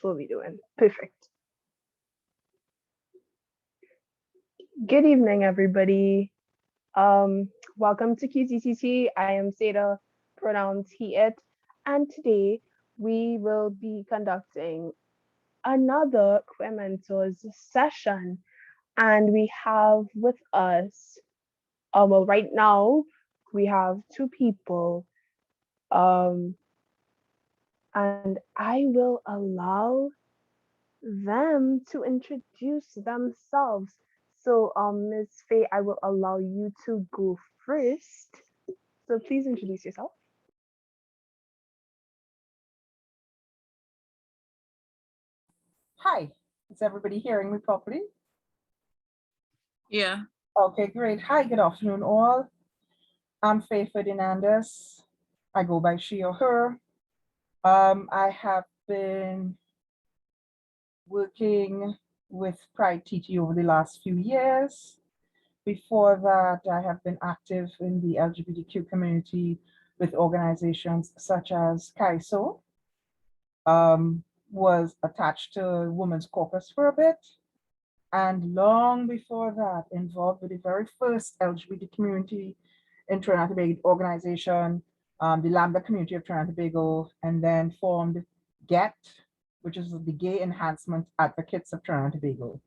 what we're doing. Perfect. Good evening, everybody. Welcome to QTTT. I am Seda, pronouns he, it, and today we will be conducting another Queer Mentors session. And we have with us, well, right now, we have two people, and I will allow them to introduce themselves. So, Ms. Faye, I will allow you to go first. So please introduce yourself. Hi, is everybody hearing me properly? Yeah. Okay, great. Hi, good afternoon all. I'm Faye Ferdinandez. I go by she or her. I have been working with PrideTT over the last few years. Before that, I have been active in the LGBTQ community with organizations such as CAISO, was attached to Women's Caucus for a bit. And long before that, involved with the very first LGBT community in Trinidad and Tobago organization, the Lambda community of Trinidad and Tobago, and then formed GET, which is the Gay Enhancement Advocates of Trinidad and Tobago.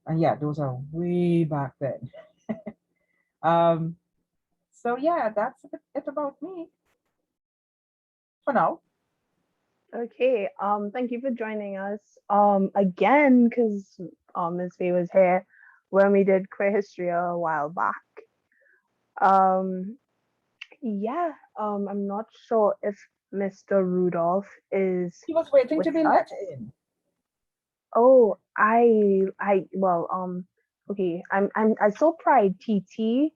And yeah, those are way back then. So yeah, that's it about me for now. Okay, thank you for joining us again, because Ms. Faye was here when we did queer history a while back. Yeah, I'm not sure if Mr. Rudolph is. He was waiting to be let in. Oh, okay, I saw PrideTT.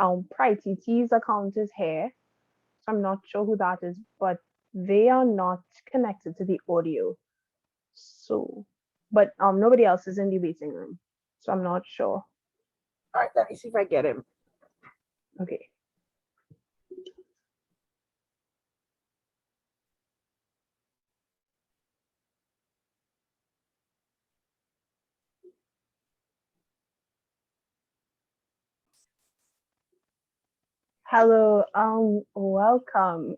PrideTT's account is here, so I'm not sure who that is, but they are not connected to the audio. So, but nobody else is in the waiting room, so I'm not sure. All right, let me see if I get him. Okay. Hello, welcome.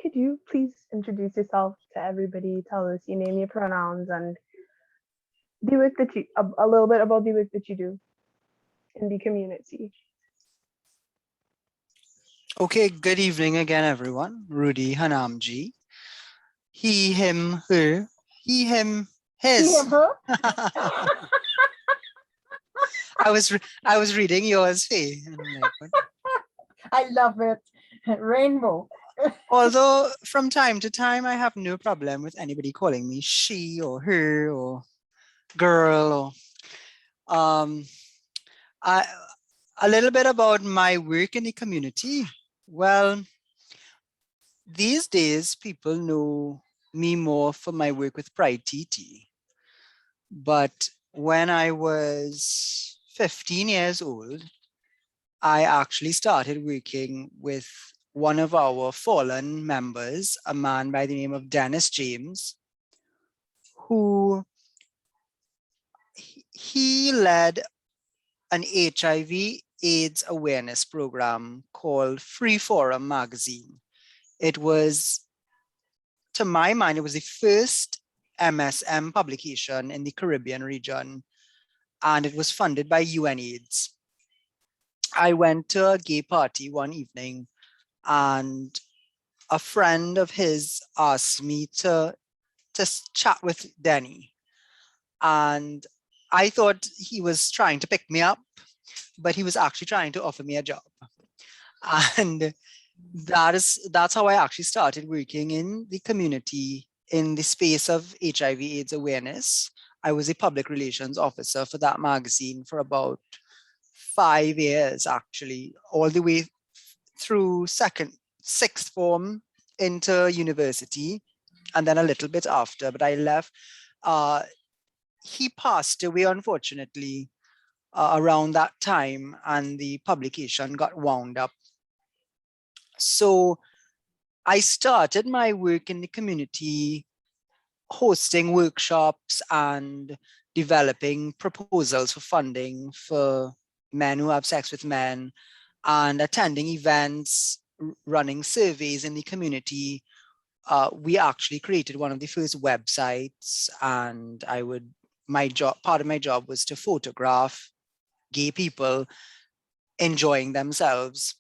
Could you please introduce yourself to everybody? Tell us your name, your pronouns, and the work that you, a little bit about the work that you do in the community. Okay, good evening again, everyone. Rudy Hanamji. He, him, her. He, him, his. He, him, her? I was reading yours, Faye. I love it. Rainbow. Although from time to time, I have no problem with anybody calling me she or her or girl. Or, a little bit about my work in the community. Well, these days, people know me more for my work with PrideTT. But when I was 15 years old, I actually started working with one of our fallen members, a man by the name of Dennis James, who he led an HIV AIDS awareness program called Free Forum Magazine. It was, to my mind, it was the first MSM publication in the Caribbean region, and it was funded by UNAIDS. I went to a gay party one evening, and a friend of his asked me to chat with Denny. And I thought he was trying to pick me up, but he was actually trying to offer me a job. And that's how I actually started working in the community in the space of HIV/AIDS awareness. I was a public relations officer for that magazine for about 5 years, actually, all the way through sixth form into university, and then a little bit after, but I left. He passed away, unfortunately, around that time, and the publication got wound up. So I started my work in the community hosting workshops and developing proposals for funding for men who have sex with men, and attending events, running surveys in the community. We actually created one of the first websites, and part of my job was to photograph gay people enjoying themselves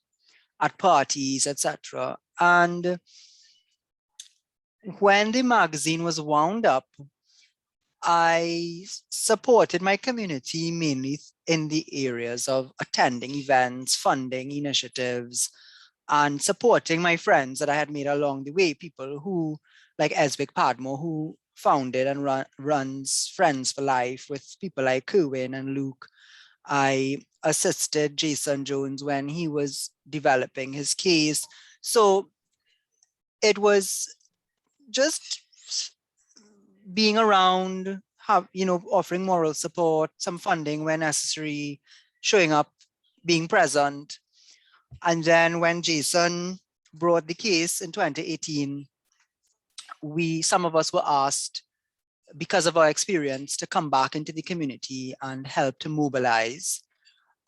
at parties, etc. And when the magazine was wound up, I supported my community mainly in the areas of attending events, funding initiatives, and supporting my friends that I had made along the way, people who, like Eswick Padmore, who founded and runs Friends for Life with people like Kerwin and Luke. I assisted Jason Jones when he was developing his case. So it was just being around, offering moral support, some funding when necessary, showing up, being present. And then when Jason brought the case in 2018, some of us were asked, because of our experience, to come back into the community and help to mobilize.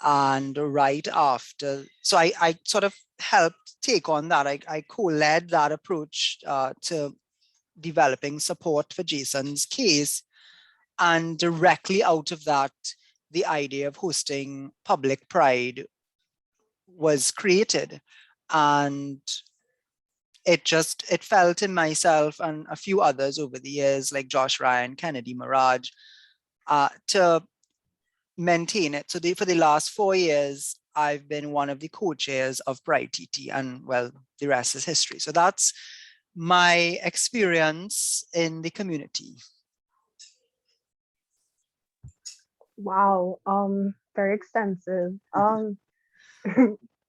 And right after, so I sort of helped take on that. I co-led that approach to developing support for Jason's case. And directly out of that, the idea of hosting public pride was created. And it felt in myself and a few others over the years, like Josh Ryan, Kennedy Mirage, to maintain it. So for the last 4 years, I've been one of the co-chairs of PrideTT, and well, the rest is history. So that's my experience in the community. Wow, very extensive.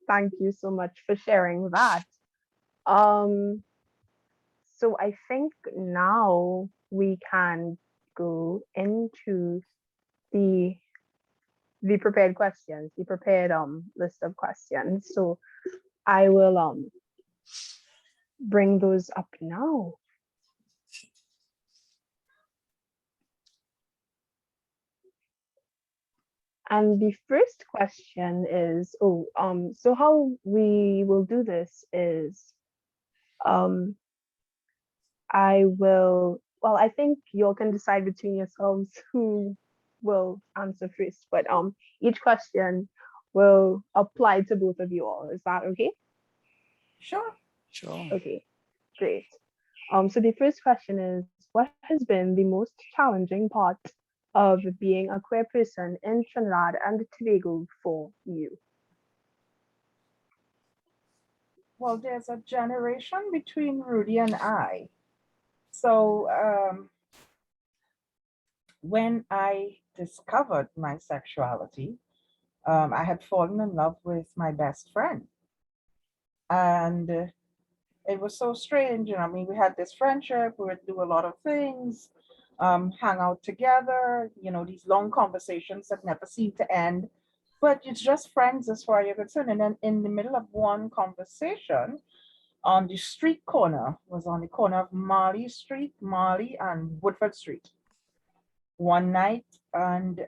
Thank you so much for sharing that. So I think now we can go into the prepared questions, the prepared list of questions. So I will bring those up now. And the first question is, so how we will do this is, I think you all can decide between yourselves who will answer first, but each question will apply to both of you all. Is that okay? Sure. Sure. Okay, great. So the first question is, what has been the most challenging part of being a queer person in Trinidad and Tobago for you? Well, there's a generation between Rudy and I. So when I discovered my sexuality, I had fallen in love with my best friend. And it was so strange. I mean, we had this friendship, we would do a lot of things, hang out together, these long conversations that never seem to end. But it's just friends as far as you're concerned. And then in the middle of one conversation, on the street corner, was on the corner of Marley and Woodford Street, one night, and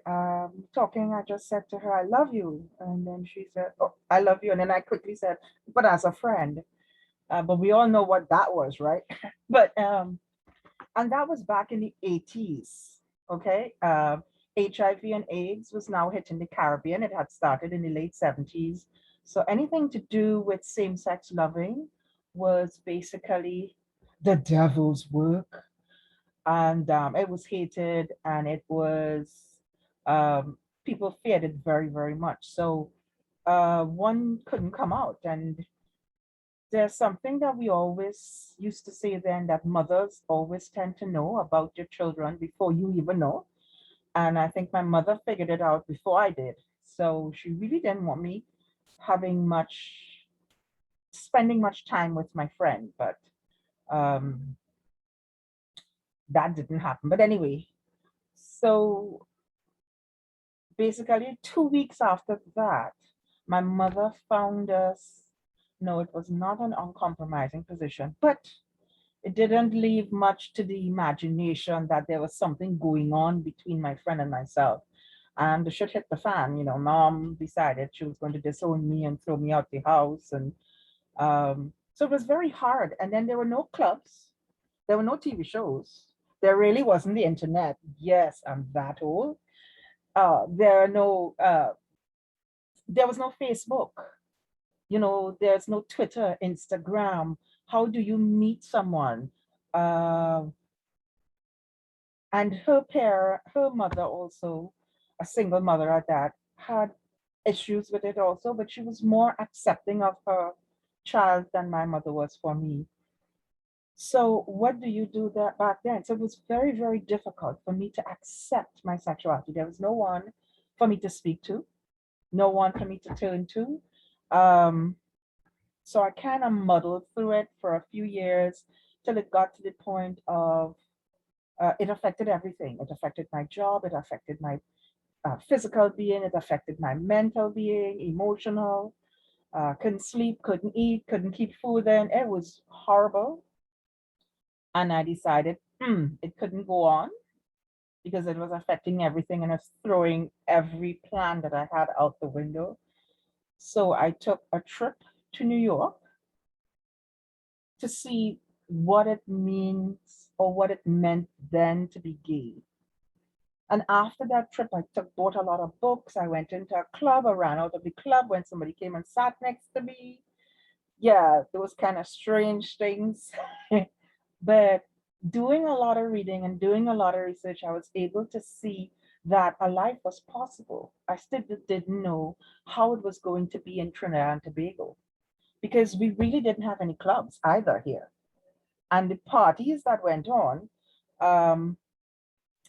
talking, I just said to her, I love you. And then she said, oh, I love you. And then I quickly said, but as a friend. But we all know what that was, right? But and that was back in the 80s. Okay. HIV and AIDS was now hitting the Caribbean. It had started in the late 70s. So anything to do with same-sex loving was basically the devil's work. And it was hated, and it was people feared it very, very much. So one couldn't come out. And there's something that we always used to say then, that mothers always tend to know about your children before you even know. And I think my mother figured it out before I did. So she really didn't want me spending much time with my friend, but um, that didn't happen. But anyway, so basically 2 weeks after that, my mother found us No, it was not an uncompromising position, but it didn't leave much to the imagination that there was something going on between my friend and myself. And the shit hit the fan. You know, mom decided she was going to disown me and throw me out the house. And so it was very hard. And then there were no clubs, there were no TV shows. There really wasn't the internet. Yes, I'm that old. There are no, there was no Facebook. You know, there's no Twitter, Instagram. How do you meet someone? Uh, and her mother also, a single mother at that, had issues with it also, but she was more accepting of her child than my mother was for me. So what do you do that back then? So it was very, very difficult for me to accept my sexuality. There was no one for me to speak to, no one for me to turn to. Um, so I kind of muddled through it for a few years till it got to the point of it affected everything. It affected my job, it affected my physical being, it affected my mental being, emotional. Couldn't sleep, couldn't eat, couldn't keep food in. It was horrible. And I decided it couldn't go on because it was affecting everything and it's throwing every plan that I had out the window. So I took a trip to New York to see what it means or what it meant then to be gay. And after that trip, bought a lot of books. I went into a club. I ran out of the club when somebody came and sat next to me. Yeah, those kind of strange things. But doing a lot of reading and doing a lot of research, I was able to see that a life was possible. I still didn't know how it was going to be in Trinidad and Tobago because we really didn't have any clubs either here. And the parties that went on, um,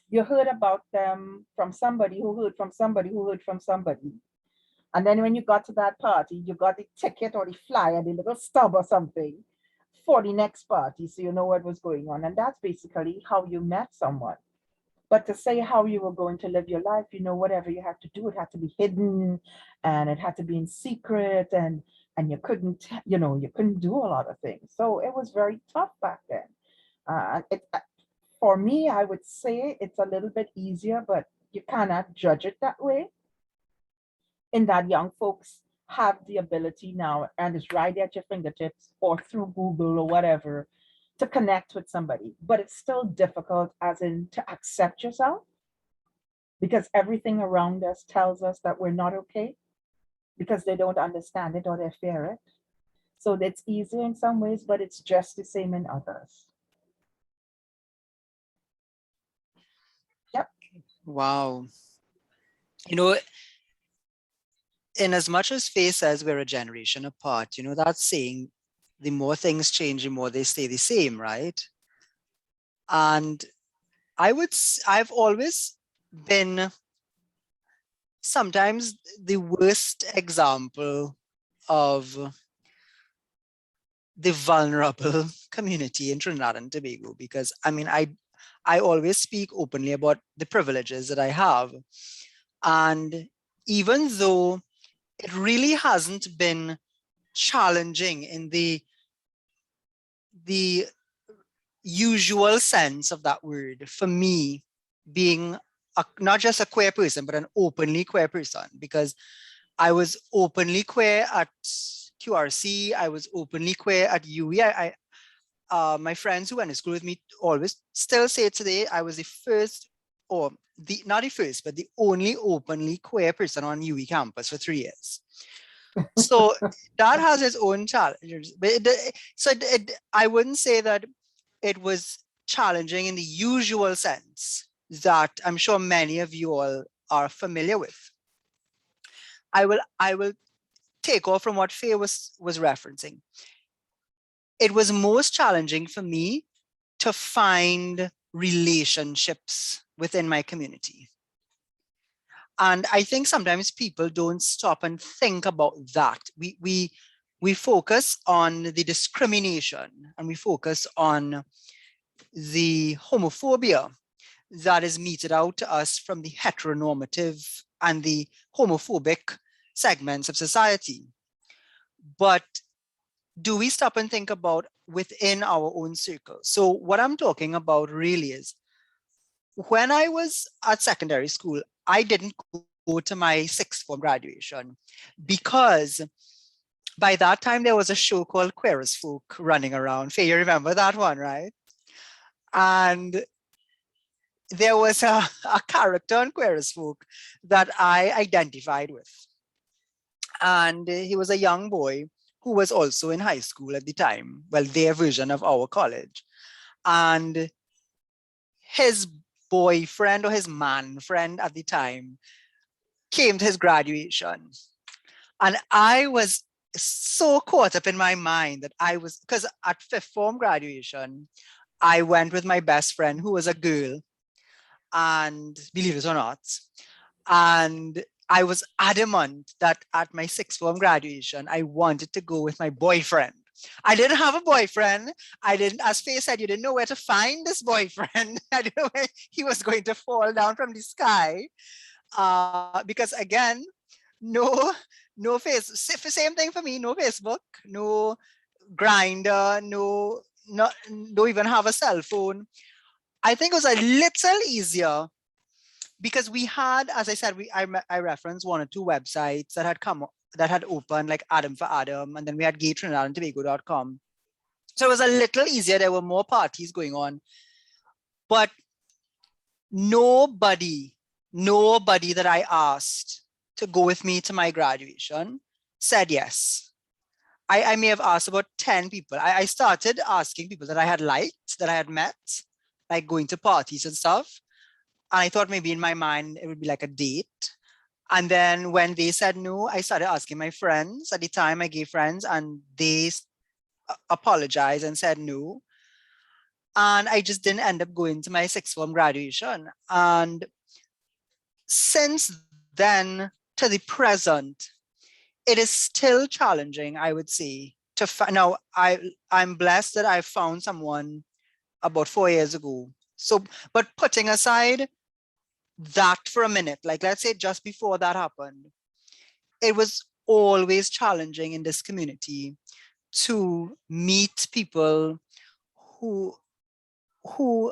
you heard about them from somebody who heard from somebody who heard from somebody. And then when you got to that party, you got the ticket or the flyer, the little stub or something for the next party. So you know what was going on. And that's basically how you met someone. But to say how you were going to live your life, you know, whatever you had to do, it had to be hidden and it had to be in secret and you couldn't, you know, you couldn't do a lot of things. So it was very tough back then. For me, I would say it's a little bit easier, but you cannot judge it that way. In that young folks have the ability now, and it's right at your fingertips or through Google or whatever, to connect with somebody. But it's still difficult, as in to accept yourself, because everything around us tells us that we're not okay because they don't understand it or they fear it. So it's easier in some ways, but it's just the same in others. Yep. Wow. You know, in as much as Faye says we're a generation apart, you know, that's saying the more things change, the more they stay the same, right? And I've always been sometimes the worst example of the vulnerable community in Trinidad and Tobago, because I mean, I always speak openly about the privileges that I have. And even though it really hasn't been challenging in the usual sense of that word for me, being not just a queer person, but an openly queer person, because I was openly queer at QRC, I was openly queer at UE. My friends who went to school with me always still say today I was the first, or not the first, but the only openly queer person on UE campus for 3 years. So that has its own challenges. But I wouldn't say that it was challenging in the usual sense that I'm sure many of you all are familiar with. I will take off from what Faye was referencing. It was most challenging for me to find relationships within my community. And I think sometimes people don't stop and think about that. We focus on the discrimination and we focus on the homophobia that is meted out to us from the heteronormative and the homophobic segments of society. But do we stop and think about within our own circle? So what I'm talking about really is when I was at secondary school, I didn't go to my sixth form graduation because by that time there was a show called Queer as Folk running around. Faye, you remember that one, right? And there was a character on Queer as Folk that I identified with. And he was a young boy who was also in high school at the time, well, their version of our college. And his boyfriend or his man friend at the time came to his graduation. And I was so caught up in my mind that I was, because at fifth form graduation, I went with my best friend who was a girl, and believe it or not, and I was adamant that at my sixth form graduation, I wanted to go with my boyfriend. I didn't have a boyfriend. I didn't, as Faye said, you didn't know where to find this boyfriend. I didn't know where he was going to fall down from the sky. Because again, no, no same thing for me, no Facebook, no Grinder, don't even have a cell phone. I think it was a little easier because we had, as I said, I referenced one or two websites that had that had opened, like Adam for Adam, and then we had gay Trinidad and Tobago.com. So it was a little easier. There were more parties going on, but nobody that I asked to go with me to my graduation said yes. I may have asked about 10 people. I started asking people that I had liked, that I had met, like going to parties and stuff. And I thought maybe in my mind it would be like a date. And then when they said no, I started asking my friends. At the time, my gay friends, and they apologized and said no. And I just didn't end up going to my sixth form graduation. And since then to the present, it is still challenging, I would say. Now, I'm blessed that I found someone about 4 years ago. So, but putting aside that for a minute, like let's say just before that happened, it was always challenging in this community to meet people who who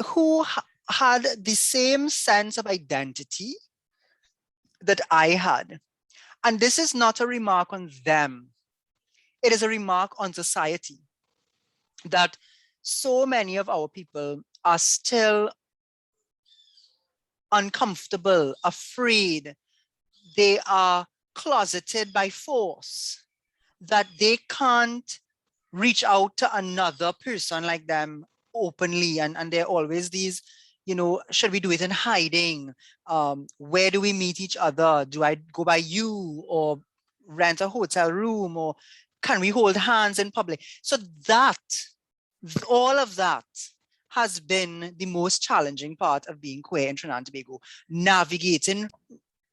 who had the same sense of identity that I had. And this is not a remark on them. It is a remark on society that so many of our people are still uncomfortable, afraid. They are closeted by force, that they can't reach out to another person like them openly. And there are always these, should we do it in hiding? Where do we meet each other? Do I go by you or rent a hotel room, or can we hold hands in public? So all of that has been the most challenging part of being queer in Trinidad and Tobago, navigating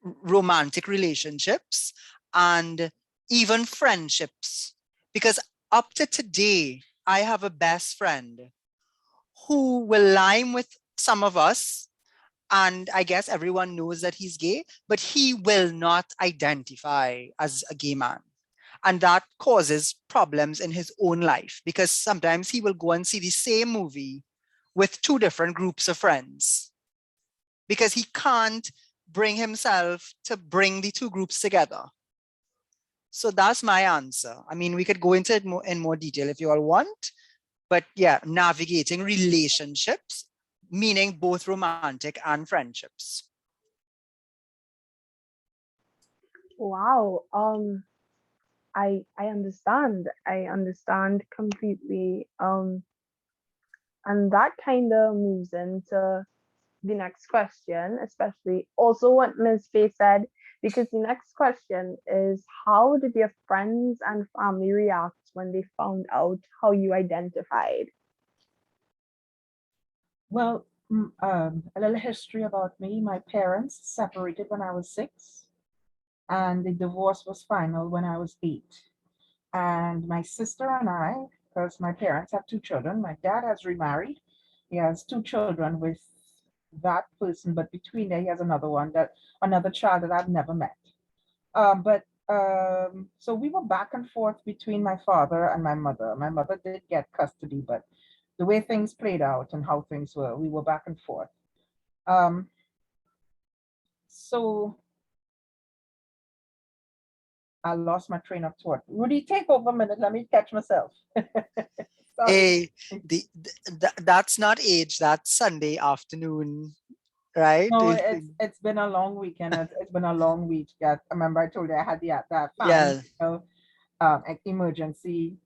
romantic relationships and even friendships. Because up to today, I have a best friend who will line with some of us, and I guess everyone knows that he's gay, but he will not identify as a gay man. And that causes problems in his own life, because sometimes he will go and see the same movie with two different groups of friends because he can't bring himself to bring the two groups together. So that's my answer. I mean, we could go into it in more detail if you all want, but yeah, navigating relationships, meaning both romantic and friendships. Wow. I understand. I understand completely. And that kind of moves into the next question, especially also what Ms. Faye said, because the next question is, how did your friends and family react when they found out how you identified? Well, a little history about me. My parents separated when I was 6, and the divorce was final when I was 8. And my sister and I, because my parents have 2 children, my dad has remarried. He has 2 children with that person, but between there he has another child that I've never met. But So we were back and forth between my father and my mother. My mother did get custody, but the way things played out and how things were, we were back and forth. Um, so I lost my train of thought. Rudy, take over a minute. Let me catch myself. Sorry. Hey, that's not age, that's Sunday afternoon, right? No, it's been a long weekend. It's been a long week. Yeah, I remember I told you I had that family, Yeah. emergency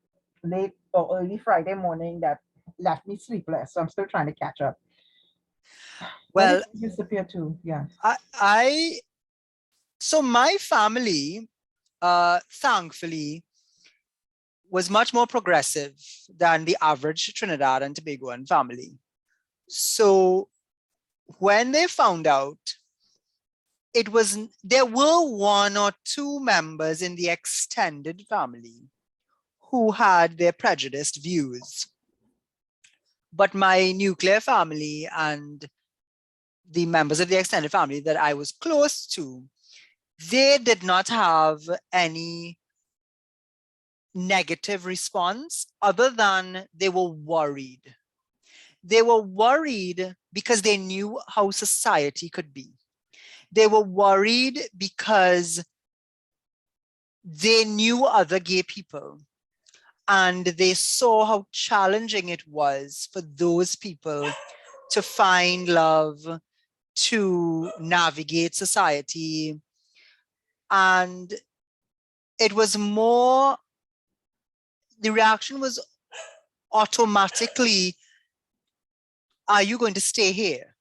late or early Friday morning that left me sleepless. So I'm still trying to catch up. Where Well, did you disappear to? Yeah. so my family, thankfully, was much more progressive than the average Trinidad and Tobagoan family. So when they found out, there were one or two members in the extended family who had their prejudiced views. But my nuclear family and the members of the extended family that I was close to, they did not have any negative response other than they were worried. They were worried because they knew how society could be. They were worried because they knew other gay people and they saw how challenging it was for those people to find love, to navigate society. And it was more, the reaction was automatically, are you going to stay here?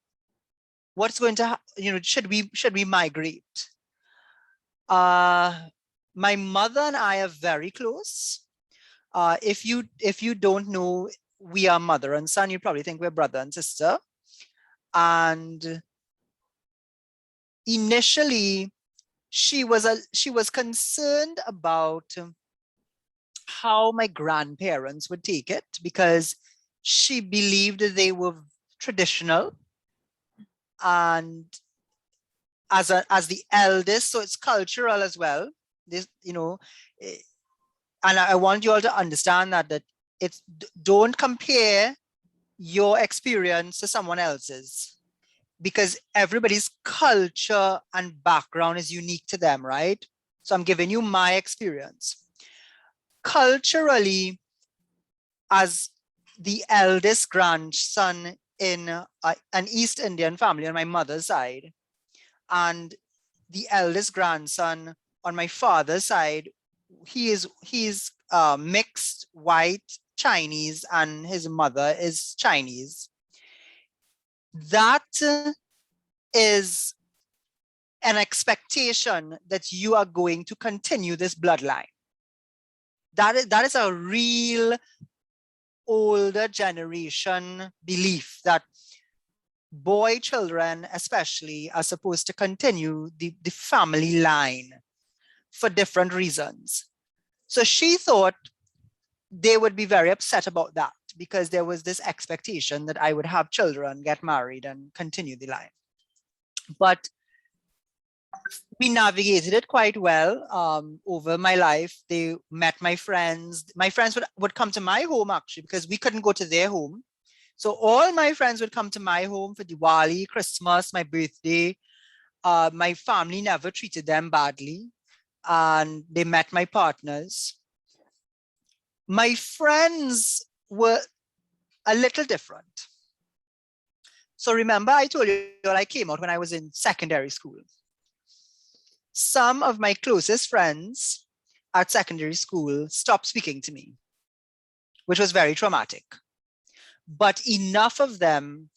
What's going to, should we migrate? My mother and I are very close. If you don't know, we are mother and son, you probably think we're brother and sister. And initially, she was concerned about how my grandparents would take it because she believed they were traditional, and as the eldest, so it's cultural as well. This, and I want you all to understand that it's, don't compare your experience to someone else's, because everybody's culture and background is unique to them, right? So I'm giving you my experience. Culturally, as the eldest grandson in an East Indian family on my mother's side, and the eldest grandson on my father's side, he's mixed white Chinese and his mother is Chinese. That is an expectation that you are going to continue this bloodline. That is a real older generation belief that boy children especially are supposed to continue the family line for different reasons. So she thought they would be very upset about that because there was this expectation that I would have children, get married, and continue the line. But we navigated it quite well over my life. They met my friends. My friends would come to my home actually because we couldn't go to their home. So all my friends would come to my home for Diwali, Christmas, my birthday. My family never treated them badly, and they met my partners. My friends were a little different. So remember, I told you I came out when I was in secondary school. Some of my closest friends at secondary school stopped speaking to me, which was very traumatic. But enough of them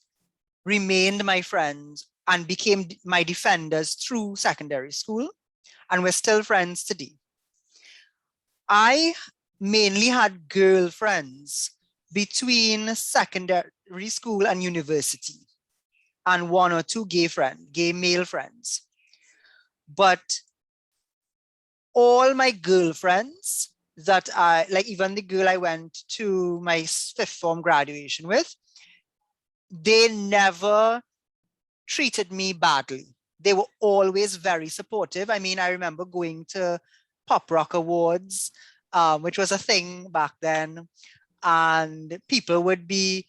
remained my friends and became my defenders through secondary school, and we're still friends today. I mainly had girlfriends between secondary school and university, and one or two gay male friends. But all my girlfriends that like even the girl I went to my fifth form graduation with, they never treated me badly. They were always very supportive. I mean, I remember going to pop rock awards, which was a thing back then. And people would be,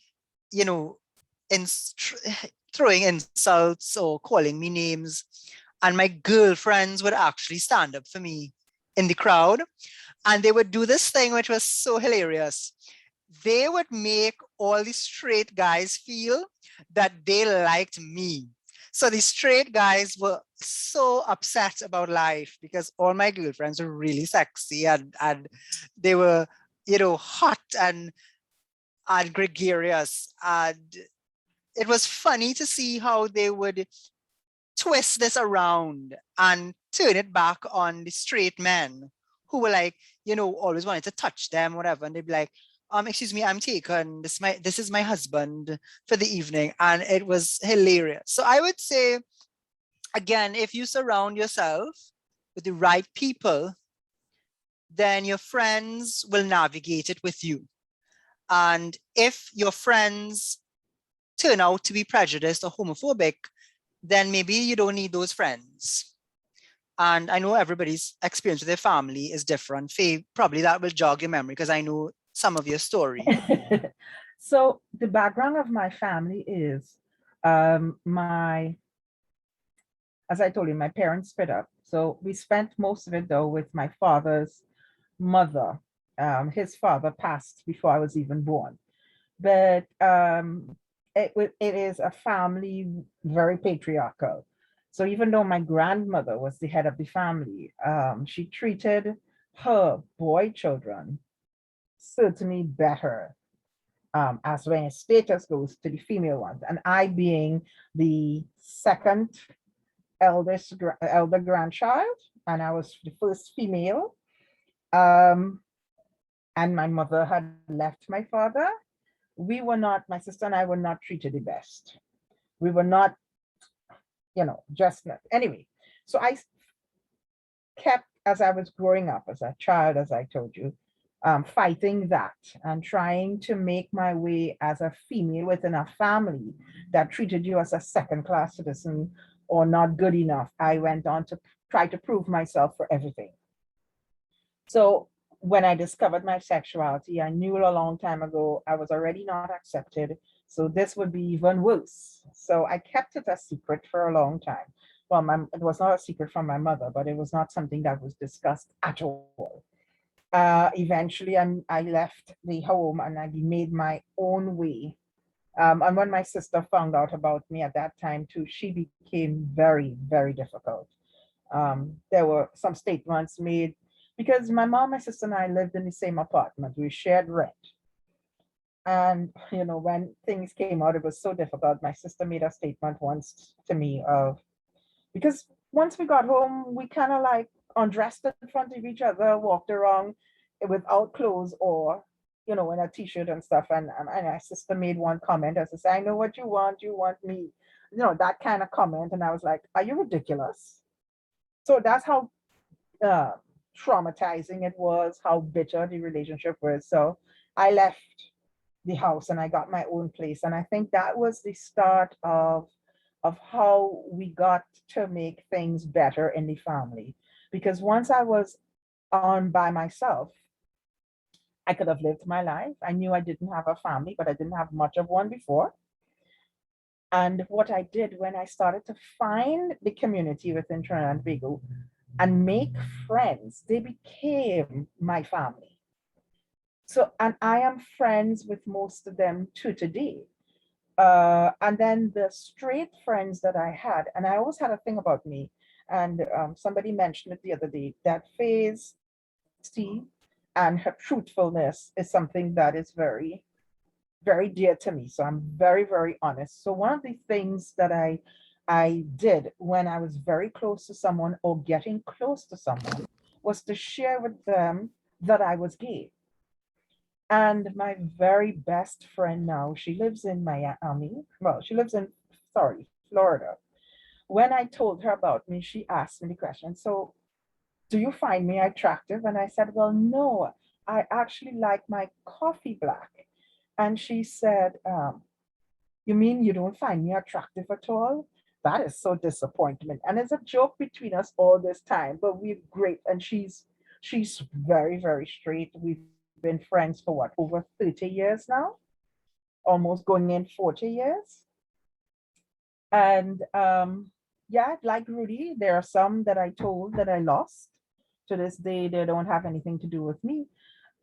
you know, throwing insults or calling me names. And my girlfriends would actually stand up for me in the crowd. And they would do this thing, which was so hilarious. They would make all the straight guys feel that they liked me. So the straight guys were so upset about life because all my girlfriends were really sexy and they were, you know, hot and gregarious. And it was funny to see how they would twist this around and turn it back on the straight men who were like, you know, always wanted to touch them, whatever. And they'd be like, excuse me, I'm taken. This is my husband for the evening. And it was hilarious. So I would say, again, if you surround yourself with the right people, then your friends will navigate it with you. And if your friends turn out to be prejudiced or homophobic, then maybe you don't need those friends. And I know everybody's experience with their family is different. Faye, probably that will jog your memory because I know some of your story. So the background of my family is as I told you, my parents split up. So we spent most of it though with my father's mother. His father passed before I was even born. But it is a family very patriarchal. So even though my grandmother was the head of the family, she treated her boy children certainly better as when status goes to the female ones. And I being the second elder grandchild, and I was the first female, and my mother had left my father, we were not, my sister and I were not treated the best. We were not, you know, just not. Anyway, so I kept, as I was growing up as a child, as I told you, fighting that and trying to make my way as a female within a family that treated you as a second-class citizen or not good enough. I went on to try to prove myself for everything. So when I discovered my sexuality, I knew a long time ago I was already not accepted. So this would be even worse. So I kept it a secret for a long time. Well, it was not a secret from my mother, but it was not something that was discussed at all. Eventually, I left the home and I made my own way. And when my sister found out about me at that time too, she became very, very difficult. There were some statements made because my mom, my sister, and I lived in the same apartment. We shared rent. And, you know, when things came out, it was so difficult. My sister made a statement once to me of, because once we got home, we kind of like undressed in front of each other, walked around without clothes or, you know, in a t-shirt and stuff. And my sister made one comment as to say, I know what you want me, you know, that kind of comment. And I was like, are you ridiculous? So that's how traumatizing it was, how bitter the relationship was. So I left the house and I got my own place. And I think that was the start of how we got to make things better in the family. Because once I was on by myself, I could have lived my life. I knew I didn't have a family, but I didn't have much of one before. And what I did when I started to find the community within Trinidad and Tobago and make friends, they became my family. So, and I am friends with most of them to today. And then the straight friends that I had, and I always had a thing about me, and somebody mentioned it the other day, that Faye's honesty and her truthfulness is something that is very, very dear to me. So I'm very, very honest. So one of the things that I did when I was very close to someone or getting close to someone was to share with them that I was gay. And my very best friend now, she lives in Miami. Well, she lives in, sorry, Florida. When I told her about me, she asked me the question, so do you find me attractive? And I said, well, no, I actually like my coffee black. And she said, you mean you don't find me attractive at all? That is so disappointment. And it's a joke between us all this time, but we're great. And she's She's very, very straight. We've been friends for what, over 30 years now? Almost going in 40 years. And yeah, like Rudy, there are some that I told that I lost. To this day, they don't have anything to do with me.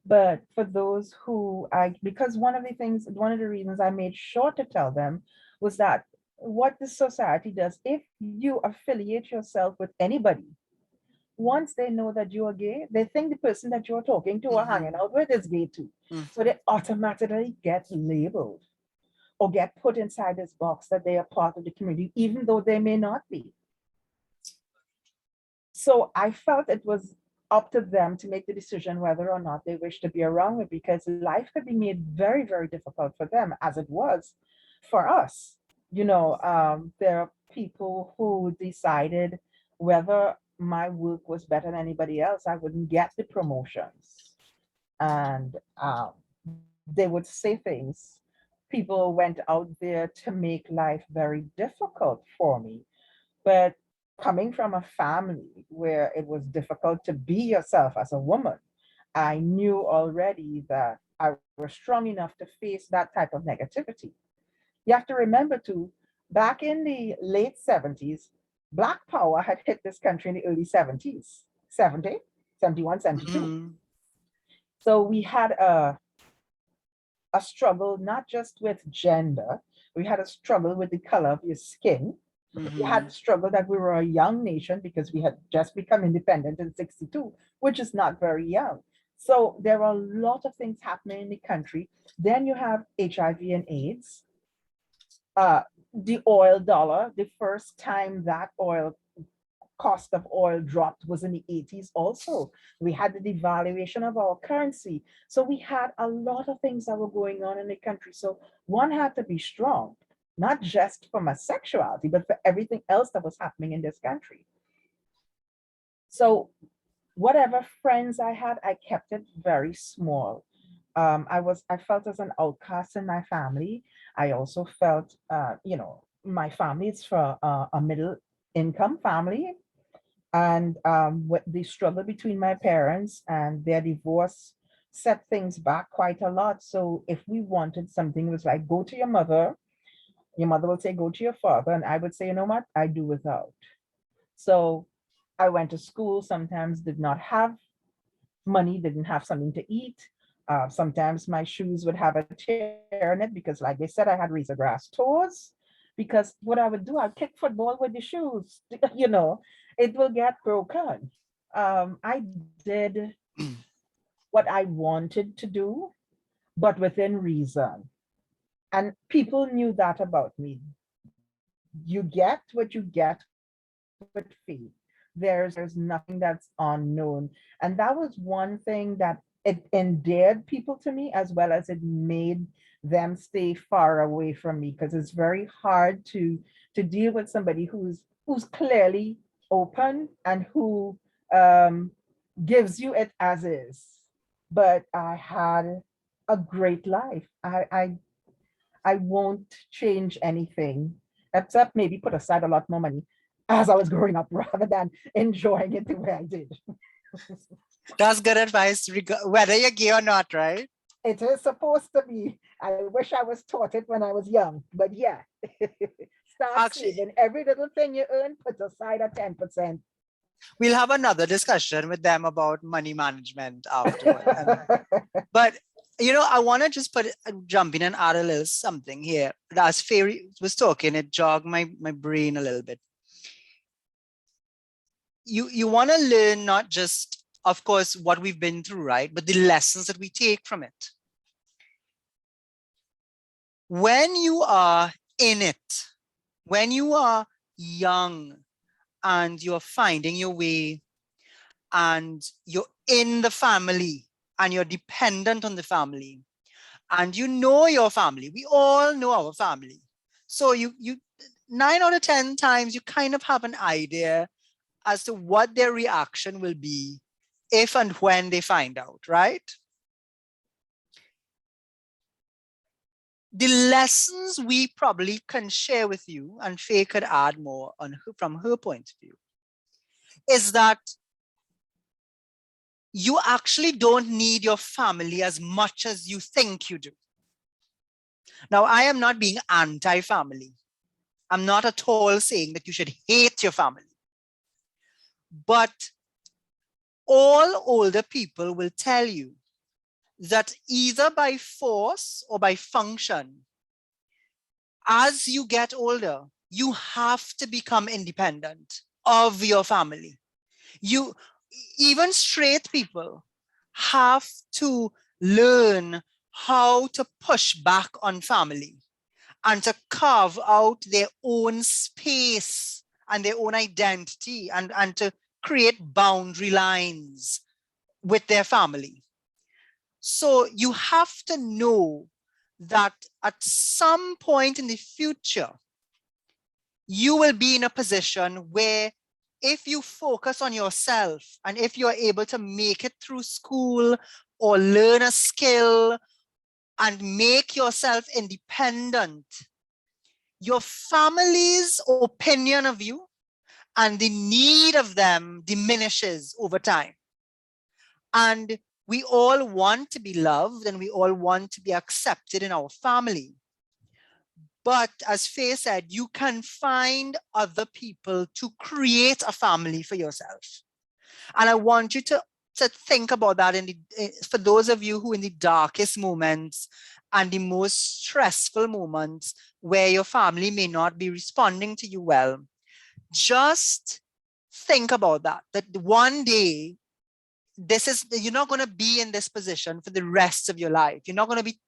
But for those who because one of the reasons I made sure to tell them was that what the society does, if you affiliate yourself with anybody, once they know that you are gay, they think the person that you're talking to or hanging out with is gay too. So they automatically get labeled or get put inside this box that they are part of the community, even though they may not be. So I felt it was up to them to make the decision whether or not they wish to be around me, because life could be made very, very difficult for them, as it was for us. You know, there are people who decided whether my work was better than anybody else, I wouldn't get the promotions. And they would say things. People went out there to make life very difficult for me. But coming from a family where it was difficult to be yourself as a woman, I knew already that I was strong enough to face that type of negativity. You have to remember too, back in the late 70s, Black power had hit this country in the early 70s, 70, 71, 72. So we had a struggle, not just with gender, we had a struggle with the color of your skin. We had to struggle that we were a young nation because we had just become independent in 62, which is not very young. So there are a lot of things happening in the country. Then you have HIV and AIDS. The oil dollar, the first time that cost of oil dropped was in the 80s also. We had the devaluation of our currency. So we had a lot of things that were going on in the country. So one had to be strong, not just for my sexuality, but for everything else that was happening in this country. So whatever friends I had, I kept it very small. I felt as an outcast in my family. I also felt, my family is for a middle income family. And what the struggle between my parents and their divorce set things back quite a lot. So if we wanted something, it was like, go to your mother will say, go to your father. And I would say, you know what, I do without. So I went to school, sometimes did not have money, didn't have something to eat. Sometimes my shoes would have a tear in it because, like they said, I had razor grass toes. Because what I would do, I'd kick football with the shoes, it will get broken. I did what I wanted to do, but within reason. And people knew that about me. You get what you get with faith. There's nothing that's unknown. And that was one thing that it endeared people to me, as well as it made them stay far away from me, because it's very hard to deal with somebody who's clearly open and who gives you it as is. But I had a great life. I won't change anything, except maybe put aside a lot more money as I was growing up rather than enjoying it the way I did. That's good advice, whether you're gay or not, right? It is supposed to be. I wish I was taught it when I was young, but yeah. Start saving. Every little thing you earn, put aside a 10%. We'll have another discussion with them about money management afterward. But I want to just jump in and add a little something here. As Fairy was talking, it jogged my brain a little bit. You want to learn not just, of course, what we've been through, right? But the lessons that we take from it. When you are in it, when you are young and you're finding your way and you're in the family and you're dependent on the family and you know your family, we all know our family. So you 9 out of 10 times, you kind of have an idea as to what their reaction will be if and when they find out, right? The lessons we probably can share with you, and Faye could add more on from her point of view, is that you actually don't need your family as much as you think you do. Now, I am not being anti-family. I'm not at all saying that you should hate your family. But all older people will tell you that either by force or by function, as you get older, you have to become independent of your family. Even straight people have to learn how to push back on family and to carve out their own space and their own identity and to create boundary lines with their family. So you have to know that at some point in the future, you will be in a position where if you focus on yourself and if you're able to make it through school or learn a skill and make yourself independent, your family's opinion of you and the need of them diminishes over time. And we all want to be loved and we all want to be accepted in our family. But as Faye said, you can find other people to create a family for yourself. And I want you to think about that for those of you who in the darkest moments and the most stressful moments where your family may not be responding to you well, just think about that one day, you're not going to be in this position for the rest of your life. You're not going to be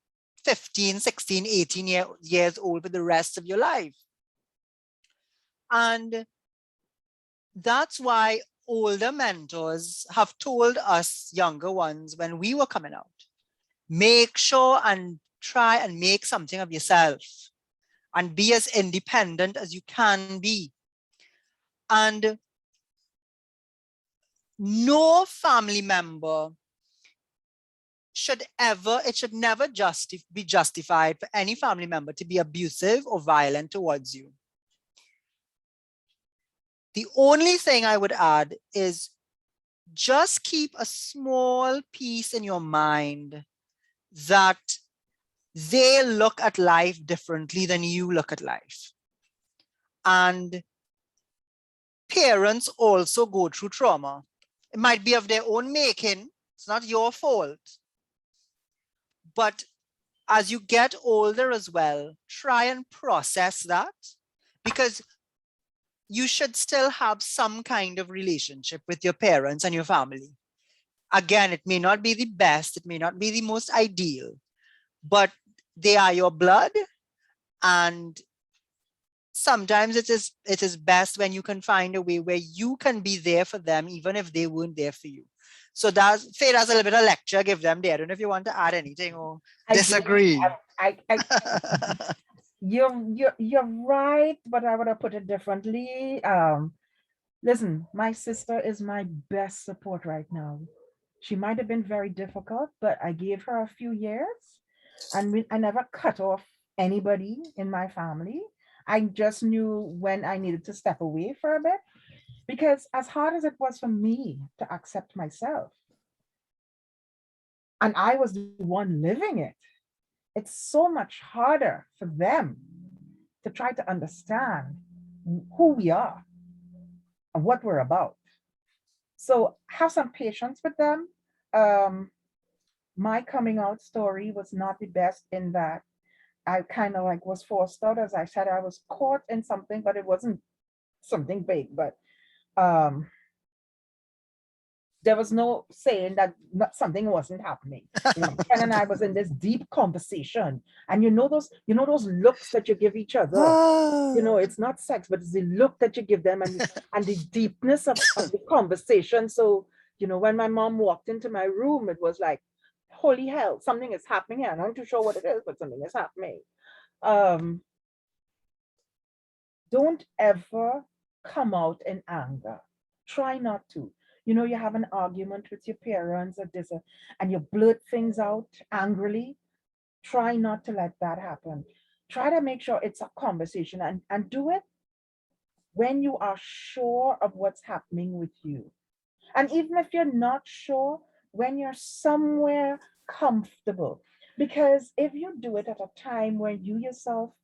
15, 16, 18 years old for the rest of your life. And that's why older mentors have told us younger ones when we were coming out, make sure and try and make something of yourself and be as independent as you can be. And no family member should never be justified for any family member to be abusive or violent towards you. The only thing I would add is just keep a small piece in your mind that they look at life differently than you look at life. And parents also go through trauma. It might be of their own making. It's not your fault. But as you get older as well, try and process that, because you should still have some kind of relationship with your parents and your family. Again, it may not be the best, it may not be the most ideal, but they are your blood. And sometimes it is best when you can find a way where you can be there for them, even if they weren't there for you. So Faye does a little bit of lecture, give them there. I don't know if you want to add anything or disagree. You're right, but I would have put it differently. Listen, my sister is my best support right now. She might have been very difficult, but I gave her a few years and I never cut off anybody in my family. I just knew when I needed to step away for a bit, because as hard as it was for me to accept myself, and I was the one living it, it's so much harder for them to try to understand who we are and what we're about. So have some patience with them. My coming out story was not the best in that I kind of like was forced out. As I said, I was caught in something, but it wasn't something big. But there was no saying that something wasn't happening. You know, Ken and I was in this deep conversation, and you know those looks that you give each other. You know, it's not sex, but it's the look that you give them, and the deepness of the conversation. So, you know, when my mom walked into my room, it was like, holy hell, something is happening here. I'm not too sure what it is, but something is happening. Don't ever come out in anger. Try not to. You know, you have an argument with your parents or this, and you blurt things out angrily. Try not to let that happen. Try to make sure it's a conversation, and do it when you are sure of what's happening with you. And even if you're not sure, when you're somewhere comfortable. Because if you do it at a time when you yourself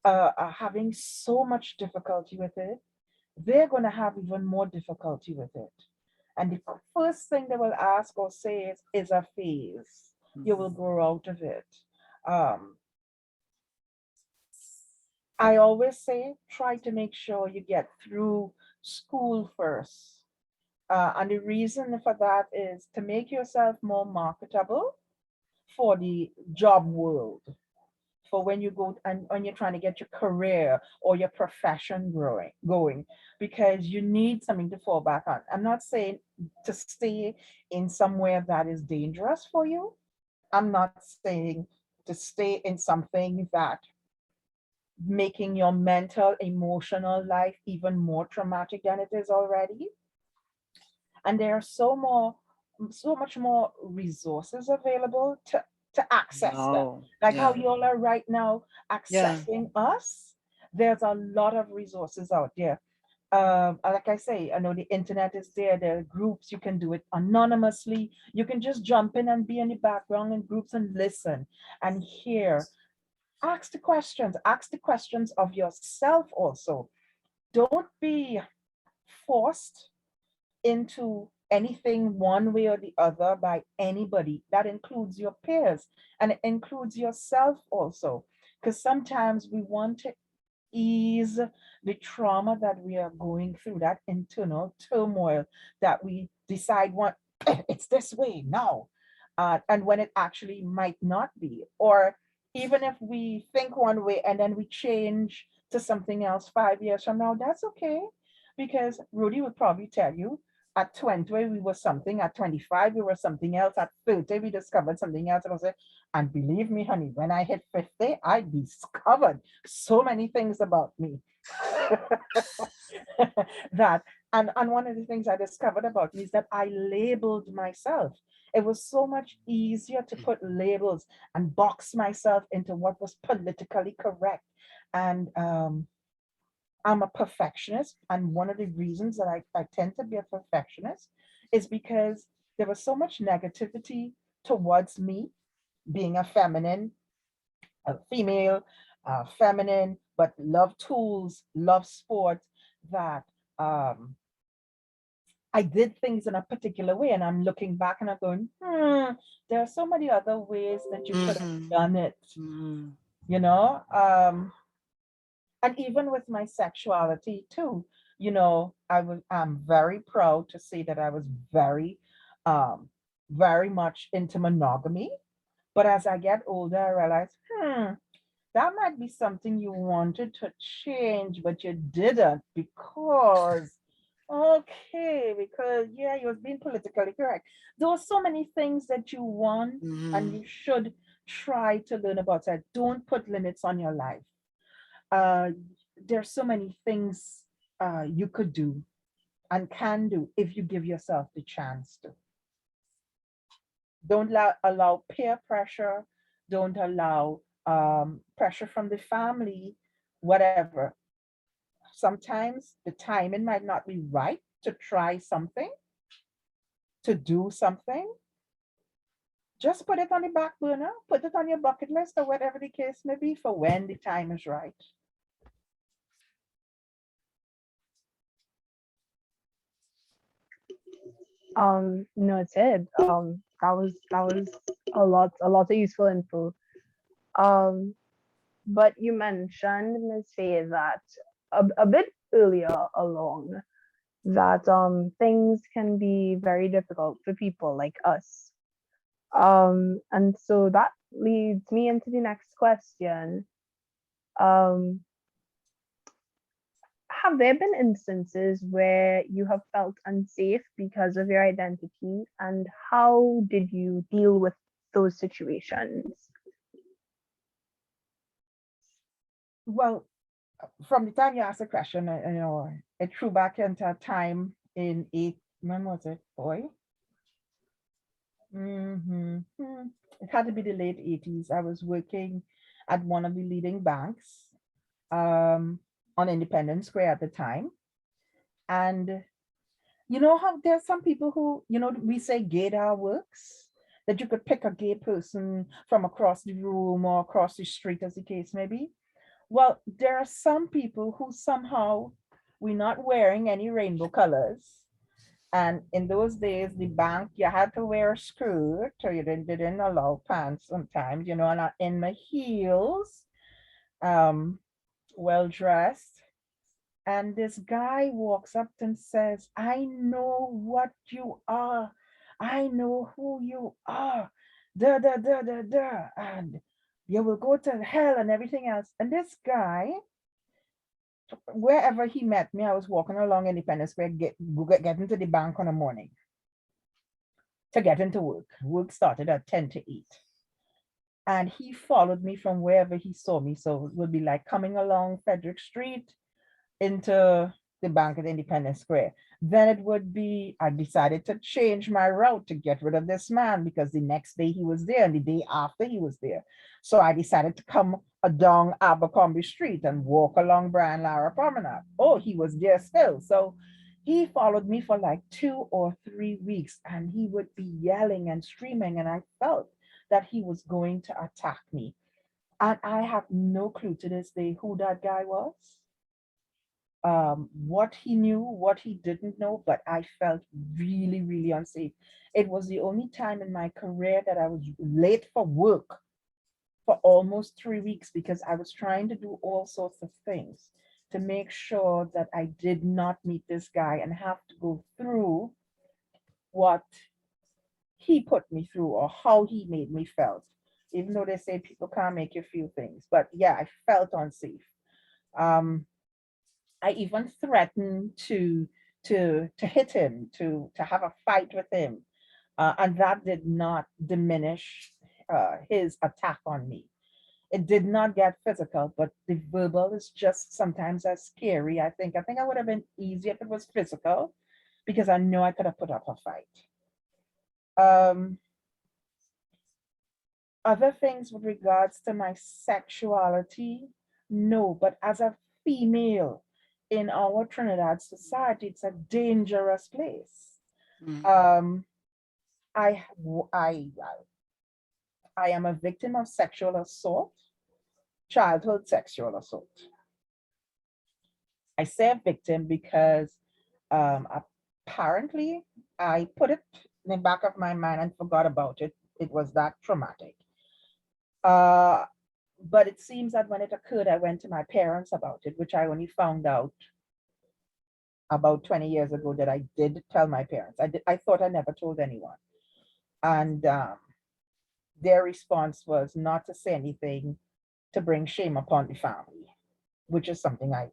are having so much difficulty with it, they're going to have even more difficulty with it. And the first thing they will ask or say is a phase. You will grow out of it. I always say, try to make sure you get through school first. And the reason for that is to make yourself more marketable for the job world, for when you go and when you're trying to get your career or your profession going, because you need something to fall back on. I'm not saying to stay in somewhere that is dangerous for you. I'm not saying to stay in something that making your mental, emotional life even more traumatic than it is already. And there are so much more resources available to access them. Wow. Like how Yeah. you all are right now Yeah. accessing us. There's a lot of resources out there. Like I say, I know the internet is there. There are groups, you can do it anonymously. You can just jump in and be in the background in groups and listen and hear. Ask the questions of yourself also. Don't be forced into anything one way or the other by anybody. That includes your peers and it includes yourself also. Because sometimes we want to ease the trauma that we are going through, that internal turmoil that we decide what it's this way now. And when it actually might not be. Or even if we think one way and then we change to something else 5 years from now, that's okay. Because Rudy would probably tell you at 20, we were something, at 25, we were something else, at 30, we discovered something else. And believe me, honey, when I hit 50, I discovered so many things about me. that and one of the things I discovered about me is that I labeled myself. It was so much easier to put labels and box myself into what was politically correct. And I'm a perfectionist. And one of the reasons that I tend to be a perfectionist is because there was so much negativity towards me being a female, feminine, but love tools, love sports, that I did things in a particular way. And I'm looking back and I'm going, there are so many other ways that you could have done it, you know? And even with my sexuality too, I'm very proud to say that I was um, very much into monogamy. But as I get older, I realize, that might be something you wanted to change, but you didn't because, yeah, you was being politically correct. There are so many things that you want and you should try to learn about that. Don't put limits on your life. There's so many things you could do and can do if you give yourself the chance to. Don't allow peer pressure. Don't allow pressure from the family, whatever. Sometimes the timing might not be right to try something, to do something. Just put it on the back burner, put it on your bucket list or whatever the case may be for when the time is right. No, it's it. That was a lot of useful info. Um, but you mentioned, Ms. Faye, that a bit earlier along that things can be very difficult for people like us. And so that leads me into the next question. Um, have there been instances where you have felt unsafe because of your identity, and how did you deal with those situations? Well, from the time you asked the question, it threw back into a time in when was it, boy? It had to be the late 80s. I was working at one of the leading banks on Independence Square at the time. And You know how there's some people who, we say gaydar works, that you could pick a gay person from across the room or across the street, as the case may be. Well, there are some people who somehow we're not wearing any rainbow colors. And in those days, the bank, you had to wear a skirt, or they didn't allow pants sometimes, and in my heels, um, well dressed. And this guy walks up and says, I know what you are. I know who you are. Da, da, da, da, da. And you will go to hell and everything else. And this guy, wherever he met me, I was walking along Independence Square, getting to the bank on the morning to get into work. Work started at 10 to 8. And he followed me from wherever he saw me. So it would be like coming along Frederick Street into the bank at Independence Square. Then it would be, I decided to change my route to get rid of this man because the next day he was there and the day after he was there. So I decided to come down Abercrombie Street and walk along Brian Lara Promenade. Oh, he was there still. So he followed me for like 2 or 3 weeks and he would be yelling and screaming. And I felt that he was going to attack me. And I have no clue to this day who that guy was, what he knew, what he didn't know, but I felt really, really unsafe. It was the only time in my career that I was late for work for almost 3 weeks because I was trying to do all sorts of things to make sure that I did not meet this guy and have to go through what he put me through or how he made me felt. Even though they say people can't make you feel things, but yeah, I felt unsafe. Um, I even threatened to hit him, to have a fight with him, and that did not diminish his attack on me. It did not get physical, but the verbal is just sometimes as scary. I think I would have been easier if it was physical, because I know I could have put up a fight. Um, Other things with regards to my sexuality, no, but as a female in our Trinidad society, it's a dangerous place. Mm. Um, I, I, I am a victim of sexual assault, childhood sexual assault. I say a victim because um, apparently I put it in the back of my mind and forgot about it. It was that traumatic. Uh, but it seems that when it occurred, I went to my parents about it, which I only found out about 20 years ago that I did tell my parents. I thought I never told anyone. And their response was not to say anything to bring shame upon the family, which is something I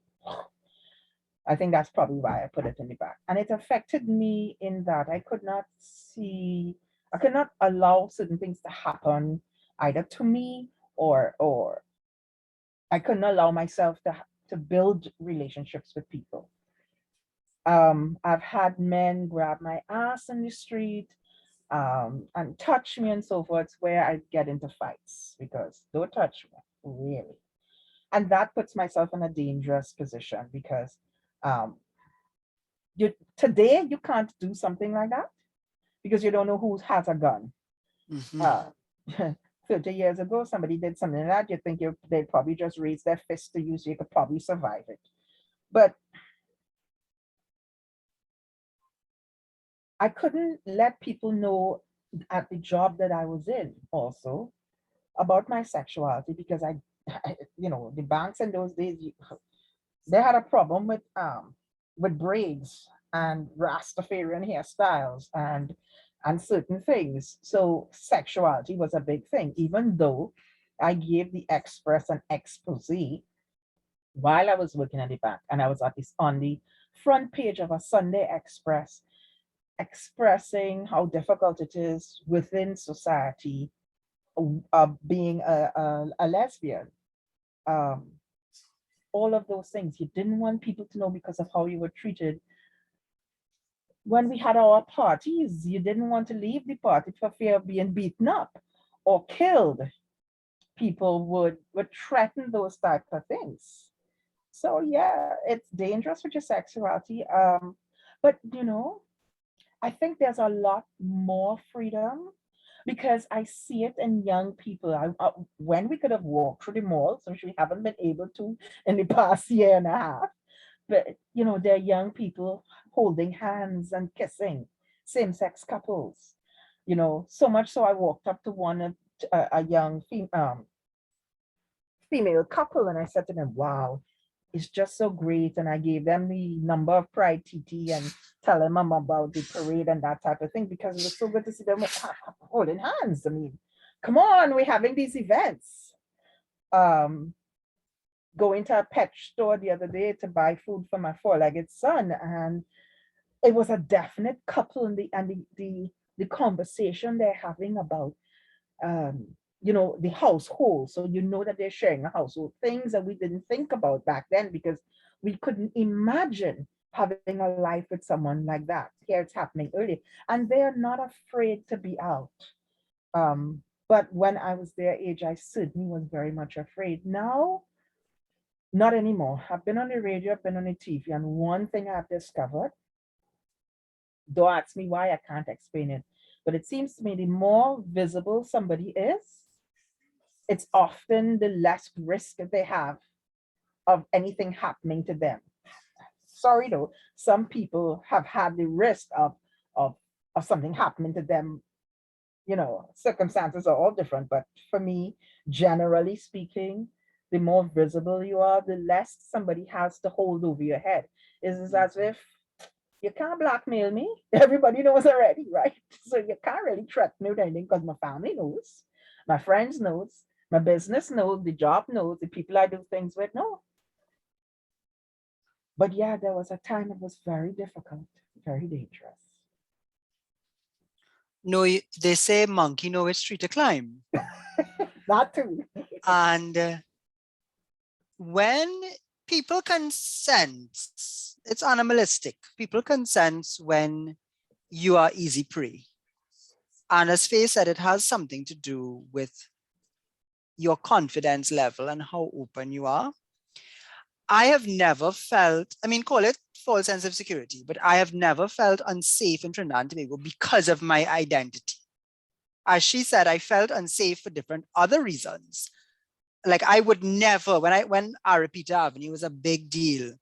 think that's probably why I put it in the back. And it affected me in that I could not allow certain things to happen either to me or I couldn't allow myself to build relationships with people. I've had men grab my ass in the street, and touch me and so forth, where I get into fights because don't touch me, really. And that puts myself in a dangerous position because um, today you can't do something like that because you don't know who has a gun. Mhm. Uh, 30 years ago, somebody did something like that, you think they'd probably just raise their fist to you so you could probably survive it. But I couldn't let people know at the job that I was in also about my sexuality because the banks in those days, they had a problem with braids and Rastafarian hairstyles and certain things. So sexuality was a big thing, even though I gave the Express an expose while I was working at the bank, and I was at this on the front page of a Sunday Express expressing how difficult it is within society, being a lesbian. Um, all of those things. You didn't want people to know because of how you were treated. When we had our parties, you didn't want to leave the party for fear of being beaten up or killed. People would threaten those type of things. So yeah, it's dangerous with your sexuality. But, you know, I think there's a lot more freedom because I see it in young people. When we could have walked through the malls, which we haven't been able to in the past year and a half, but you know, there are young people holding hands and kissing, same-sex couples. You know, so much so I walked up to a young female couple and I said to them, "Wow, it's just so great." And I gave them the number of PrideTT and telling them about the parade and that type of thing because it was so good to see them holding hands. I mean, come on, we're having these events. Um, Going to a pet store the other day to buy food for my four-legged son, and it was a definite couple and the conversation they're having about you know, the household. So you know that they're sharing a household, things that we didn't think about back then because we couldn't imagine having a life with someone like that. Here it's happening early, and they're not afraid to be out. But when I was their age, I certainly was very much afraid. Now, not anymore. I've been on the radio, I've been on the TV, and one thing I've discovered, don't ask me why, I can't explain it, but it seems to me the more visible somebody is, it's often the less risk that they have of anything happening to them. Sorry though, some people have had the risk of, of something happening to them. You know, circumstances are all different, but for me, generally speaking, the more visible you are, the less somebody has to hold over your head. It's as if you can't blackmail me. Everybody knows already, right? So you can't really threaten me with anything because my family knows, my friends knows, my business knows, the job knows, the people I do things with know. But yeah, there was a time it was very difficult, very dangerous. No, they say monkey know which tree to climb. That too. And when people can sense, it's animalistic. People can sense when you are easy prey. And as Faye said, it has something to do with your confidence level and how open you are. I have never felt, I mean, call it false sense of security, but I have never felt unsafe in Trinidad and Tobago because of my identity. As she said, I felt unsafe for different other reasons. Like I would never, when Arapita Avenue was a big deal,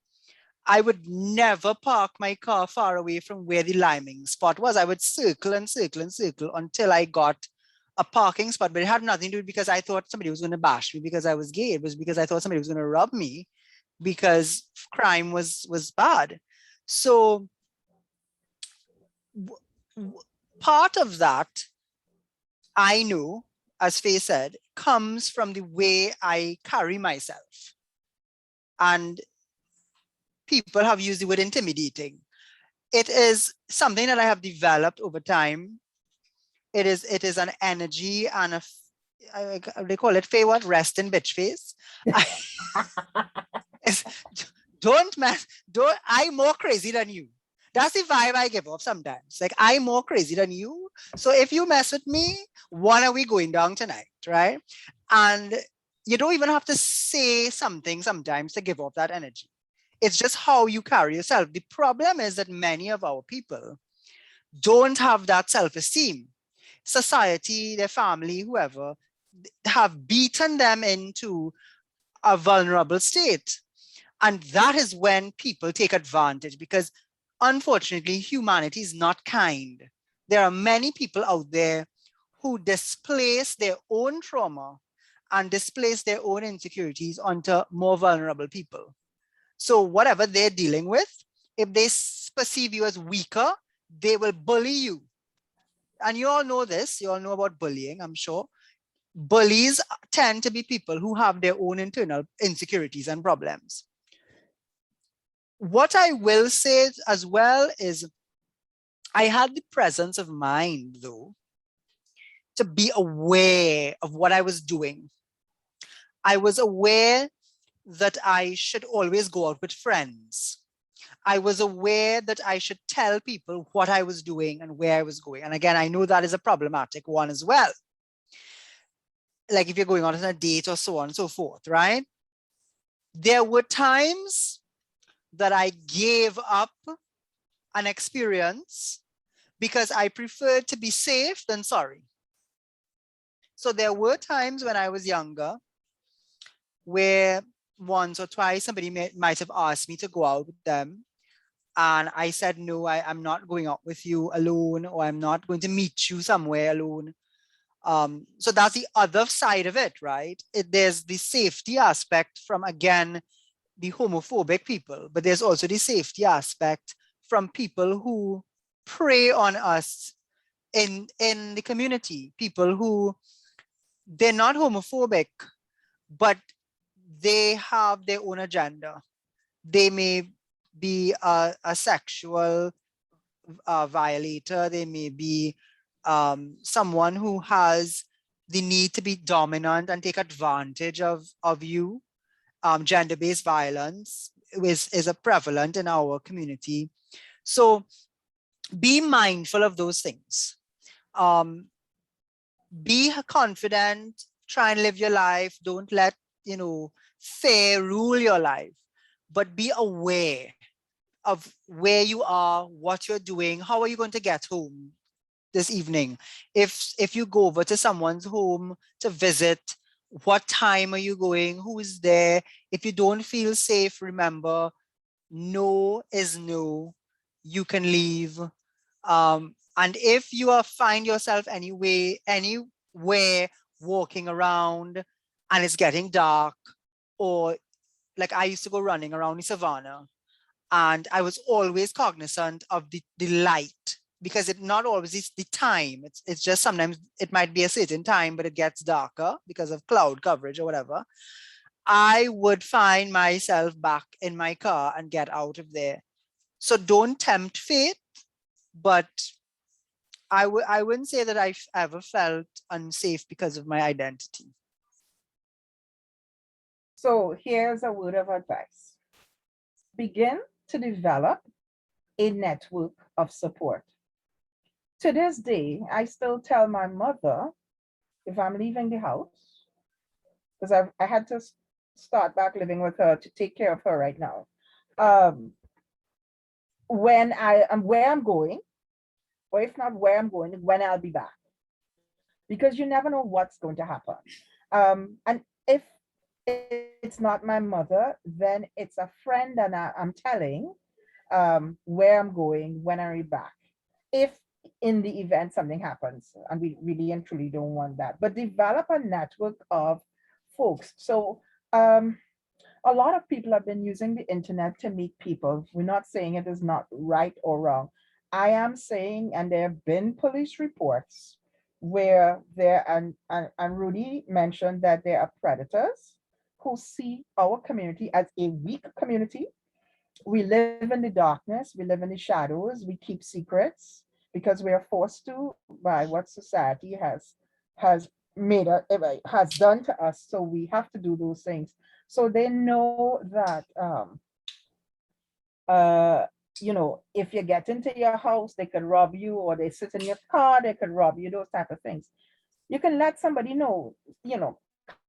I would never park my car far away from where the liming spot was. I would circle and circle and circle until I got a parking spot, but it had nothing to do with because I thought somebody was going to bash me because I was gay. It was because I thought somebody was going to rob me because crime was bad. So part of that, I know, as Faye said, comes from the way I carry myself. And people have used the word intimidating. It is something that I have developed over time. It is an energy and they call it Faye what? Rest in bitch face. I'm more crazy than you. That's the vibe I give off sometimes. Like I'm more crazy than you. So if you mess with me, when are we going down tonight? Right? And you don't even have to say something sometimes to give off that energy. It's just how you carry yourself. The problem is that many of our people don't have that self-esteem. Society, their family, whoever, have beaten them into a vulnerable state. And that is when people take advantage because unfortunately, humanity is not kind. There are many people out there who displace their own trauma and displace their own insecurities onto more vulnerable people. So whatever they're dealing with, if they perceive you as weaker, they will bully you. And you all know this, you all know about bullying, I'm sure. Bullies tend to be people who have their own internal insecurities and problems. What I will say as well is I had the presence of mind, though, to be aware of what I was doing. I was aware that I should always go out with friends. I was aware that I should tell people what I was doing and where I was going. And again, I know that is a problematic one as well. Like if you're going on a date or so on and so forth, right? There were times that I gave up an experience because I preferred to be safe than sorry. So there were times when I was younger where once or twice somebody might have asked me to go out with them. And I said, no, I'm not going out with you alone, or I'm not going to meet you somewhere alone. So that's the other side of it, right? There's the safety aspect from, again, the homophobic people, but there's also the safety aspect from people who prey on us in the community, people who, they're not homophobic, but they have their own agenda. They may be a sexual violator. They may be someone who has the need to be dominant and take advantage of you. Gender-based violence is a prevalent in our community. So be mindful of those things. Be confident, try and live your life. Don't let, fear rule your life, but be aware of where you are, what you're doing, how are you going to get home this evening? If you go over to someone's home to visit, what time are you going? Who is there? If you don't feel safe, remember, no is no. You can leave. And if you find yourself anywhere walking around and it's getting dark, or like I used to go running around the savannah, and I was always cognizant of the light, because it not always is the time. It's just sometimes it might be a certain time, but it gets darker because of cloud coverage or whatever. I would find myself back in my car and get out of there. So don't tempt fate, but I wouldn't say that I've ever felt unsafe because of my identity. So here's a word of advice. Begin to develop a network of support. To this day, I still tell my mother, if I'm leaving the house, because I had to start back living with her to take care of her right now. When I am where I'm going, or if not where I'm going, when I'll be back. Because you never know what's going to happen. And if it's not my mother, then it's a friend, and I'm telling where I'm going, when I'll be back. If in the event something happens, and we really and truly don't want that, but develop a network of folks. So a lot of people have been using the internet to meet people. We're not saying it is not right or wrong. I am saying, and there have been police reports where there, and Rudy mentioned that there are predators who see our community as a weak community. We live in the darkness, we live in the shadows, we keep secrets because we are forced to by what society has made us, has done to us. So we have to do those things. So they know that if you get into your house, they could rob you, or they sit in your car, they could rob you, those type of things. You can let somebody know,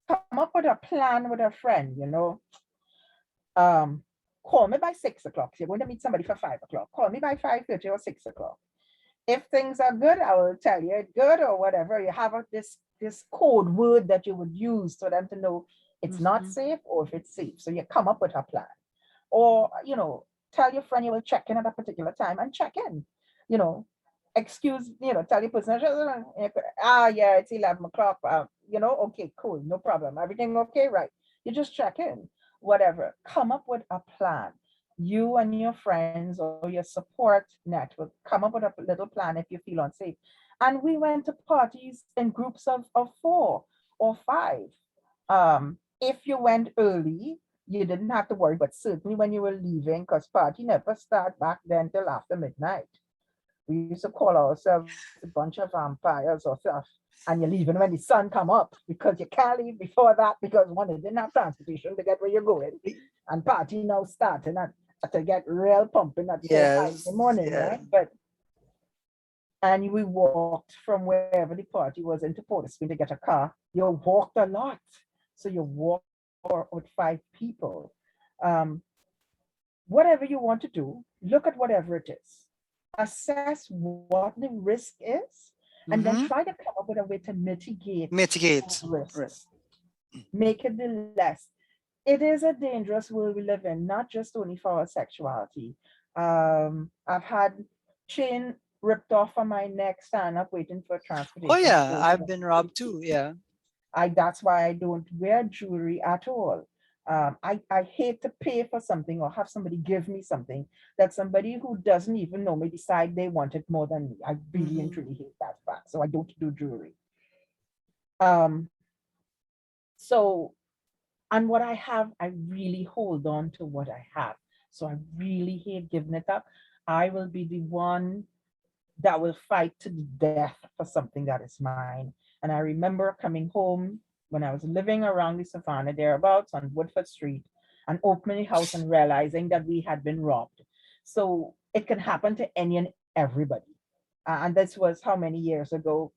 come up with a plan with a friend, call me by 6 o'clock. You're going to meet somebody for 5 o'clock. Call me by 5:30 or 6 o'clock. If things are good, I will tell you it's good or whatever. You have this code word that you would use for them to know it's not safe or if it's safe. So you come up with a plan. Or, tell your friend you will check in at a particular time and check in. Tell your person, yeah, it's 11 o'clock. Okay, cool, no problem. Everything okay, right? You just check in, whatever. Come up with a plan. You and your friends or your support network, come up with a little plan if you feel unsafe. And we went to parties in groups of 4 or 5. If you went early, you didn't have to worry, but certainly when you were leaving, because party never start back then till after midnight. We used to call ourselves a bunch of vampires or stuff, and you're leaving when the sun come up because you can't leave before that, because one, they didn't have transportation to get where you're going, and party now starting to get real pumping at 4 or 5 in the morning, right? And we walked from wherever the party was into Port of Spain to get a car. You walked a lot, so you walked with 5 people. Whatever you want to do, look at whatever it is. assess what the risk is, and then try to come up with a way to mitigate Mitigate. risk, Right. make it the less. It is a dangerous world we live in, not just only for our sexuality. I've had chain ripped off on my neck, stand up waiting for Oh transportation to yeah, go I've to been robbed too. Yeah. that's why I don't wear jewelry at all. I hate to pay for something or have somebody give me something that somebody who doesn't even know me decide they want it more than me. I really and truly hate that fact. So I don't do jewelry. Um, so, and what I have, I really hold on to what I have. So I really hate giving it up. I will be the one that will fight to the death for something that is mine. And I remember coming home when I was living around the Savannah thereabouts on Woodford Street and opening the house and realizing that we had been robbed. So it can happen to any and everybody. And this was how many years ago?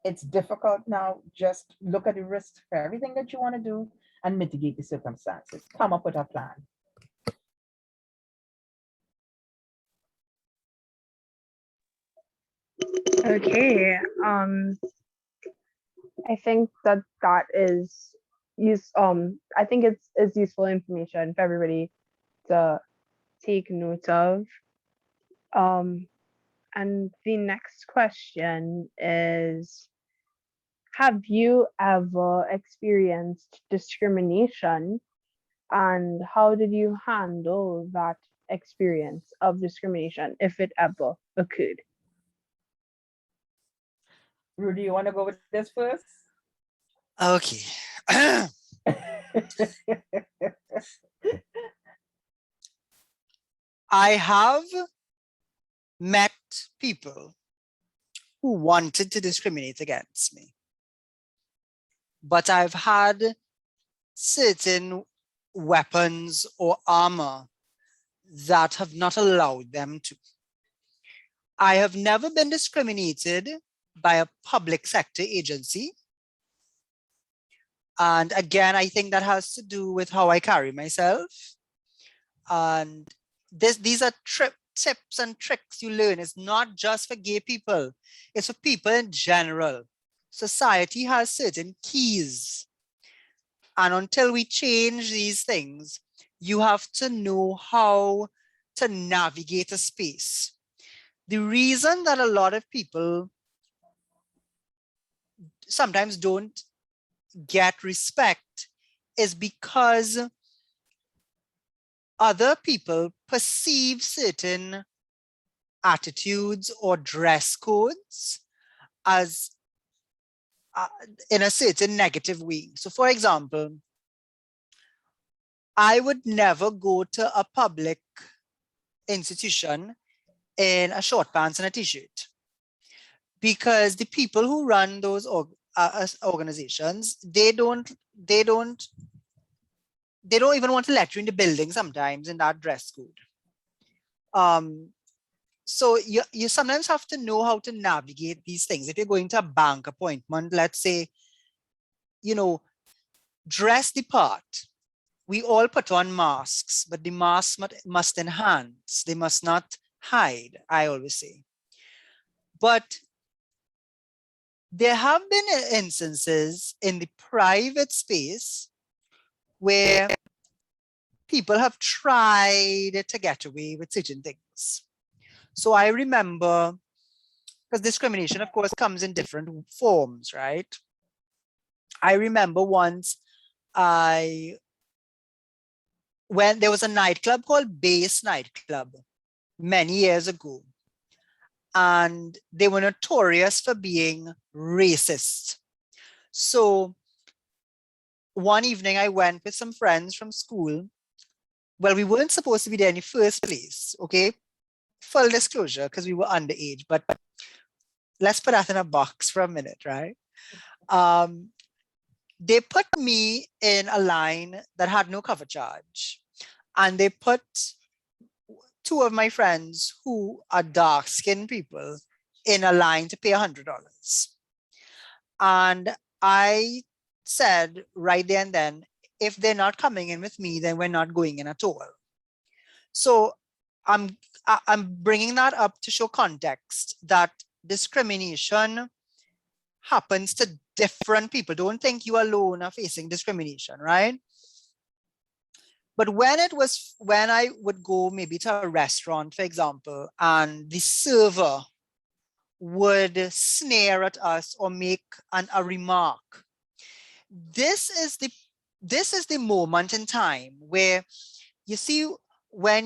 It's difficult now. Just look at the risks for everything that you want to do and mitigate the circumstances. Come up with a plan. Okay. I think that is I think it's useful information for everybody to take note of. And the next question is, have you ever experienced discrimination, and how did you handle that experience of discrimination if it ever occurred? Rudy, you want to go with this first? Okay. I have met people who wanted to discriminate against me, but I've had certain weapons or armor that have not allowed them to. I have never been discriminated by a public sector agency. And again, I think that has to do with how I carry myself. And these are tips and tricks you learn. It's not just for gay people, it's for people in general. Society has certain keys. And until we change these things, you have to know how to navigate a space. The reason that a lot of people sometimes don't get respect is because other people perceive certain attitudes or dress codes as in a certain negative way. So for example, I would never go to a public institution in a short pants and a t-shirt, because the people who run those organizations, they don't even want to let you in the building sometimes in that dress code. So you sometimes have to know how to navigate these things. If you're going to a bank appointment, let's say, dress the part. We all put on masks, but the masks must enhance. They must not hide, I always say. But there have been instances in the private space where people have tried to get away with certain things. So I remember, because discrimination, of course, comes in different forms, right? I remember once when there was a nightclub called Base Nightclub many years ago, and they were notorious for being racist. So one evening I went with some friends from school. Well, we weren't supposed to be there in the first place, okay? Full disclosure, because we were underage, but let's put that in a box for a minute, right? They put me in a line that had no cover charge, and they put two of my friends who are dark-skinned people in a line to pay $100. And I said right there and then, if they're not coming in with me, then we're not going in at all. So I'm bringing that up to show context that discrimination happens to different people. Don't think you alone are facing discrimination, right? But when I would go maybe to a restaurant, for example, and the server would sneer at us or make a remark, this is the moment in time where, you see, when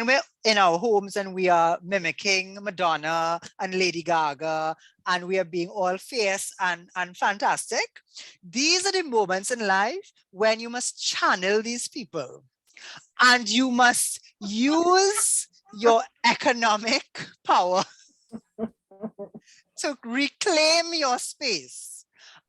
we're in our homes and we are mimicking Madonna and Lady Gaga and we are being all fierce and fantastic, these are the moments in life when you must channel these people and you must use your economic power to reclaim your space.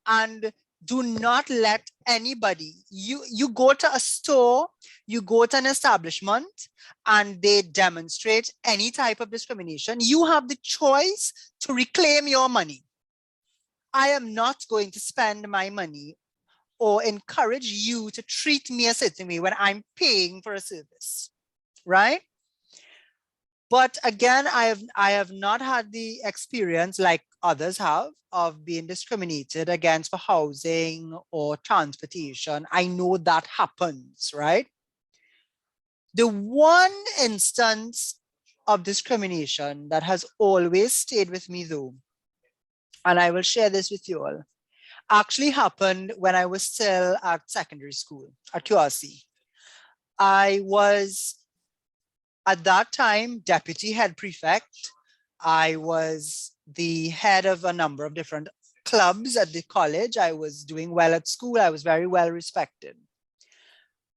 And do not let anybody, you go to a store, you go to an establishment and they demonstrate any type of discrimination, you have the choice to reclaim your money. I am not going to spend my money or encourage you to treat me a certain way when I'm paying for a service, right? But again, I have not had the experience like others have of being discriminated against for housing or transportation. I know that happens, right? The one instance of discrimination that has always stayed with me though, and I will share this with you all, actually happened when I was still at secondary school at QRC. I was at that time deputy head prefect. I was the head of a number of different clubs at the college. I was doing well at school. I was very well respected.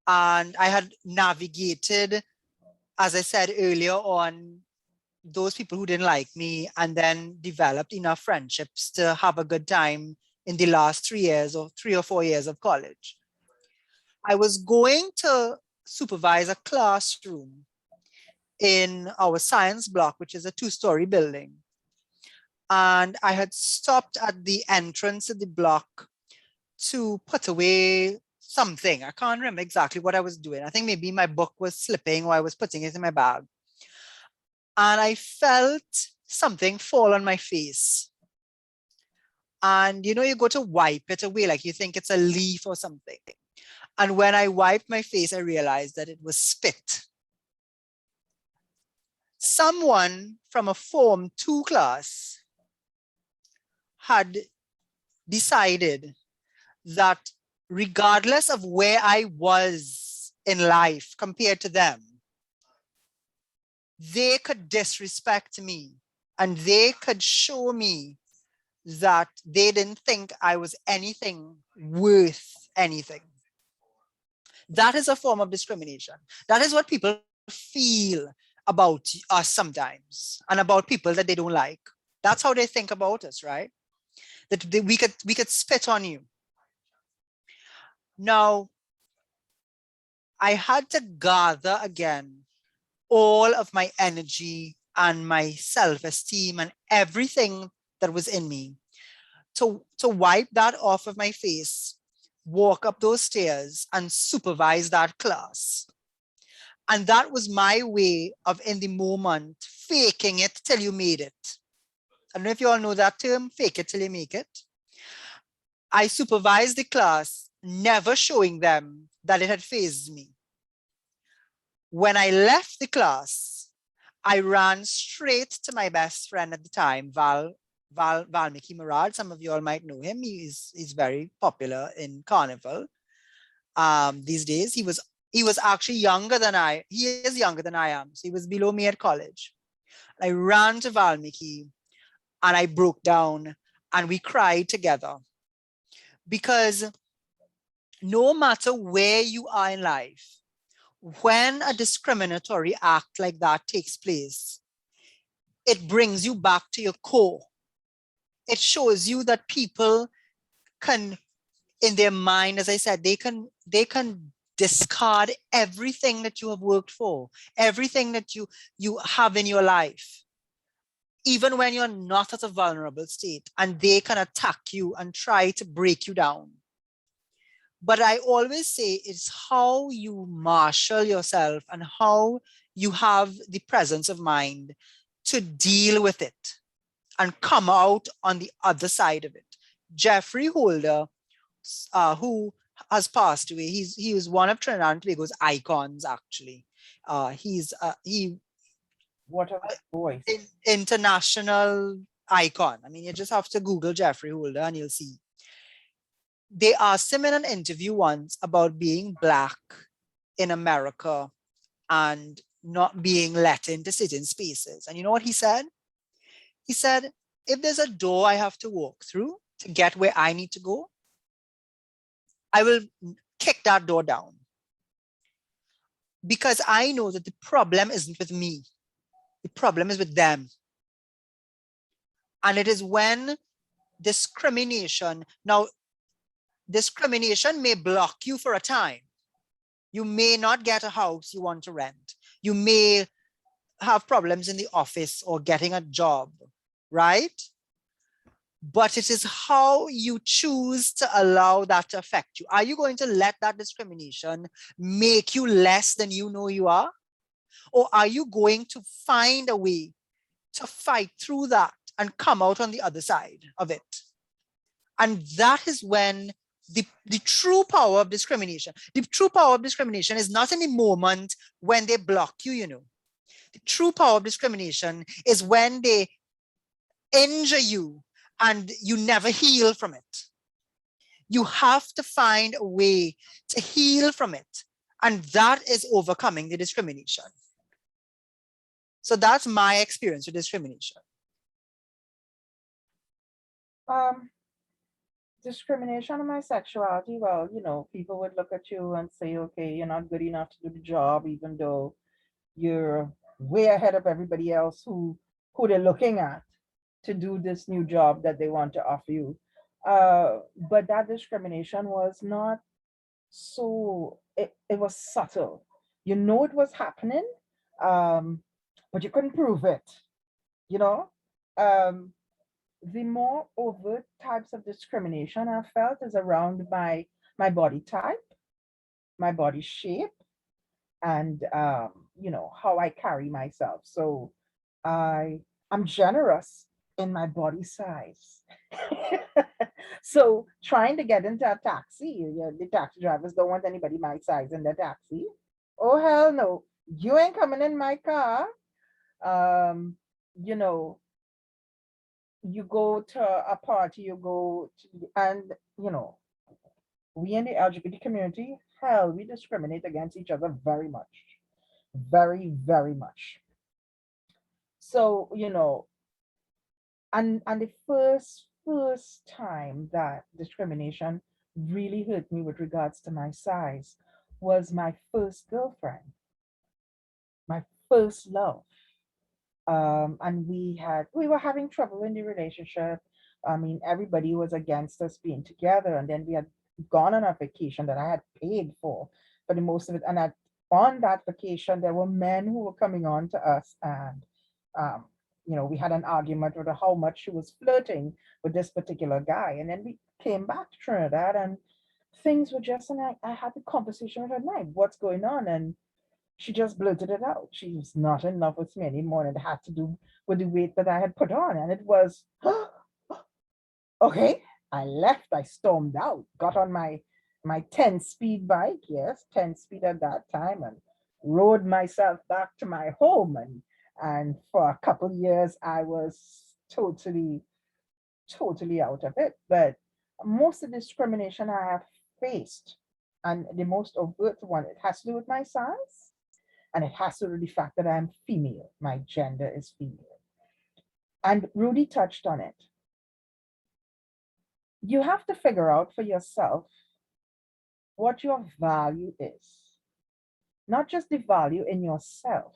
And I had navigated, as I said earlier on, those people who didn't like me and then developed enough friendships to have a good time in the last 3 or 4 years of college. I was going to supervise a classroom in our science block, which is a 2-story building. And I had stopped at the entrance of the block to put away something. I can't remember exactly what I was doing. I think maybe my book was slipping or I was putting it in my bag. And I felt something fall on my face. And you know, you go to wipe it away, like you think it's a leaf or something. And when I wiped my face, I realized that it was spit. Someone from a Form 2 class had decided that regardless of where I was in life compared to them, they could disrespect me and they could show me that they didn't think I was anything worth anything. That is a form of discrimination. That is what people feel about us sometimes and about people that they don't like. That's how they think about us, right? That we could spit on you. Now, I had to gather again all of my energy and my self-esteem and everything that was in me to wipe that off of my face, walk up those stairs and supervise that class. And that was my way of, in the moment, faking it till you made it. I don't know if you all know that term, fake it till you make it. I supervised the class, never showing them that it had fazed me. When I left the class, I ran straight to my best friend at the time, Valmiki Murad. Some of you all might know him. He's very popular in Carnival these days. He was actually younger than he is younger than I am. So he was below me at college. I ran to Valmiki and I broke down and we cried together. Because no matter where you are in life, when a discriminatory act like that takes place, it brings you back to your core. It shows you that people can, in their mind, as I said, they can discard everything that you have worked for, everything that you have in your life, even when you're not at a vulnerable state, and they can attack you and try to break you down. But I always say it's how you marshal yourself and how you have the presence of mind to deal with it and come out on the other side of it. Jeffrey Holder, who has passed away, he was one of Trinidad and Tobago's icons, actually. He What a voice. international icon. I mean, you just have to Google Jeffrey Holder and you'll see. They asked him in an interview once about being Black in America and not being let into certain spaces. And you know what he said? He said, if there's a door I have to walk through to get where I need to go, I will kick that door down. Because I know that the problem isn't with me. The problem is with them. And it is when discrimination, now discrimination may block you for a time. You may not get a house you want to rent. You may have problems in the office or getting a job, right? But it is how you choose to allow that to affect you. Are you going to let that discrimination make you less than you know you are? Or are you going to find a way to fight through that and come out on the other side of it? And that is when the true power of discrimination, the true power of discrimination is not in the moment when they block you, you know. The true power of discrimination is when they injure you and you never heal from it. You have to find a way to heal from it. And that is overcoming the discrimination. So that's my experience with discrimination. Discrimination on my sexuality, well, you know, people would look at you and say, okay, you're not good enough to do the job, even though you're way ahead of everybody else who they're looking at to do this new job that they want to offer you. But that discrimination was not so, it was subtle. You know it was happening, but you couldn't prove it, you know? The more overt types of discrimination I felt is around my body type, my body shape, and you know, how I carry myself. So I'm generous in my body size. So trying to get into a taxi, the taxi drivers don't want anybody my size in the taxi. Oh hell no, you ain't coming in my car. You know, you go to a party, you go to, and you know, we in the LGBT community, hell, we discriminate against each other very much, very, very much. So, you know, and the first time that discrimination really hurt me with regards to my size was my first girlfriend, my first love. And we were having trouble in the relationship. I mean, everybody was against us being together, and then we had gone on a vacation that I had paid for the most of it. And on that vacation, there were men who were coming on to us, and um, you know, we had an argument over how much she was flirting with this particular guy. And then we came back to Trinidad, and things were just, and I had the conversation with her, like, what's going on? And she just blurted it out. She was not in love with me anymore, and it had to do with the weight that I had put on. And it was, okay. I left, I stormed out, got on my 10-speed bike, yes, 10 speed at that time, and rode myself back to my home. And for a couple of years, I was totally, totally out of it. But most of the discrimination I have faced, and the most overt one, it has to do with my size. And it has to do with the fact that I'm female. My gender is female. And Rudy touched on it. You have to figure out for yourself what your value is. Not just the value in yourself,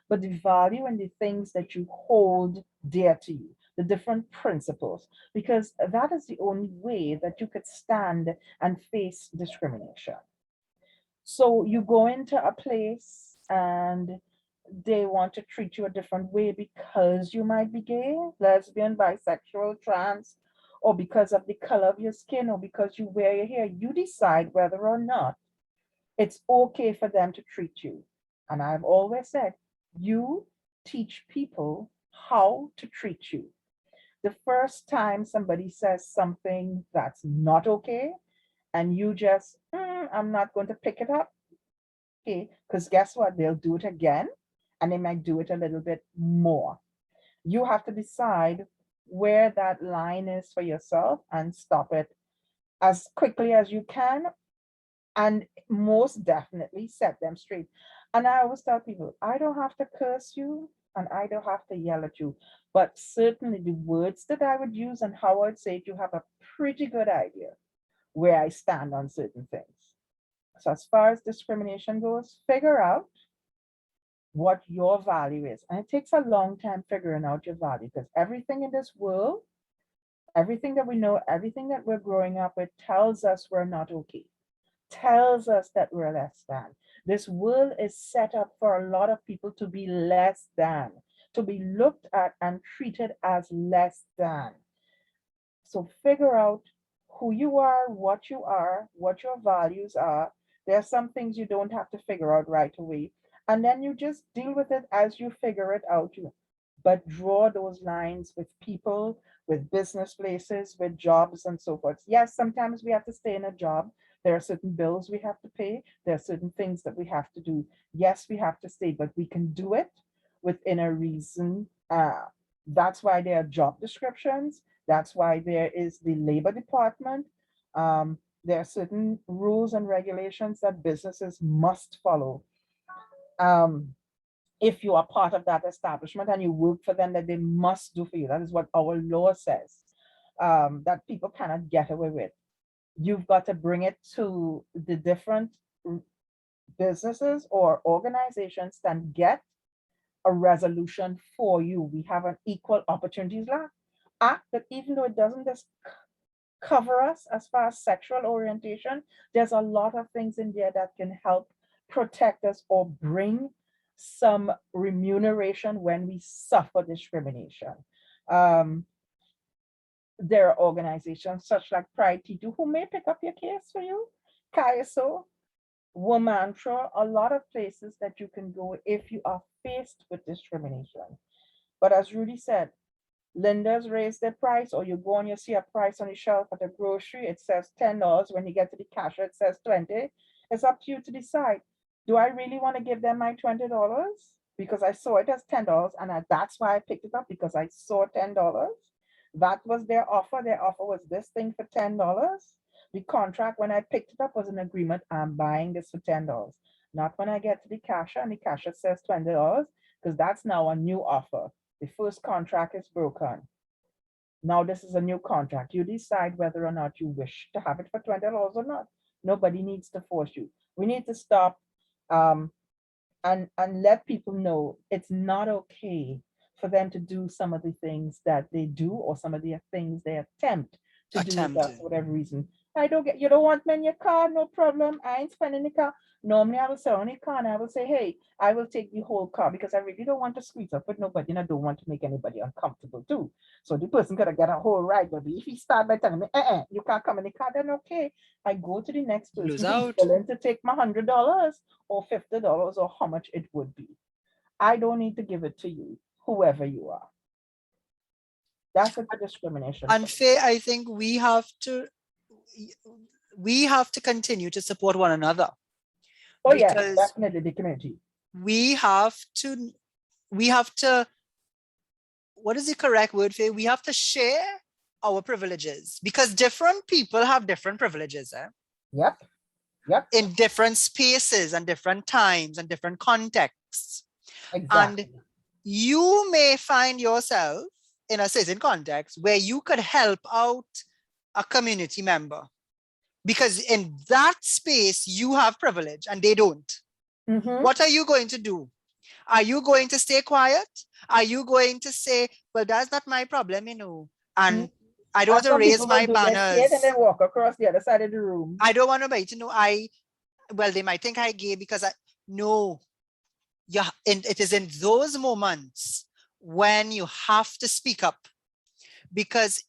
but the value in the things that you hold dear to you, the different principles, because that is the only way that you could stand and face discrimination. So you go into a place and they want to treat you a different way because you might be gay, lesbian, bisexual, trans, or because of the color of your skin, or because you wear your hair. You decide whether or not it's okay for them to treat you. And I've always said, you teach people how to treat you. The first time somebody says something that's not okay, and you just, I'm not going to pick it up, okay, because guess what? They'll do it again, and they might do it a little bit more. You have to decide where that line is for yourself and stop it as quickly as you can, and most definitely set them straight. And I always tell people, I don't have to curse you and I don't have to yell at you, but certainly the words that I would use and how I'd say it, you have a pretty good idea where I stand on certain things. So as far as discrimination goes, figure out what your value is. And it takes a long time figuring out your value, because everything in this world, everything that we know, everything that we're growing up with tells us we're not okay, tells us that we're less than. This world is set up for a lot of people to be less than, to be looked at and treated as less than. So figure out who you are, what your values are. There are some things you don't have to figure out right away. And then you just deal with it as you figure it out. But draw those lines with people, with business places, with jobs and so forth. Yes, sometimes we have to stay in a job. There are certain bills we have to pay. There are certain things that we have to do. Yes, we have to stay, but we can do it within a reason. That's why there are job descriptions. That's why there is the labor department. There are certain rules and regulations that businesses must follow. If you are part of that establishment and you work for them, that they must do for you. That is what our law says, that people cannot get away with. You've got to bring it to the different businesses or organizations that get a resolution for you. We have an Equal Opportunities Act that, even though it doesn't just cover us as far as sexual orientation, there's a lot of things in there that can help protect us or bring some remuneration when we suffer discrimination. There are organizations such like PrideTT who may pick up your case for you, KSO, Womantra, a lot of places that you can go if you are faced with discrimination. But as Rudy said, Linda's raised their price, or you go and you see a price on the shelf at a grocery, it says $10. When you get to the cashier, it says 20. It's up to you to decide. Do I really want to give them my $20 because I saw it as $10, and that's why I picked it up, because I saw $10? That was their offer. Their offer was this thing for $10. The contract when I picked it up was an agreement. I'm buying this for $10. Not when I get to the cashier and the cashier says $20, because that's now a new offer. The first contract is broken. Now this is a new contract. You decide whether or not you wish to have it for $20 or not. Nobody needs to force you. We need to stop and let people know it's not okay for them to do some of the things that they do, or some of the things they attempt to do with us for whatever reason. You don't want me in your car, no problem. I ain't spending the car. Normally I will sell on the car and I will say, hey, I will take the whole car, because I really don't want to squeeze up with nobody and I don't want to make anybody uncomfortable too. So the person could have got a whole ride, but if he start by telling me, you can't come in the car, then okay. I go to the next person who's willing to take my $100 or $50 or how much it would be. I don't need to give it to you, whoever you are. That's what the discrimination. And Faye, I think we have to continue to support one another. Oh yeah, definitely the community. We have to, what is the correct word, Faye? We have to share our privileges, because different people have different privileges. Yep. In different spaces and different times and different contexts. Exactly. And you may find yourself in a certain context where you could help out a community member, because in that space you have privilege and they don't. What are you going to do? Are you going to stay quiet? Are you going to say, well, that's not my problem, and I don't want to raise my banners and then walk across the other side of the room? I don't want to they might think I'm gay because it is in those moments when you have to speak up, because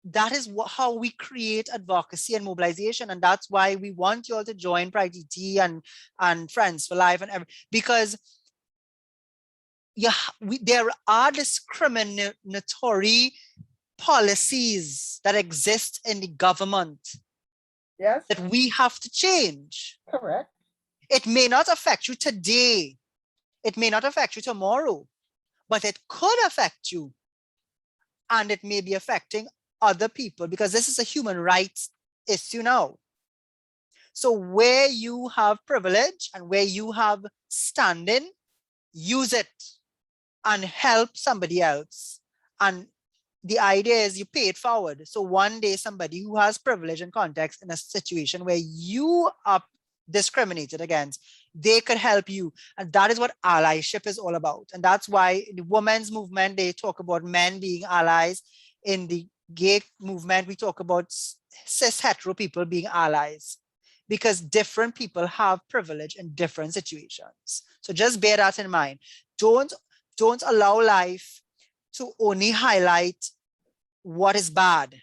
that is how we create advocacy and mobilization. And that's why we want you all to join PrideTT and Friends for Life and because there are discriminatory policies that exist in the government Yes. that we have to change. Correct. It may not affect you today. It may not affect you tomorrow, but it could affect you. And it may be affecting other people because this is a human rights issue now. So where you have privilege and where you have standing, use it and help somebody else. And the idea is you pay it forward. So one day somebody who has privilege and context in a situation where you are discriminated against, they could help you. And that is what allyship is all about. And that's why in the women's movement, they talk about men being allies. In the gay movement, we talk about cis hetero people being allies, because different people have privilege in different situations. So just bear that in mind. Don't allow life to only highlight what is bad.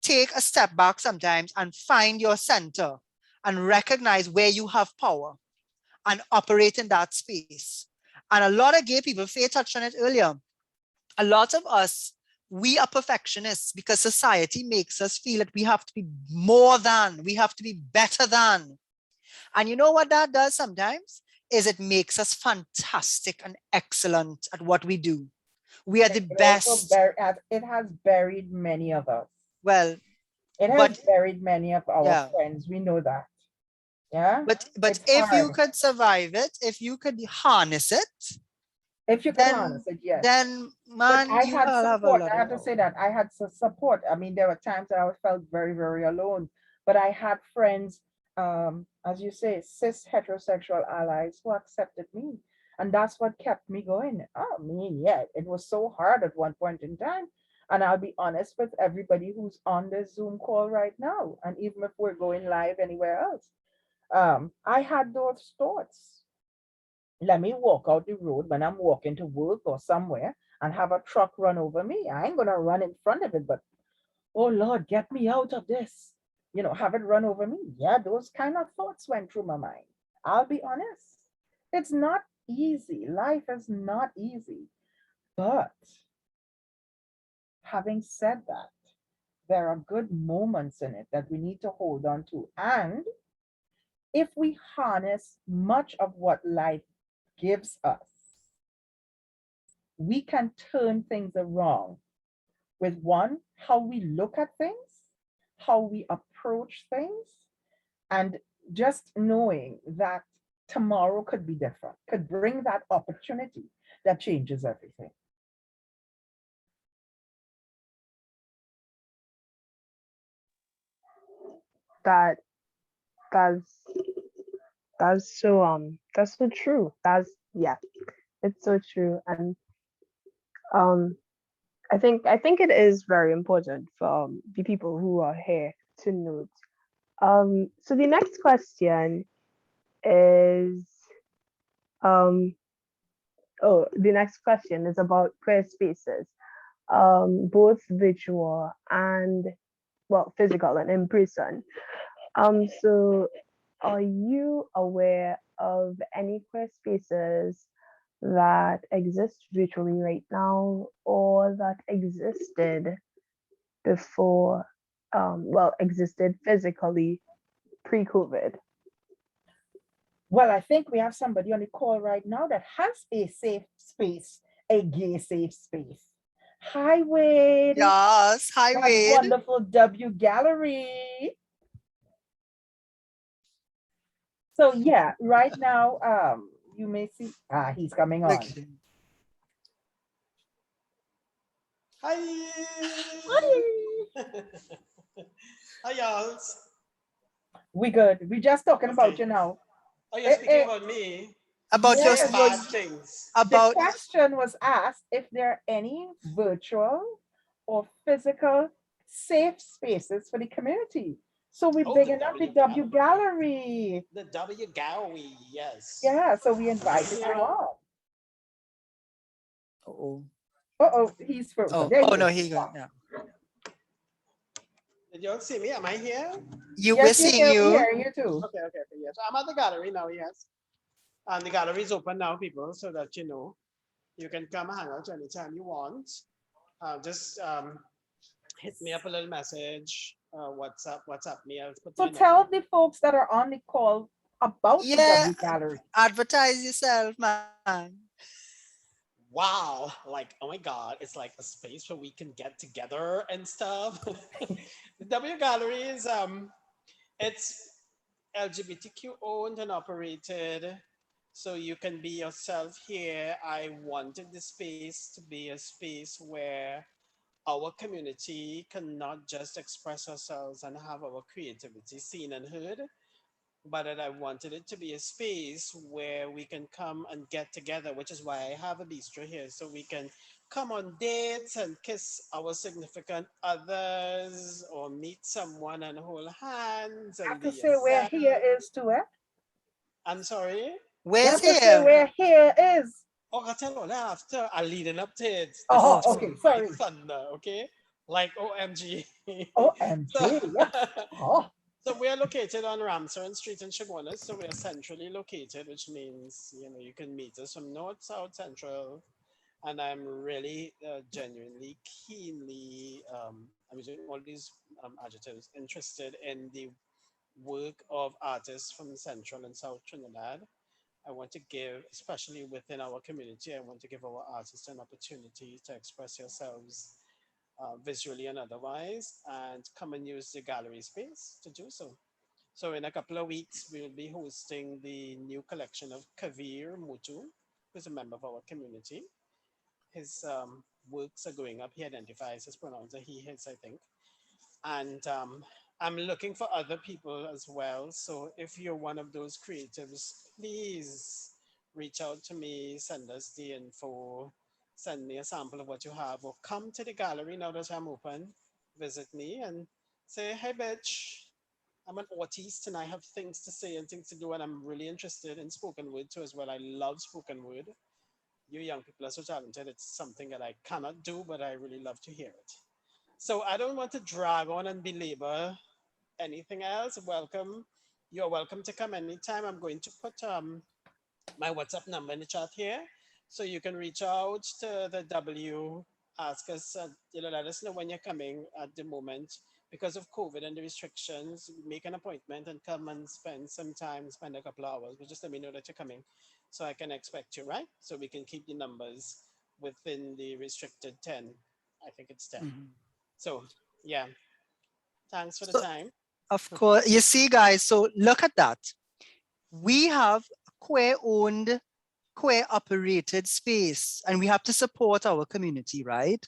Take a step back sometimes and find your center and recognize where you have power and operate in that space. And a lot of gay people, Faye touched on it earlier, a lot of us, we are perfectionists because society makes us feel that we have to be more than, we have to be better than. And you know what that does sometimes? Is it makes us fantastic and excellent at what we do. We are the best. It has buried many of us. Well, it has buried many of our friends. We know that. Yeah. But if you could survive it, if you could harness it, if you can harness it, yes. Then, man, I had support. I have to say that I had support. I mean, there were times that I felt very, very alone, but I had friends, as you say, cis heterosexual allies who accepted me. And that's what kept me going. I mean, yeah, it was so hard at one point in time. And I'll be honest with everybody who's on this Zoom call right now. And even if we're going live anywhere else, I had those thoughts. Let me walk out the road when I'm walking to work or somewhere and have a truck run over me. I ain't going to run in front of it, but oh Lord, get me out of this. You know, have it run over me. Yeah, those kind of thoughts went through my mind. I'll be honest. It's not easy. Life is not easy. But having said that, there are good moments in it that we need to hold on to. And if we harness much of what life gives us, we can turn things around with one, how we look at things, how we approach things, and just knowing that tomorrow could be different, could bring that opportunity that changes everything. That's so true. It's so true. And I think it is very important for the people who are here to note. So the next question is the next question is about queer spaces, both virtual and physical and in person. So are you aware of any queer spaces that exist virtually right now or that existed before, existed physically pre-COVID? Well, I think we have somebody on the call right now that has a safe space, a gay safe space. Hi, Wade. Yes, hi, Wade. Wonderful W Gallery. So yeah, right now, you may see, he's coming on. Hi. Hi. Hi, y'all. We good. We just talking about you now. Oh, you're speaking about me? About your bad things. The question was asked if there are any virtual or physical safe spaces for the community. So we're bigging up the W Gallery. The W Gallery, yes. Yeah, so we invited you on. Uh-oh. Uh-oh, he's frozen. Oh no, he got, yeah. Did you all see me? Am I here? We're Yes, seeing we you. hear you too. Okay, yes. I'm at the gallery now, yes. And the gallery is open now, people, so that you know. You can come hang out anytime you want. Just hit me up a little message. WhatsApp me. I'll put So my tell number. the folks that are on the call about the Yeah, W Gallery. advertise yourself, man. Wow, like, oh my God, it's like a space where we can get together and stuff. The W Gallery is it's LGBTQ owned and operated, so you can be yourself here. I wanted the space to be a space where our community can not just express ourselves and have our creativity seen and heard, but that I wanted it to be a space where we can come and get together, which is why I have a bistro here, so we can come on dates and kiss our significant others or meet someone and hold hands You have and to be say where yourself. here is to it. I'm sorry. You Where's have to say here? where here is. Oh, I tell you after I leading up to it. This is Oh, Oh, just okay. my Sorry. thunder, okay? Like OMG. so, OMG. Yes. Oh, so we are located on Ramsaren Street in Chaguanas. So we are centrally located, which means you can meet us from north, south, central. And I'm really genuinely, keenly, I'm using all these adjectives, interested in the work of artists from Central and South Trinidad. I want to give, especially within our community, I want to give our artists an opportunity to express yourselves visually and otherwise, and come and use the gallery space to do so. So in a couple of weeks, we will be hosting the new collection of Kavir Mutu, who's a member of our community. His works are going up. He identifies his pronouns, he, his, I think. And I'm looking for other people as well. So if you're one of those creatives, please reach out to me, send us the info, send me a sample of what you have, or come to the gallery now that I'm open, visit me and say, hey, bitch, I'm an artist and I have things to say and things to do, and I'm really interested in spoken word too as well. I love spoken word. You young people are so talented. It's something that I cannot do, but I really love to hear it. So I don't want to drag on and belabor anything else. Welcome. You're welcome to come anytime. I'm going to put my WhatsApp number in the chat here, so you can reach out to the W, ask us, let us know when you're coming. At the moment, because of COVID and the restrictions, make an appointment and come and spend some time, spend a couple of hours, but just let me know that you're coming, so I can expect you, right? So we can keep the numbers within the restricted 10. I think it's 10. mhm. So yeah, thanks for the So, time. of course, you see, guys, so look at that. We have queer-owned, queer-operated space, and we have to support our community, right?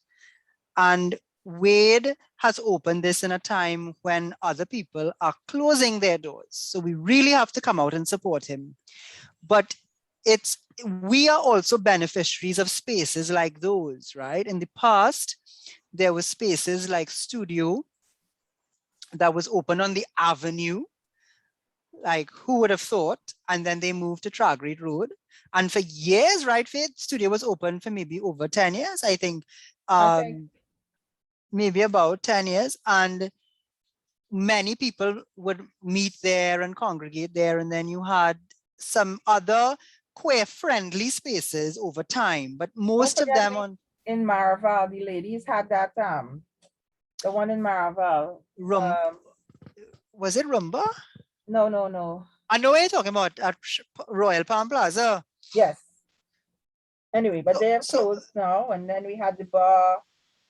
And Wade has opened this in a time when other people are closing their doors. So we really have to come out and support him. But we are also beneficiaries of spaces like those, right? In the past, there were spaces like Studio that was open on the avenue. Like, who would have thought? And then they moved to Tragreed Road. And for years, right, Faith, Studio was open for maybe over 10 years, I think. I think Maybe about 10 years. And many people would meet there and congregate there. And then you had some other queer-friendly spaces over time, but don't most of forget them on in Maraval, the ladies had that the one in Maraval. was it Rumba? No. I know what you're talking about at Royal Palm Plaza. Yes. Anyway, but they have So closed now. And then we had the bar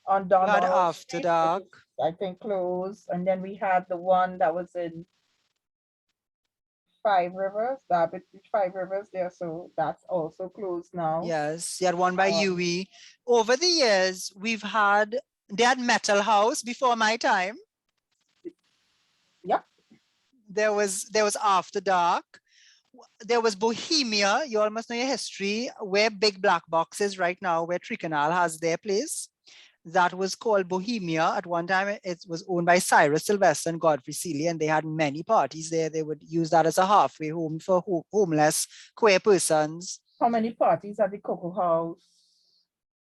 on you had Donald After Street, Dark. which is, I think, closed. And then we had the one that was in Five Rivers, the Five Rivers there. So that's also closed now. Yes, you had one by UE. Over the years, they had Metal House before my time. Yep. There was After Dark. There was Bohemia. You all must know your history. Where Big Black Box is right now, where Tricanal has their place. That was called Bohemia. At one time, it was owned by Cyrus Sylvester and Godfrey Seeley, and they had many parties there. They would use that as a halfway home for homeless queer persons. How many parties at the Cocoa House?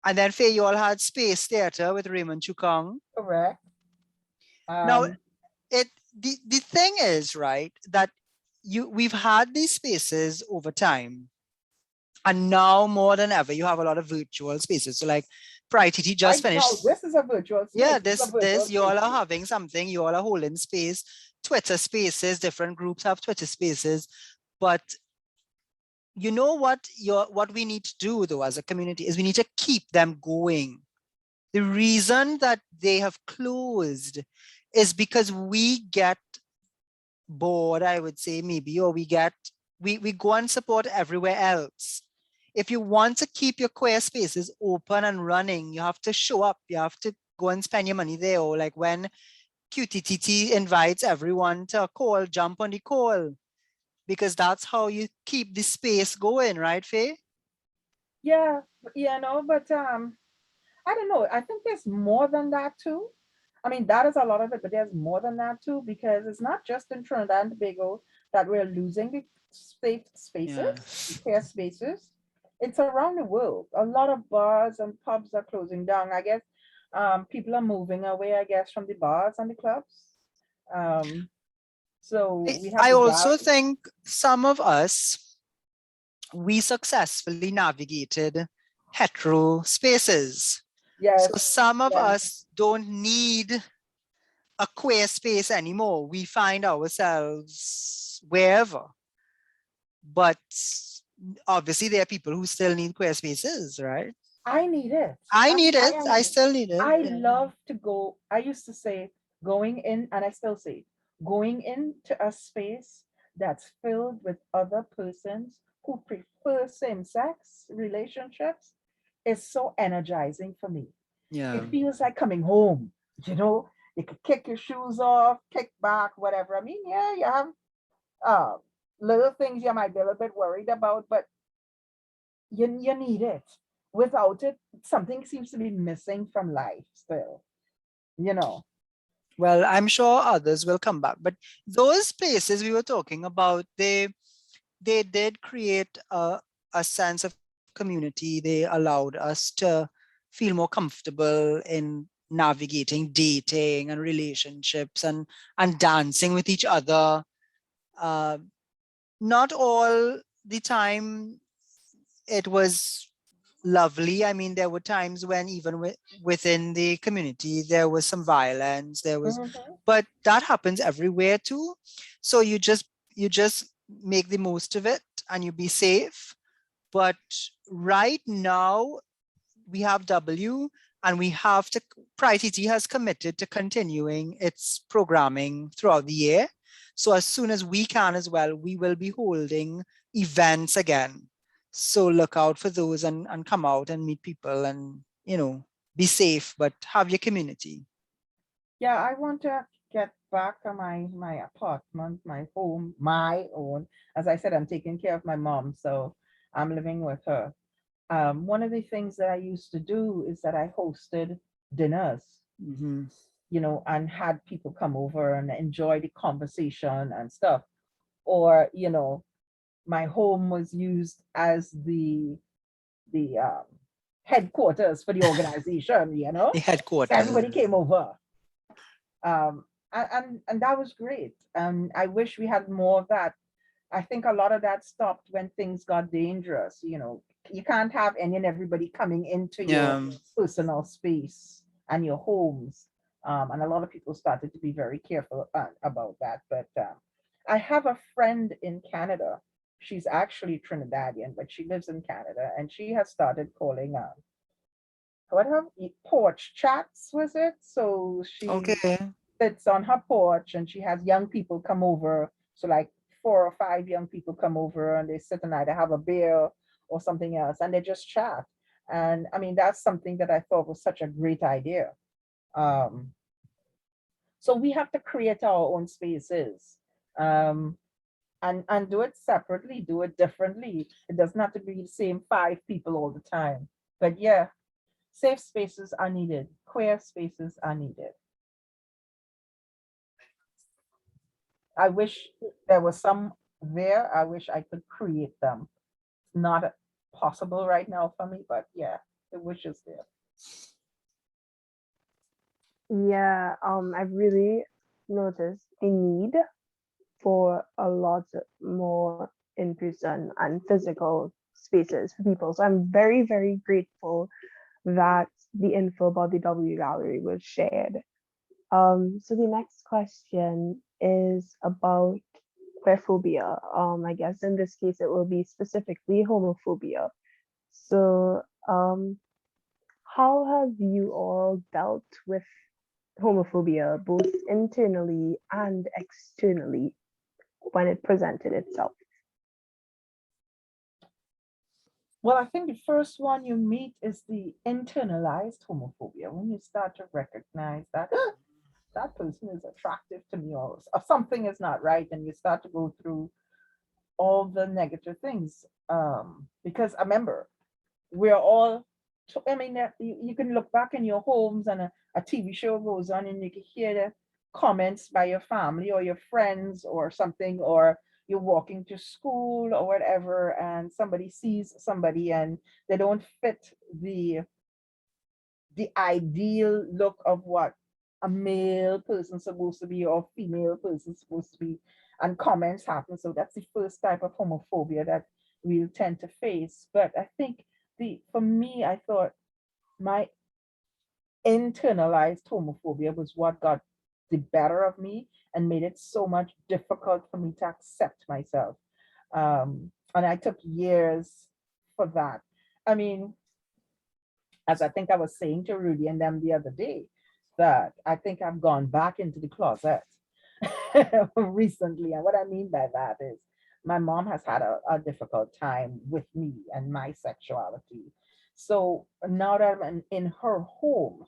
And then Faye, you all had Space Theatre with Raymond Chukong. Correct. Now, the thing is, right, that we've had these spaces over time, and now more than ever, you have a lot of virtual spaces. So like PrideTT just Right now, finished. this is a virtual Yeah, space. This is a virtual you all space. are having something, you all are holding space, Twitter spaces, different groups have Twitter spaces. But you know what we need to do though as a community is we need to keep them going. The reason that they have closed is because we get bored, I would say, maybe, or we go and support everywhere else. If you want to keep your queer spaces open and running, you have to show up, you have to go and spend your money there. Or like when QTTT invites everyone to a call, jump on the call, because that's how you keep the space going, right, Faye? Yeah, no, but I don't know. I think there's more than that too. I mean, that is a lot of it, but there's more than that too, because it's not just in Trinidad and Tobago that we're losing the safe spaces, Yeah. the care spaces. It's around the world. A lot of bars and pubs are closing down. I guess people are moving away, I guess, from the bars and the clubs. Um, so we have I the also gallery. think some of us, we successfully navigated hetero spaces. So Yes, some of yes. us don't need a queer space anymore. We find ourselves wherever. But obviously there are people who still need queer spaces, right? I need it. I need I it. I am. still need it. I Yeah. love to go. I used to say going in, and I still say going into a space that's filled with other persons who prefer same-sex relationships is so energizing for me. Yeah. It feels like coming home, you know. You can kick your shoes off, kick back, whatever. I mean, yeah, you have uh, little things you might be a little bit worried about, but you need it. Without it, something seems to be missing from life still, you know. Well, I'm sure others will come back. But those places we were talking about, they did create a sense of community. They allowed us to feel more comfortable in navigating dating and relationships and dancing with each other. Uh, Not all the time it was lovely. I mean, there were times when even within the community, there was some violence, Mhm. but that happens everywhere too. So you just make the most of it and you be safe. But right now we have W, and we have to, PrideTT has committed to continuing its programming throughout the year. So as soon as we can as well, we will be holding events again. So look out for those and come out and meet people and, be safe, but have your community. Yeah, I want to get back to my apartment, my home, my own. As I said, I'm taking care of my mom, so I'm living with her. One of the things that I used to do is that I hosted dinners, Mhm. and had people come over and enjoy the conversation and stuff. Or, my home was used as the headquarters for the organization, The So everybody headquarters. came over. And that was great. And I wish we had more of that. I think a lot of that stopped when things got dangerous. You can't have any and everybody coming into your Yeah. personal space and your homes. And a lot of people started to be very careful about that. But I have a friend in Canada. She's actually Trinidadian, but she lives in Canada, and she has started calling what have porch chats, was it? So she Okay. sits on her porch and she has young people come over. So like 4 or 5 young people come over and they sit and either have a beer or something else and they just chat. And I mean, that's something that I thought was such a great idea. Um, so we have to create our own spaces. Um, and do it separately, do it differently. It doesn't have to be the same 5 people all the time. But yeah, safe spaces are needed. Queer spaces are needed. I wish there was some there. I wish I could create them. Not possible right now for me, but yeah, the wish is there. Yeah, I really noticed the need for a lot more in-person and physical spaces for people. So I'm very, very grateful that the info about the W Gallery was shared. So the next question is about queerphobia. I guess in this case it will be specifically homophobia. So, how have you all dealt with homophobia both internally and externally when it presented itself? Well, I think the first one you meet is the internalized homophobia. When you start to recognize that that person is attractive to me, or something is not right, and you start to go through all the negative things. Because I remember we're all, I mean, you can look back in your homes and a TV show goes on and you can hear the comments by your family or your friends or something, or you're walking to school or whatever, and somebody sees somebody and they don't fit the ideal look of what a male person supposed to be or female person supposed to be, and comments happen. So that's the first type of homophobia that we'll tend to face. But I think for me, I thought my internalized homophobia was what got the better of me and made it so much difficult for me to accept myself. And I took years for that. I mean, as I think I was saying to Rudy and them the other day, that I think I've gone back into the closet recently. And what I mean by that is my mom has had a difficult time with me and my sexuality. So now that I'm in her home,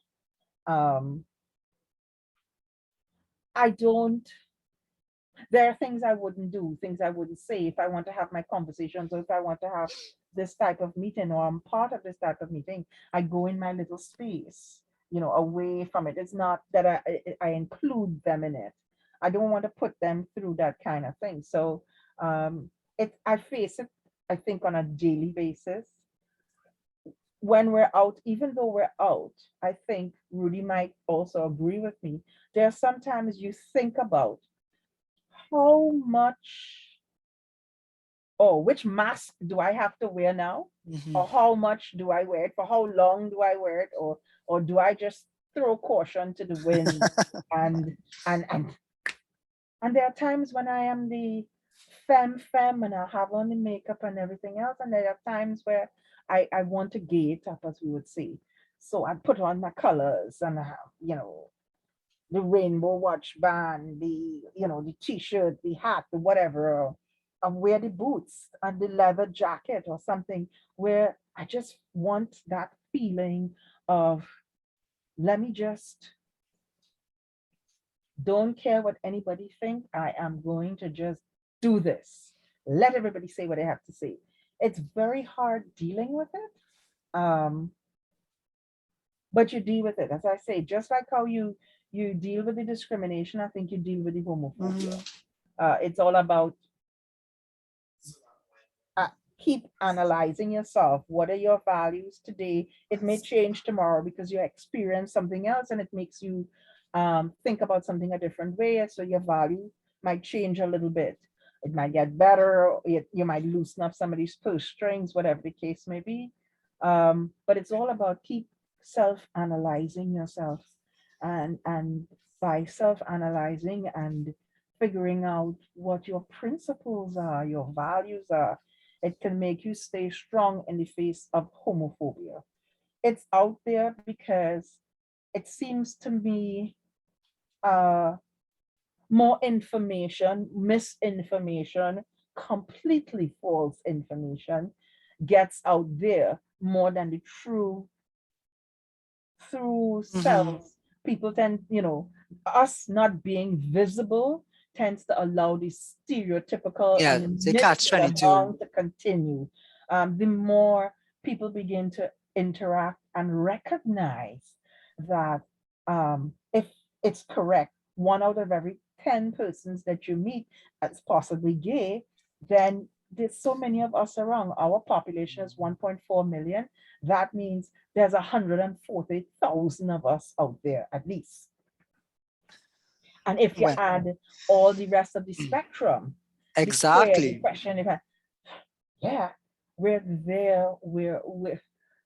I don't, there are things I wouldn't do, things I wouldn't say if I want to have my conversations, or if I want to have this type of meeting, or I'm part of this type of meeting, I go in my little space, away from it. It's not that I include them in it. I don't want to put them through that kind of thing. So I face it, I think, on a daily basis. When we're out, even though we're out, I think Rudy might also agree with me. There are sometimes you think about how much, which mask do I have to wear now? Or how much do I wear it? For how long do I wear it? Or do I just throw caution to the wind? and and and and there are times when I am the femme and I have on the makeup and everything else. And there are times where I want to gay it up, as we would say. So I put on my colors and I have, the rainbow watch band, the t-shirt, the hat, the whatever. I wear the boots and the leather jacket or something, where I just want that feeling of, let me just, don't care what anybody think. I am going to just do this. Let everybody say what they have to say. It's very hard dealing with it. But you deal with it. As I say, just like how you deal with the discrimination, I think you deal with the homophobia. It's all about keep analyzing yourself. What are your values today? It may change tomorrow because you experience something else and it makes you think about something a different way. So your value might change a little bit. It might get better, or you might loosen up some of these purse strings, whatever the case may be. But it's all about keep self-analyzing yourself. And by self-analyzing and figuring out what your principles are, your values are, it can make you stay strong in the face of homophobia. It's out there because it seems to me more information, misinformation, completely false information gets out there more than the true through selves. People tend, us not being visible tends to allow the stereotypical and the catch-22 to continue. The more people begin to interact and recognize that if it's correct, 1 out of every 10 persons that you meet as possibly gay, then there's so many of us around. Our population is 1.4 million. That means there's 140,000 of us out there at least. And if you Well, add all the rest of the spectrum, the queer, the exactly. question, yeah, we're there,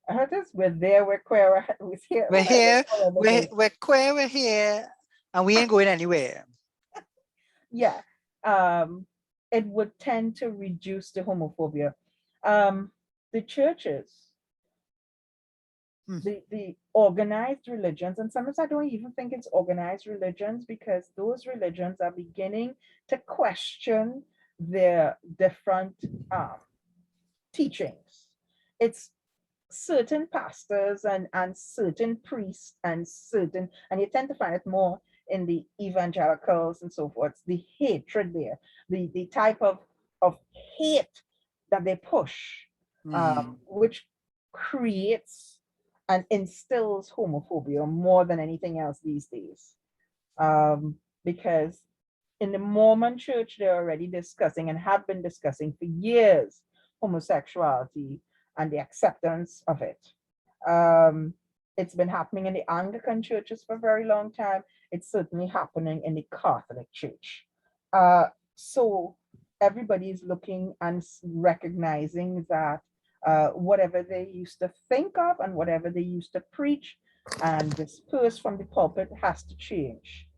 I heard this, we're there, we're queer, we're here, We're here, all over the we're, place. we're queer, we're here, and we ain't going anywhere. Yeah, it would tend to reduce the homophobia. The churches, the organized religions, and sometimes I don't even think it's organized religions, because those religions are beginning to question their different teachings. It's certain pastors and certain priests and you tend to find it more in the evangelicals and so forth, the hatred there, the type of hate that they push, which creates and instills homophobia more than anything else these days. Because in the Mormon church, they're already discussing and have been discussing for years homosexuality and the acceptance of it. It's been happening in the Anglican churches for a very long time. It's certainly happening in the Catholic Church. So everybody is looking and recognizing that whatever they used to think of and whatever they used to preach and disperse from the pulpit has to change.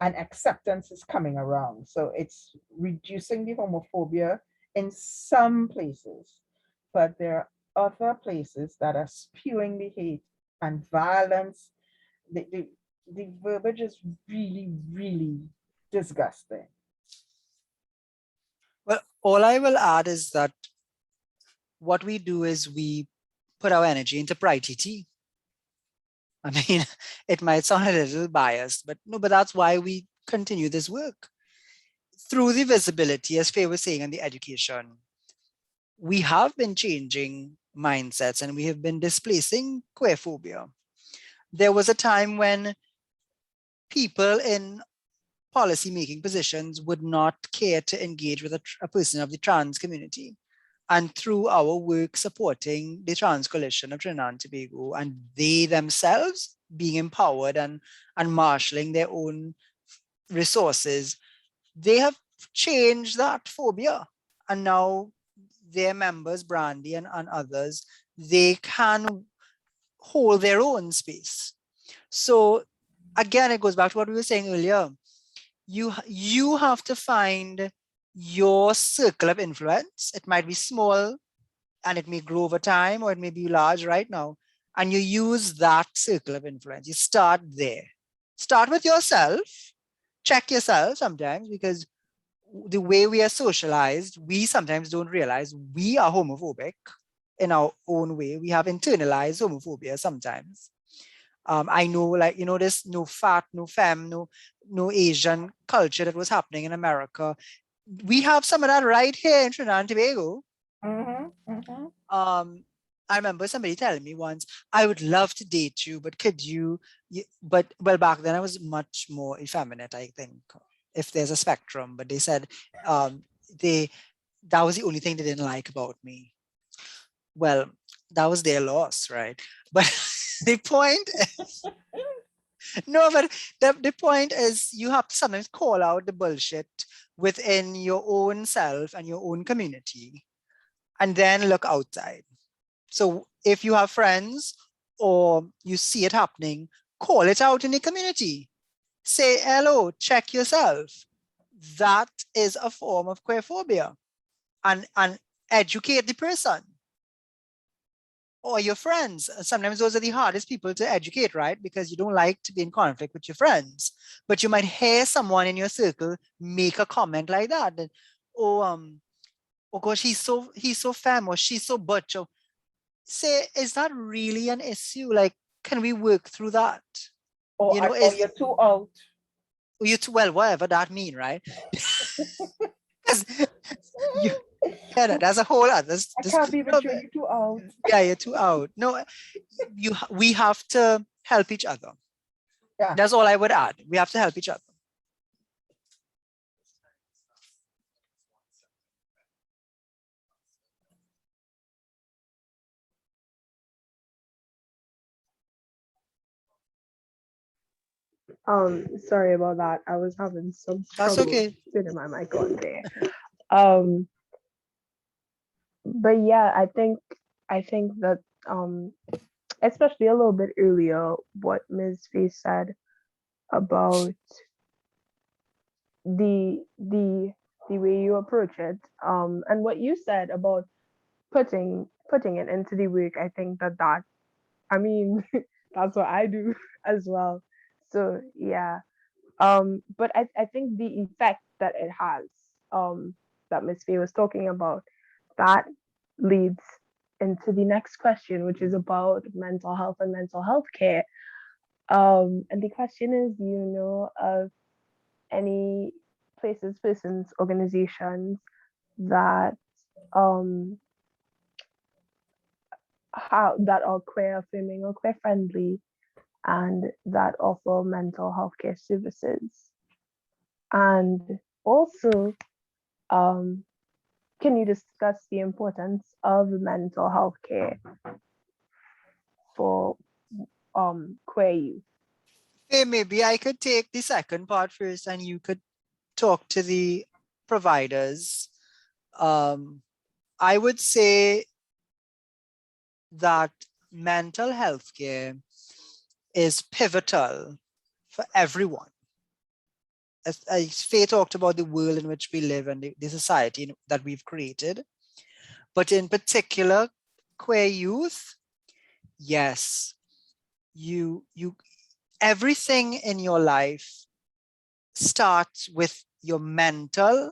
And acceptance is coming around. So it's reducing the homophobia in some places, but there are other places that are spewing the hate and violence. The verbiage is really, really disgusting. Well, all I will add is that what we do is we put our energy into PrideTT. I mean, it might sound a little biased, but no, but that's why we continue this work. Through the visibility, as Faye was saying, and the education, we have been changing mindsets and we have been displacing queerphobia. There was a time when people in policy-making positions would not care to engage with a person of the trans community. And through our work supporting the Trans Coalition of Trinidad and Tobago, and they themselves being empowered and marshalling their own resources, they have changed that phobia. And now their members, Brandy and others, they can hold their own space. So again, it goes back to what we were saying earlier. You have to find your circle of influence. It might be small and it may grow over time, or it may be large right now. And you use that circle of influence. You start there. Start with yourself. Check yourself sometimes, because the way we are socialized, we sometimes don't realize we are homophobic in our own way. We have internalized homophobia sometimes. I know, like, this no fat, no femme, no Asian culture that was happening in America. We have some of that right here in Trinidad and Tobago. I remember somebody telling me once, I would love to date you, but could you, but well, back then I was much more effeminate, I think, if there's a spectrum, but they said that was the only thing they didn't like about me. Well, that was their loss, right? But the point is, no, but the point is, you have to sometimes call out the bullshit within your own self and your own community, and then look outside. So if you have friends or you see it happening, call it out in the community. Say hello, check yourself. That is a form of queerphobia, and educate the person or your friends. Sometimes those are the hardest people to educate, right? Because you don't like to be in conflict with your friends, but you might hear someone in your circle make a comment like that. Oh gosh, he's so femme, or she's so butch. Or say, is that really an issue? Like, can we work through that? Or you're too old. You're too, well, whatever that mean, right? You, yeah, that's a whole other. I can't be with you, you're too old. Yeah, you're too old. No, we have to help each other. Yeah. That's all I would add. We have to help each other. Sorry about that. I was having some That's trouble okay. turning my mic on there. Um, but yeah, I think that especially a little bit earlier, what Ms. Face said about the the way you approach it, and what you said about putting it into the work. I think that I mean that's what I do as well. So yeah. But I think the effect that it has, that Miss Faye was talking about, that leads into the next question, which is about mental health and mental health care. And the question is, do you know of any places, persons, organizations that um that are queer affirming or queer friendly and that offer mental health care services? And also, um, can you discuss the importance of mental health care for queer youth? Hey, maybe I could take the second part first and you could talk to the providers. I would say that mental health care is pivotal for everyone. As Faye talked about the world in which we live and the society that we've created, but in particular, queer youth, yes, you everything in your life starts with your mental,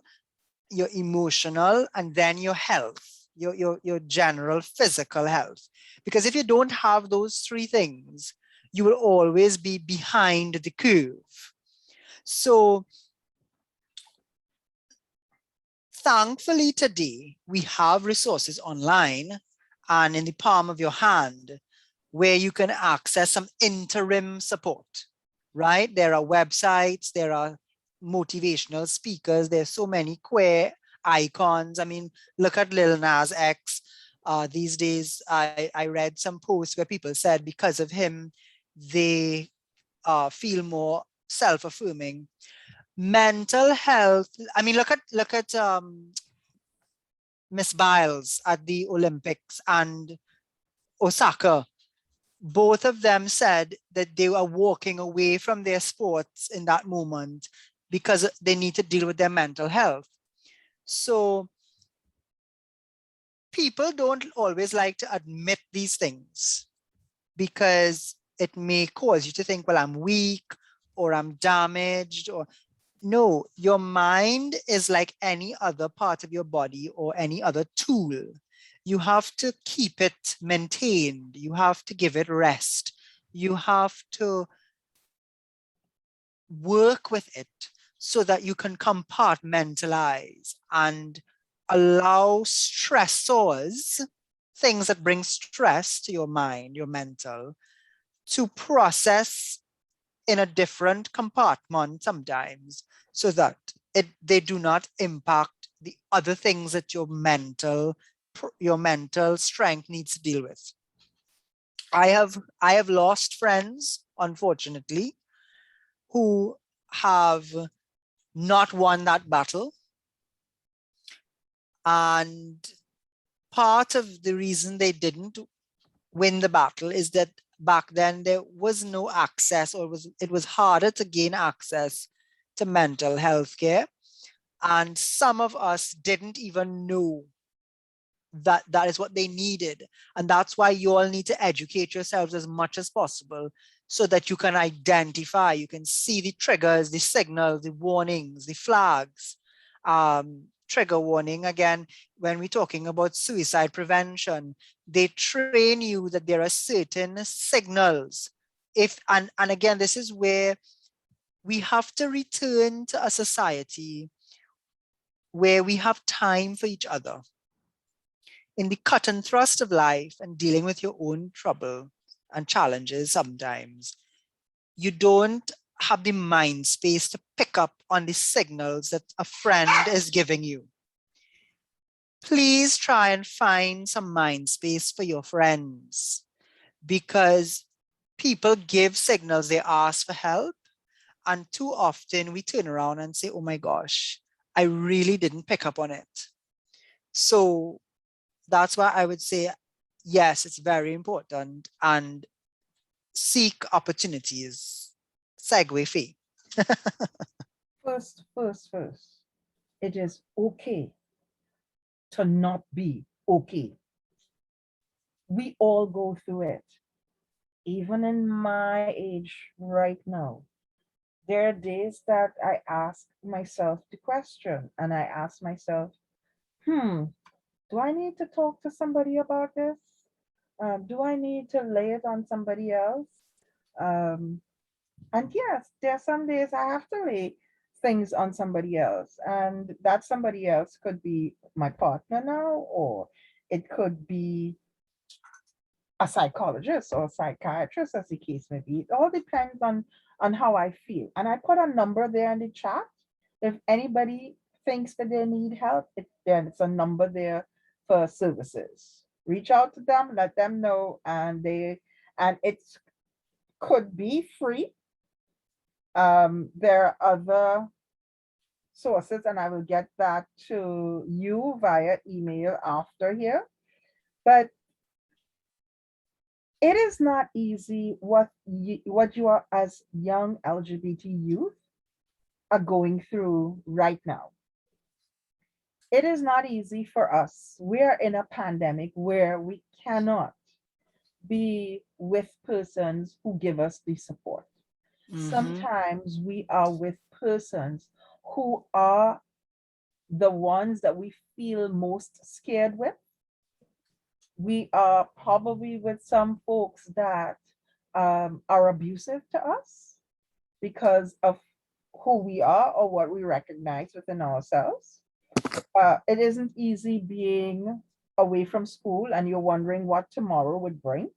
your emotional, and then your health, your general physical health. Because if you don't have those three things, you will always be behind the curve. So thankfully today, we have resources online and in the palm of your hand where you can access some interim support, right? There are websites, there are motivational speakers, there's so many queer icons. I mean, look at Lil Nas X. These days, I read some posts where people said because of him, they feel more self-affirming. Mental health, I mean, look at Miss Biles at the Olympics and Osaka. Both of them said that they are walking away from their sports in that moment because they need to deal with their mental health. So people don't always like to admit these things because it may cause you to think, well, I'm weak or I'm damaged, or no, your mind is like any other part of your body or any other tool. You have to keep it maintained. You have to give it rest. You have to work with it so that you can compartmentalize and allow stressors, things that bring stress to your mind, your mental, to process in a different compartment sometimes so that they do not impact the other things that your mental strength needs to deal with. I have lost friends, unfortunately, who have not won that battle. And part of the reason they didn't win the battle is that back then there was no access, or it was harder to gain access to mental health care. And some of us didn't even know that that is what they needed. And that's why you all need to educate yourselves as much as possible so that you can identify, you can see the triggers, the signals, the warnings, the flags. Trigger warning, again, when we're talking about suicide prevention, they train you that there are certain signals. And again, this is where we have to return to a society where we have time for each other. In the cut and thrust of life and dealing with your own trouble and challenges sometimes, you don't have the mind space to pick up on the signals that a friend is giving you. Please try and find some mind space for your friends, because people give signals, they ask for help, And too often we turn around and say, oh my gosh, I really didn't pick up on it. So that's why I would say, yes, it's very important, and seek opportunities. Segue fee. First, it is okay to not be okay. We all go through it. Even in my age right now, there are days that I ask myself the question, and I ask myself, do I need to talk to somebody about this? Do I need to lay it on somebody else? Um, and yes, there are some days I have to lay things on somebody else, and that somebody else could be my partner now, or it could be a psychologist or a psychiatrist, as the case may be. It all depends on how I feel. And I put a number there in the chat. If anybody thinks that they need help, then it's a number there for services. Reach out to them, let them know, and it could be free. There are other sources, and I will get that to you via email after here. But it is not easy what you are as young LGBT youth are going through right now. It is not easy for us. We are in a pandemic where we cannot be with persons who give us the support. Sometimes we are with persons who are the ones that we feel most scared with. We are probably with some folks that are abusive to us because of who we are or what we recognize within ourselves. It isn't easy being away from school and you're wondering what tomorrow would bring.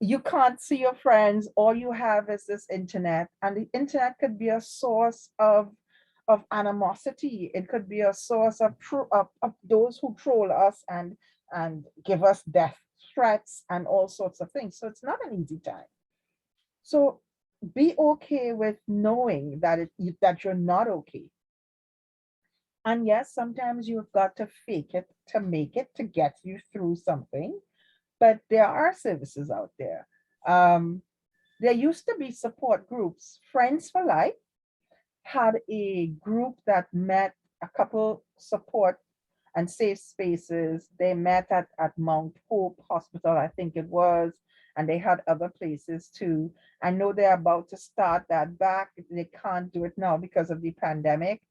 You can't see your friends. All you have is this internet, and the internet could be a source of animosity. It could be a source of those who troll us and give us death threats and all sorts of things. So it's not an easy time. So be okay with knowing that you're not okay. And yes, sometimes you've got to fake it to make it, to get you through something. But there are services out there. There used to be support groups. Friends for Life had a group that met a couple support and safe spaces. They met at Mount Hope Hospital, I think it was, and they had other places too. I know they're about to start that back. They can't do it now because of the pandemic.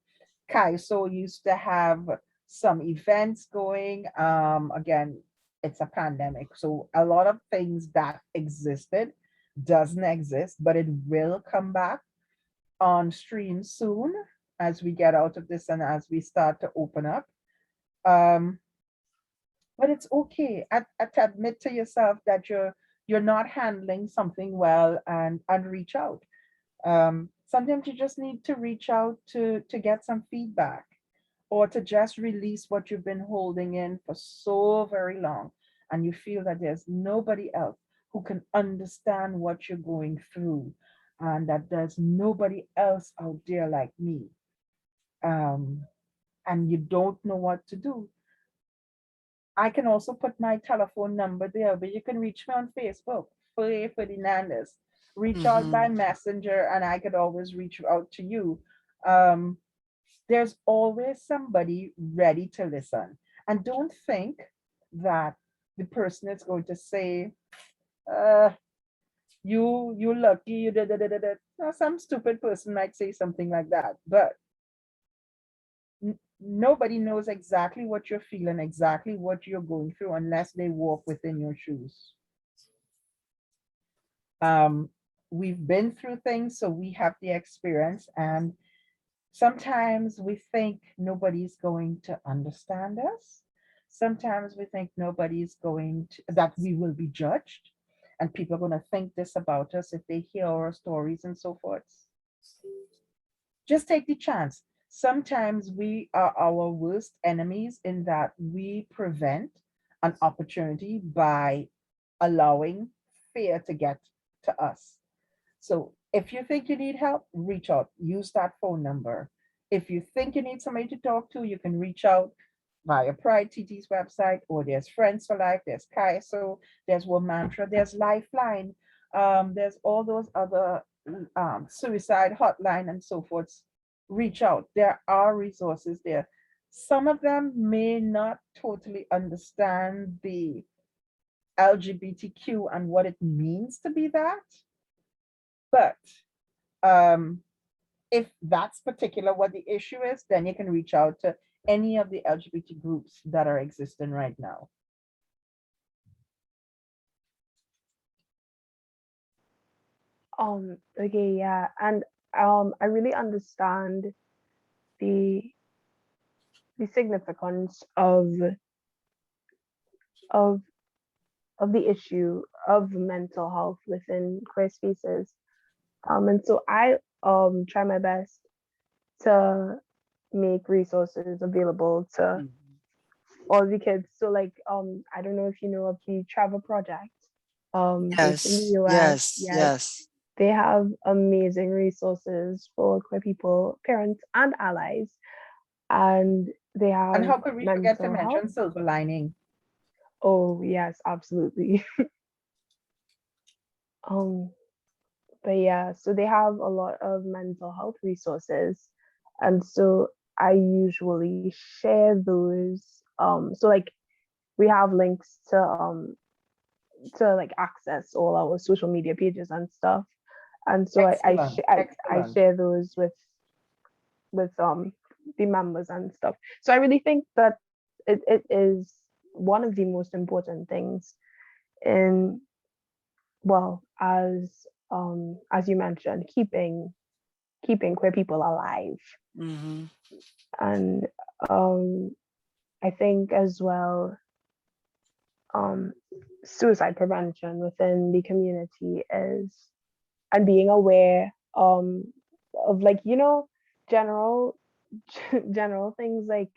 Kaiso used to have some events going. Again, it's a pandemic, so a lot of things that existed doesn't exist, but it will come back on stream soon as we get out of this and as we start to open up. But it's okay to admit to yourself that you're not handling something well, and reach out. Sometimes you just need to reach out to get some feedback, or to just release what you've been holding in for so very long, and you feel that there's nobody else who can understand what you're going through, and that there's nobody else out there like me, and you don't know what to do. I can also put my telephone number there, but you can reach me on Facebook, Faye Ferdinandez. Reach out by messenger, and I could always reach out to you. There's always somebody ready to listen. And don't think that the person is going to say, you lucky, you did it. Now, some stupid person might say something like that, but nobody knows exactly what you're feeling, exactly what you're going through, unless they walk within your shoes. We've been through things, so we have the experience, and sometimes we think nobody's going to understand us. Sometimes we think that we will be judged, and people are going to think this about us if they hear our stories and so forth. Just take the chance. Sometimes we are our worst enemies in that we prevent an opportunity by allowing fear to get to us. So If you think you need help, reach out. Use that phone number. If you think you need somebody to talk to, you can reach out via PrideTT's website, or there's Friends for Life, there's KaiSo, there's Womantra, there's Lifeline, there's all those other suicide hotline and so forth. Reach out. There are resources there. Some of them may not totally understand the LGBTQ and what it means to be that, but if that's particular what the issue is, then you can reach out to any of the LGBT groups that are existing right now. Okay, yeah, and I really understand the significance of of the issue of mental health within queer spaces. And so I try my best to make resources available to all the kids. So like I don't know if you know of the Travel Project. Based in the US. Yes. They have amazing resources for queer people, parents and allies. And they have And how could we forget to mental mention health. Silver Lining? Oh yes, absolutely. But yeah, so they have a lot of mental health resources. And so I usually share those. So like we have links to like access all our social media pages and stuff. And so I share those with the members and stuff. So I really think that it is one of the most important things in, well, as you mentioned, keeping queer people alive. And I think as well, suicide prevention within the community is, and being aware of like, you know, general things like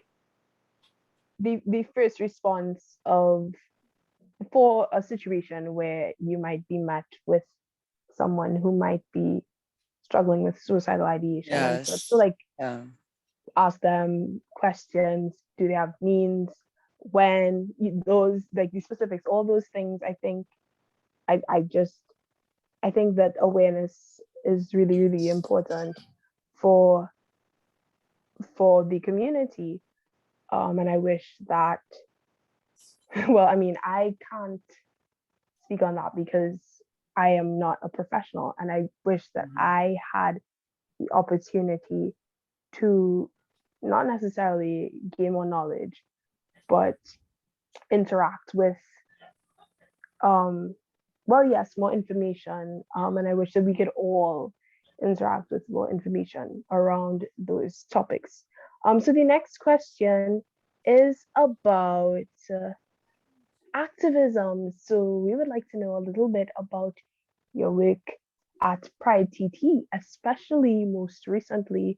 the first response of for a situation where you might be met with someone who might be struggling with suicidal ideation and such. So like ask them questions, do they have means, when, those like the specifics, all those things. I think I think that awareness is really, really important for the community. And I wish that, well, I mean, I can't speak on that because I am not a professional, and I wish that I had the opportunity to not necessarily gain more knowledge, but interact with well, yes, more information. And I wish that we could all interact with more information around those topics. So the next question is about activism. So we would like to know a little bit about your work at PrideTT, especially most recently.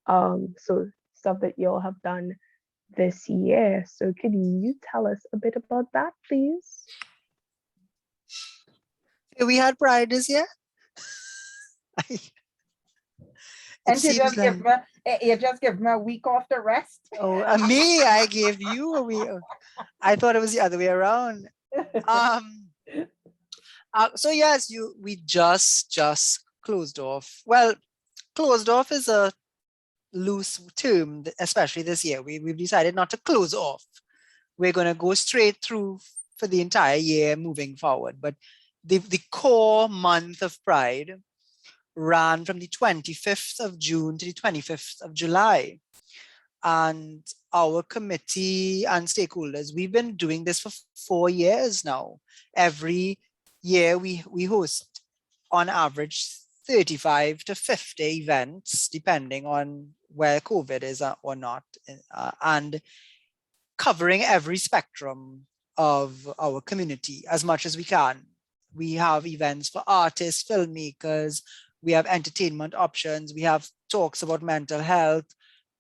So stuff that you all have done this year. So could you tell us a bit about that, please? We had Pride this year. And you just give me a week off to rest. Oh, me, I gave you a week. I thought it was the other way around. So yes, we just closed off. Well, closed off is a loose term, especially this year. We've decided not to close off. We're going to go straight through for the entire year moving forward. But the core month of Pride ran from the 25th of June to the 25th of July. And our committee and stakeholders, we've been doing this for 4 years now. Every year we host on average 35 to 50 events, depending on where COVID is or not, and covering every spectrum of our community as much as we can. We have events for artists, filmmakers, we have entertainment options, we have talks about mental health,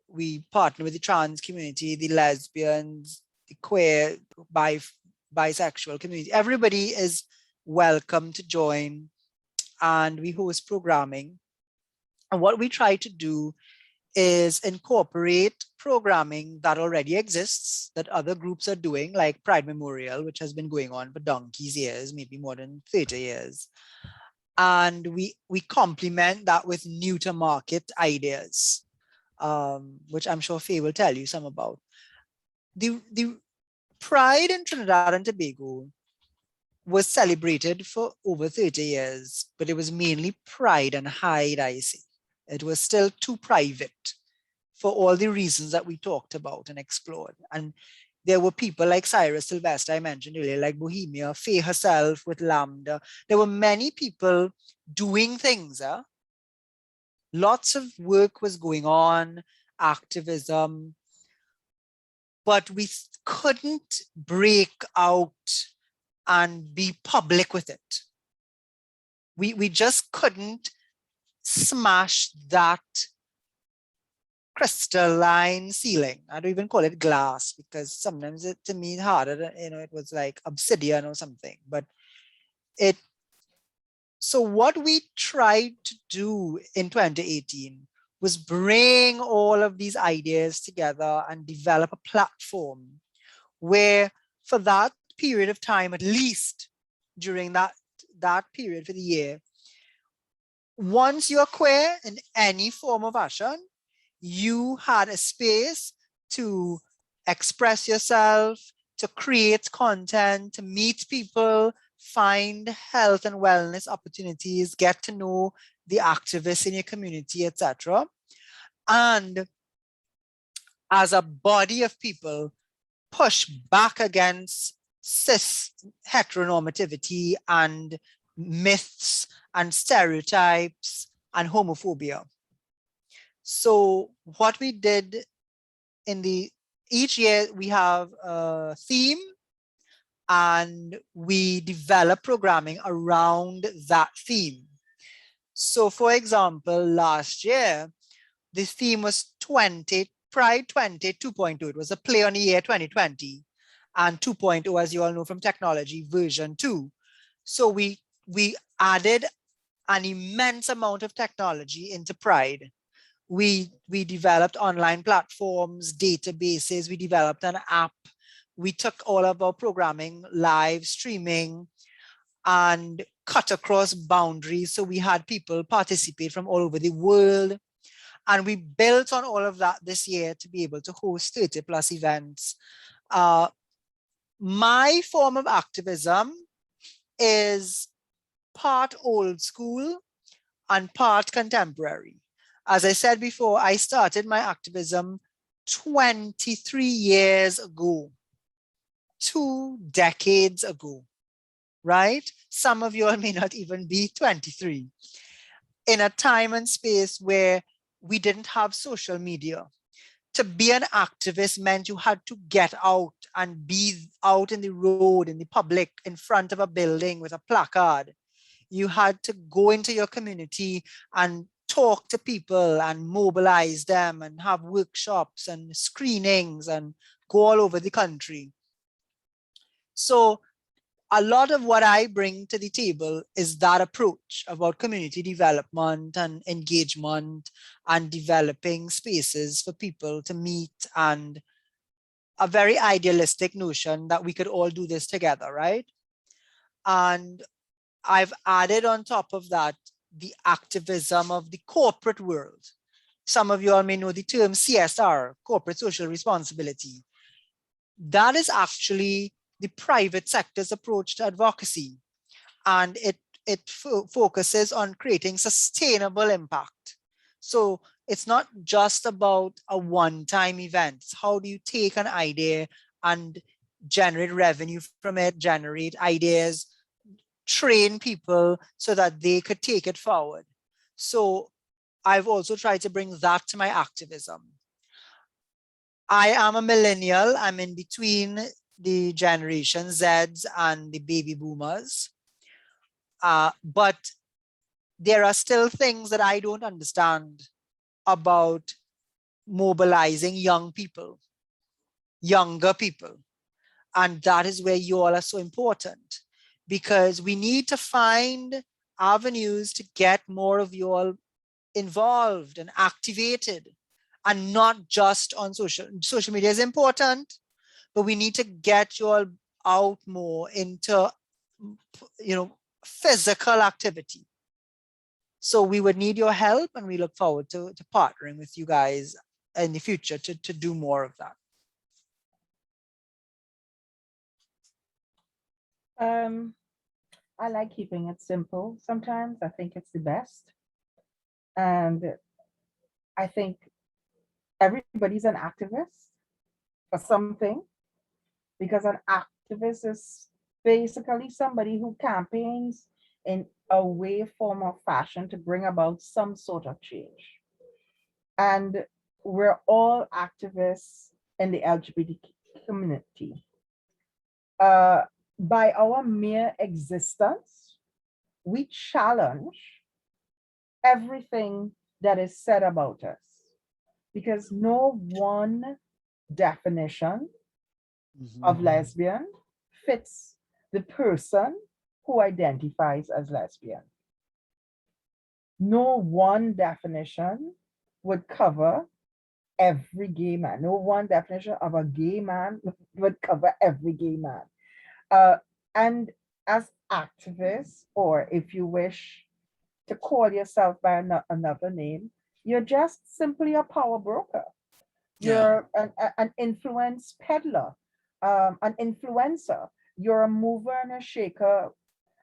we partner with the trans community, the lesbians, the queer, bisexual community. Everybody is welcome to join and we host programming. And what we try to do is incorporate programming that already exists, that other groups are doing, like Pride Memorial, which has been going on for donkey's years, maybe more than 30 years. And we complement that with new to market ideas, which I'm sure Faye will tell you some about. The Pride in Trinidad and Tobago was celebrated for over 30 years, but it was mainly pride and hide, I see. It was still too private for all the reasons that we talked about and explored. And there were people like Cyrus Sylvester, I mentioned earlier, like Bohemia, Faye herself with Lambda. There were many people doing things. Lots of work was going on, activism, but we couldn't break out and be public with it. We just couldn't smash that crystalline ceiling. I don't even call it glass because sometimes it, to me, harder than, it was like obsidian or something. But so what we tried to do in 2018 was bring all of these ideas together and develop a platform where for that period of time, at least during that period for the year, once you're queer in any form of action, you had a space to express yourself, to create content, to meet people, find health and wellness opportunities, get to know the activists in your community, etc. And as a body of people, push back against cis heteronormativity and myths and stereotypes and homophobia. So what we did each year we have a theme and we develop programming around that theme. So for example, last year, the theme was Pride 20 2.0. It was a play on the year 2020 and 2.0, as you all know from technology, version 2. So we added an immense amount of technology into Pride. We developed online platforms, databases, we developed an app. We took all of our programming live streaming and cut across boundaries. So we had people participate from all over the world. And we built on all of that this year to be able to host 30 plus events. My form of activism is part old school and part contemporary. As I said before, I started my activism 23 years ago, 2 decades ago, right? Some of you all may not even be 23. In a time and space where we didn't have social media. To be an activist meant you had to get out and be out in the road, in the public, in front of a building with a placard. You had to go into your community and talk to people and mobilize them and have workshops and screenings and go all over the country. So a lot of what I bring to the table is that approach about community development and engagement and developing spaces for people to meet, and a very idealistic notion that we could all do this together, right? And I've added on top of that the activism of the corporate world. Some of you all may know the term CSR, corporate social responsibility. That is actually the private sector's approach to advocacy. And it focuses on creating sustainable impact. So it's not just about a one-time event. How do you take an idea and generate revenue from it, generate ideas, train people so that they could take it forward? So I've also tried to bring that to my activism. I am a millennial. I'm in between the generation Zs and the baby boomers. But there are still things that I don't understand about mobilizing young people, younger people. And that is where you all are so important, because we need to find avenues to get more of you all involved and activated, and not just on social media is important, but we need to get you all out more into, physical activity. So we would need your help, and we look forward to partnering with you guys in the future to do more of that. I like keeping it simple. Sometimes I think it's the best. And I think everybody's an activist for something, because an activist is basically somebody who campaigns in a way, form, or fashion to bring about some sort of change. And we're all activists in the LGBT community. By our mere existence, we challenge everything that is said about us, because no one definition of lesbian fits the person who identifies as lesbian. No one definition would cover every gay man. No one definition of a gay man would cover every gay man. And as activists, or if you wish to call yourself by another name, you're just simply a power broker. You're an influence peddler, an influencer. You're a mover and a shaker,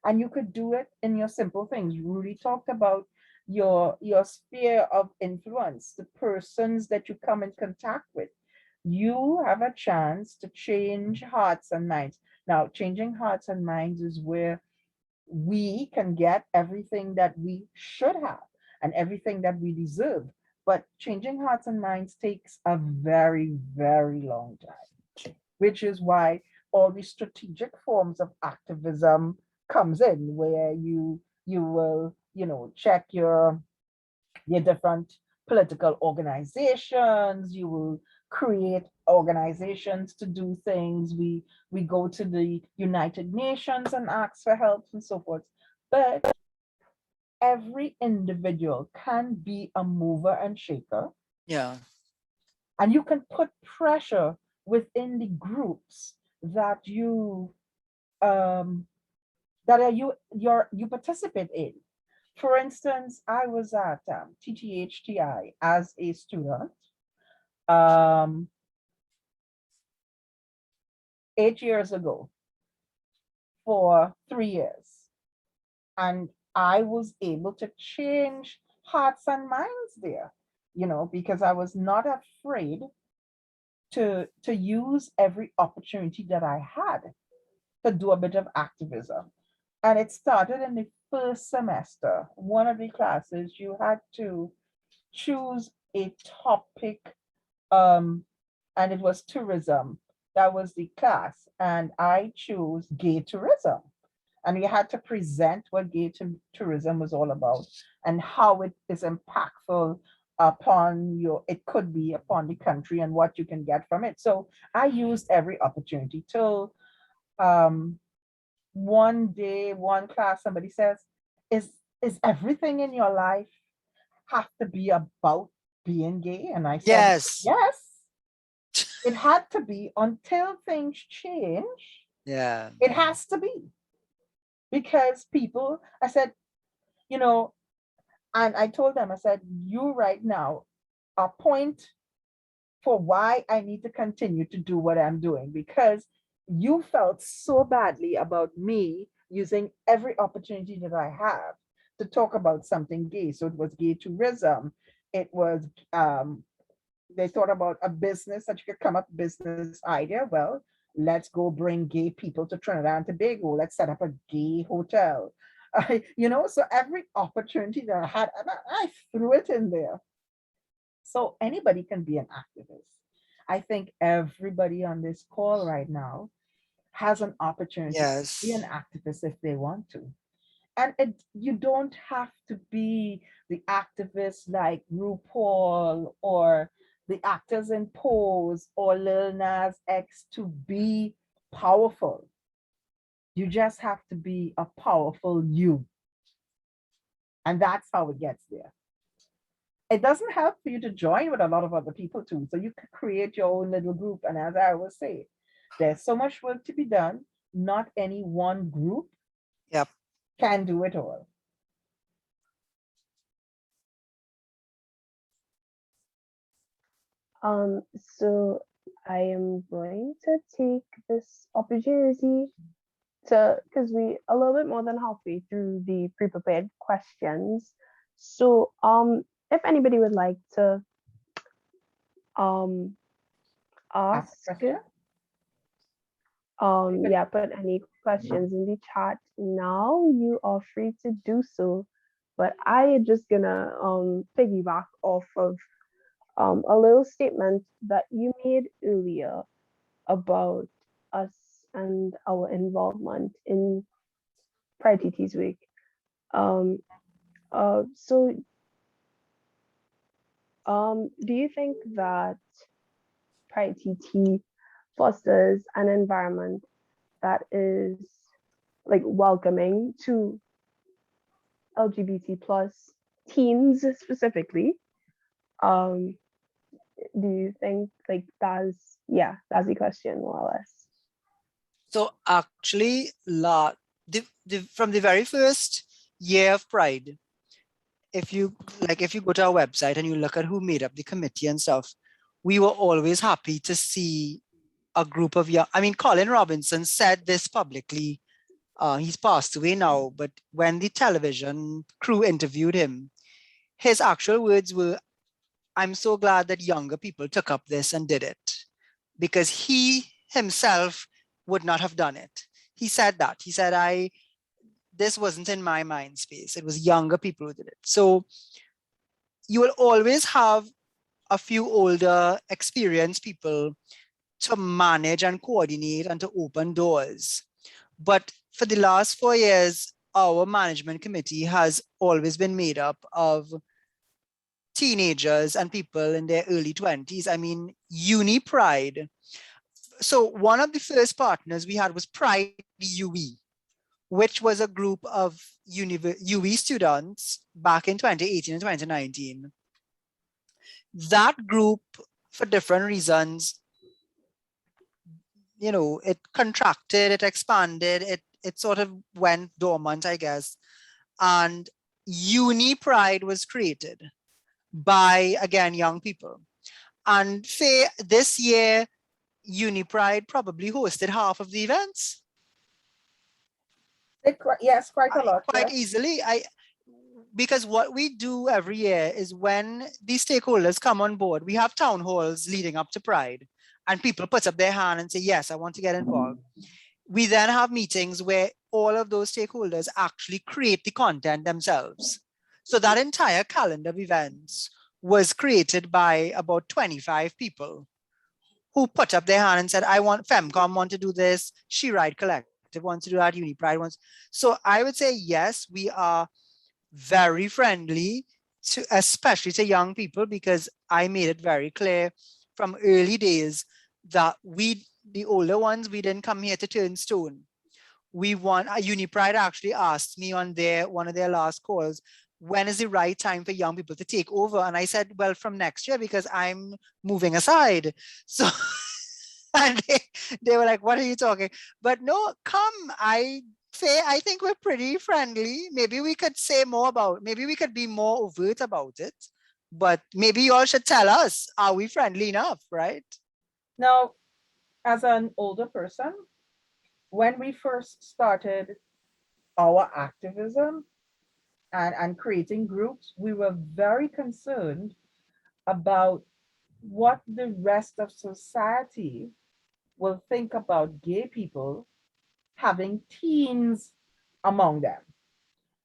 and you could do it in your simple things. Rudy talked about your sphere of influence, the persons that you come in contact with. You have a chance to change hearts and minds. Now, changing hearts and minds is where we can get everything that we should have and everything that we deserve. But changing hearts and minds takes a very, very long time, which is why all these strategic forms of activism comes in, where you will, check your different political organizations. You will create organizations to do things. We go to the United Nations and ask for help and so forth. But every individual can be a mover and shaker. Yeah. And you can put pressure within the groups that you you participate in. For instance, I was at TTHTI as a student 8 years ago for 3 years. And I was able to change hearts and minds there, because I was not afraid to use every opportunity that I had to do a bit of activism. And it started in the first semester. One of the classes, you had to choose a topic, and it was tourism. That was the class. And I chose gay tourism. And we had to present what gay tourism was all about and how it is impactful upon it could be upon the country and what you can get from it. So I used every opportunity till one day, one class, somebody says, is everything in your life have to be about being gay? And I said, yes, it had to be until things change. Yeah. It has to be. Because people, I said, and I told them, I said, you right now are point for why I need to continue to do what I'm doing, because you felt so badly about me using every opportunity that I have to talk about something gay. So it was gay tourism. It was, they thought about a business that you could come up business idea. Well, let's go bring gay people to Trinidad and Tobago. Let's set up a gay hotel. So every opportunity that I had, I threw it in there. So anybody can be an activist. I think everybody on this call right now has an opportunity to be an activist if they want to. And you don't have to be the activist like RuPaul or the actors in Pose or Lil Nas X to be powerful. You just have to be a powerful you. And that's how it gets there. It doesn't help for you to join with a lot of other people too. So you can create your own little group. And as I always say, there's so much work to be done. Not any one group Yep. can do it all. So I am going to take this opportunity to, because we a little bit more than halfway through the pre-prepared questions. So if anybody would like to ask question? yeah, put any questions in the chat now, you are free to do so. But I am just gonna piggyback off of a little statement that you made earlier about us and our involvement in PrideTT's week. So do you think that PrideTT fosters an environment that is like welcoming to LGBT plus teens specifically? Do you think like that's the question more or less? So actually, from the very first year of Pride, if you go to our website and you look at who made up the committee and stuff, we were always happy to see a group of young. I mean, Colin Robinson said this publicly. He's passed away now, but when the television crew interviewed him, his actual words were, "I'm so glad that younger people took up this and did it," because he himself would not have done it. He said that. He said, this wasn't in my mind space. It was younger people who did it. So you will always have a few older, experienced people to manage and coordinate and to open doors. But for the last 4 years, our management committee has always been made up of teenagers and people in their early 20s. I mean, Uni Pride. So one of the first partners we had was Pride UE, which was a group of UE students back in 2018 and 2019. That group, for different reasons, it contracted, it expanded, it sort of went dormant, I guess. And Uni Pride was created by, again, young people. And this year, Uni Pride probably hosted half of the events. Yes, quite a lot. Quite yes. easily. Because what we do every year is when these stakeholders come on board, we have town halls leading up to Pride, and people put up their hand and say, yes, I want to get involved. We then have meetings where all of those stakeholders actually create the content themselves. So that entire calendar of events was created by about 25 people who put up their hand and said, Femcom want to do this, She Ride Collective wants to do that, Uni Pride wants. So I would say, yes, we are very friendly especially to young people, because I made it very clear from early days that the older ones, we didn't come here to turn stone. Uni Pride actually asked me on one of their last calls, when is the right time for young people to take over? And I said, well, from next year, because I'm moving aside. So and they were like, what are you talking? But no, come, I think we're pretty friendly. Maybe we could say more maybe we could be more overt about it, but maybe you all should tell us, are we friendly enough, right? Now, as an older person, when we first started our activism and creating groups, we were very concerned about what the rest of society will think about gay people having teens among them.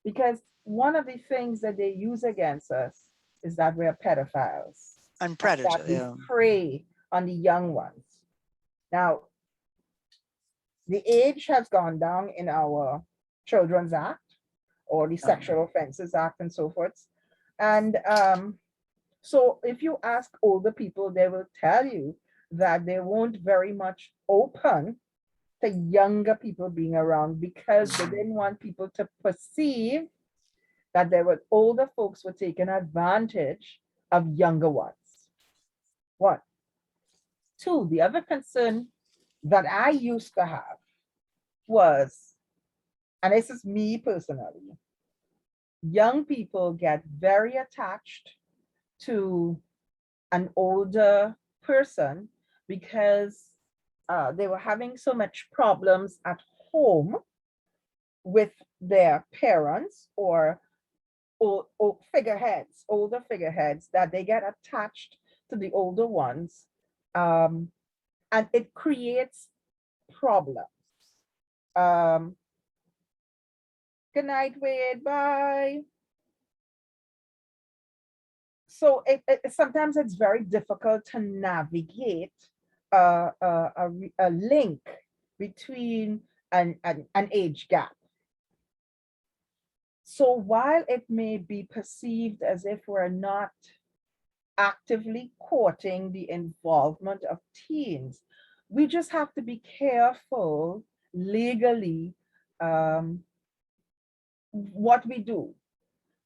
Because one of the things that they use against us is that we're pedophiles. And predators, that we prey on the young ones. Now, the age has gone down in our Children's Act or the Sexual Offences Act and so forth. And so if you ask older people, they will tell you that they won't very much open to younger people being around because they didn't want people to perceive that there were older folks were taking advantage of younger ones. One. Two, the other concern that I used to have was, and this is me personally, young people get very attached to an older person because they were having so much problems at home with their parents or figureheads, older figureheads, that they get attached to the older ones. And it creates problems. Good night, Wade. Bye. So sometimes it's very difficult to navigate a link between an age gap. So while it may be perceived as if we're not actively courting the involvement of teens, we just have to be careful legally what we do.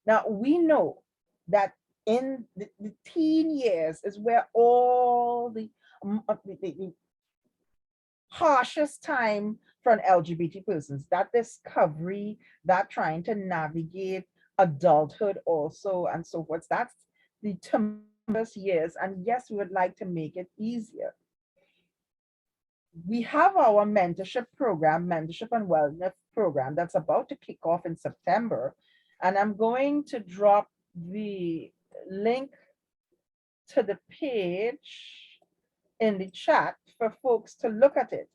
Now, we know that in the teen years is where all the harshest time for an LGBT persons, that discovery, that trying to navigate adulthood also, and so forth. That's the tumultuous years. And yes, we would like to make it easier. We have our mentorship program, mentorship and wellness program, that's about to kick off in September. And I'm going to drop the link to the page in the chat for folks to look at it.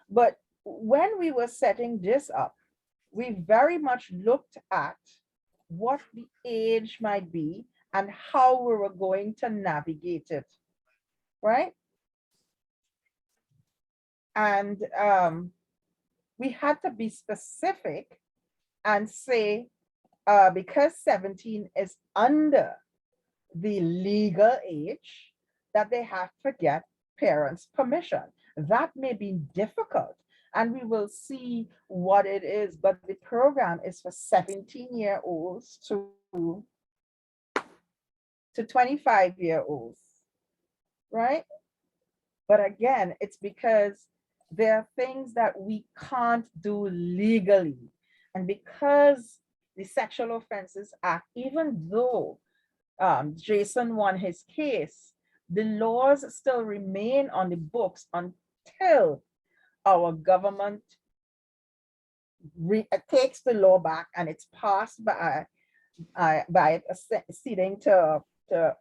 But when we were setting this up, we very much looked at what the age might be and how we were going to navigate it, right? And we had to be specific and say, because 17 is under the legal age, that they have to get parents' permission. That may be difficult, and we will see what it is, but the program is for 17-year-olds to 25-year-olds, right? But again, it's because there are things that we can't do legally. And because the Sexual Offenses Act, even though Jason won his case, the laws still remain on the books until our government takes the law back and it's passed by ceding to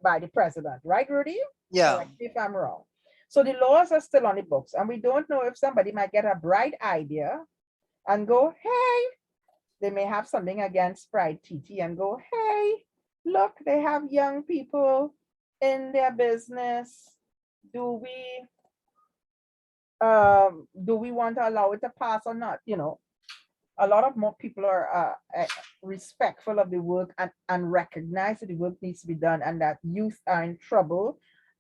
by the president, right, Rudy? Yeah. Correct me if I'm wrong. So the laws are still on the books, and we don't know if somebody might get a bright idea and go, hey, they may have something against PrideTT and go, hey, look, they have young people in their business. Do we want to allow it to pass or not? You know, a lot of more people are respectful of the work and recognize that the work needs to be done, and that youth are in trouble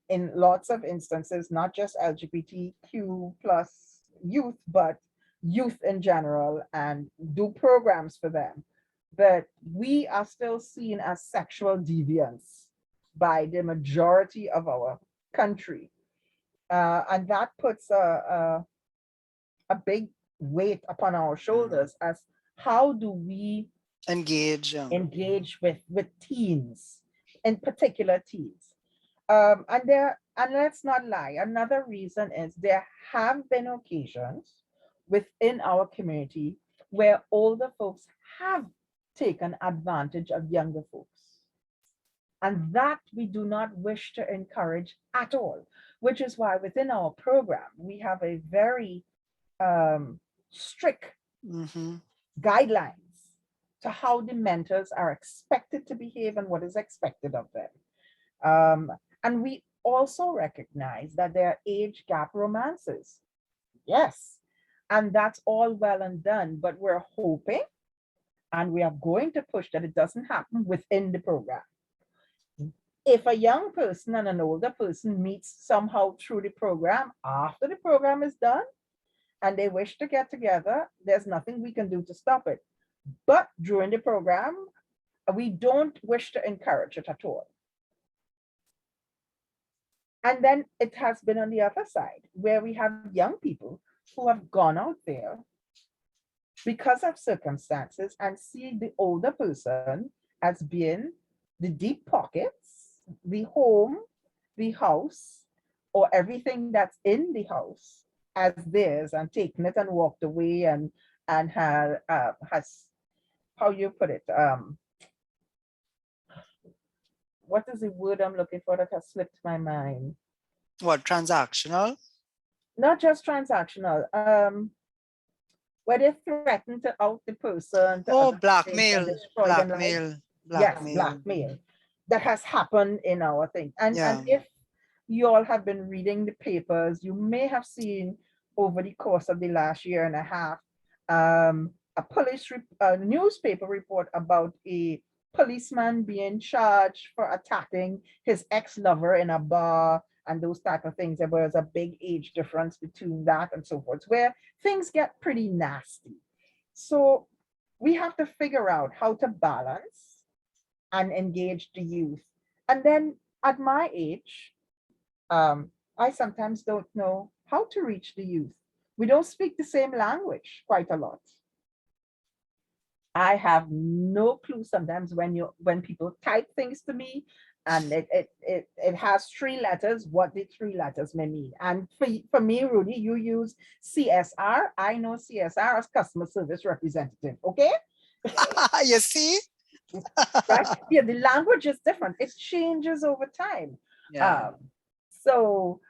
in lots of instances, not just LGBTQ plus youth, but youth in general, and do programs for them. But we are still seen as sexual deviants by the majority of our country. And that puts a big weight upon our shoulders as how do we Engage. engage with teens, in particular teens. And let's not lie, another reason is there have been occasions within our community where older folks have taken advantage of younger folks. And that we do not wish to encourage at all, which is why within our program, we have a very strict guidelines to how the mentors are expected to behave and what is expected of them. And we also recognize that there are age gap romances. Yes, and that's all well and done, but we're hoping and we are going to push that it doesn't happen within the program. If a young person and an older person meets somehow through the program, after the program is done, and they wish to get together, there's nothing we can do to stop it. But during the program, we don't wish to encourage it at all. And then it has been on the other side, where we have young people who have gone out there because of circumstances and see the older person as being the deep pockets, the home, the house, or everything that's in the house as theirs, and taken it and walked away, and has, how you put it, what is the word I'm looking for that has slipped my mind? What, transactional? Not just transactional, where they threaten to out the person, to Oh, other things and blackmail, destroy them life. blackmail, Yes, blackmail. blackmail. That has happened in our thing. And Yeah. if you all have been reading the papers, you may have seen over the course of the last year and a half, a newspaper report about a policeman being charged for attacking his ex-lover in a bar and those type of things. There was a big age difference between that and so forth, where things get pretty nasty. So we have to figure out how to balance and engage the youth. And then at my age, I sometimes don't know how to reach the youth. We don't speak the same language quite a lot. I have no clue sometimes when people type things to me and it has 3 letters, what the 3 letters may mean. And for me, Rudy, you use CSR. I know CSR as customer service representative, okay? You see? Right? Yeah, the language is different. It changes over time. Yeah. So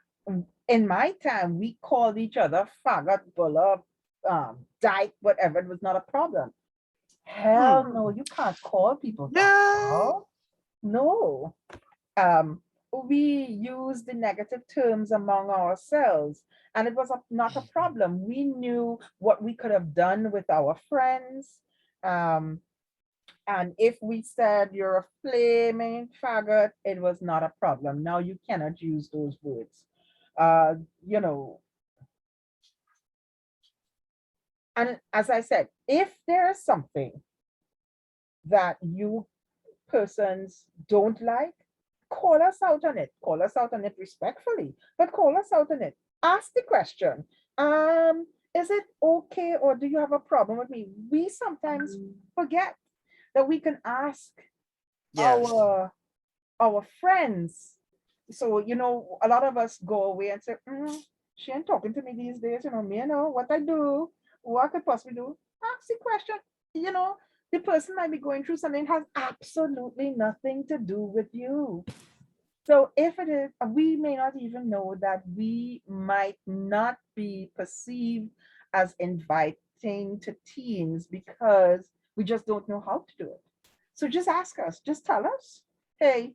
in my time, we called each other faggot, buller, dyke, whatever. It was not a problem. Hell no, you can't call people that. No. No. We use the negative terms among ourselves, and it was not a problem. We knew what we could have done with our friends. And if we said you're a flaming faggot, it was not a problem. Now you cannot use those words. You know, and as I said, if there is something that you persons don't like, call us out on it. Call us out on it respectfully, but call us out on it. Ask the question. Is it okay, or do you have a problem with me? We sometimes forget that we can ask Yes. our friends. So, you know, a lot of us go away and say, she ain't talking to me these days, you know, me, you know, what I do, what I could possibly do. Ask the question, you know, the person might be going through something that has absolutely nothing to do with you. So if it is, we may not even know that we might not be perceived as inviting to teens because we just don't know how to do it. So just ask us, just tell us, hey,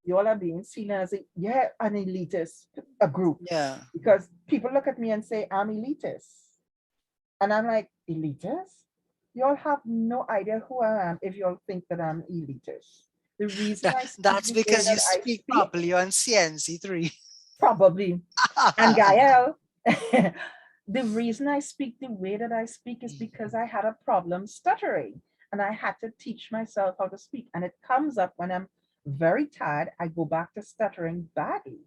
you all are being seen as an elitist, a group. Yeah. Because people look at me and say, I'm elitist. And I'm like, elitist? You all have no idea who I am if you all think that I'm elitist. The reason I speak That's the way because that you I speak speak, properly on CNC3. probably, and Gael, the reason I speak the way that I speak is because I had a problem stuttering and I had to teach myself how to speak. And it comes up when I'm very tired, I go back to stuttering badly.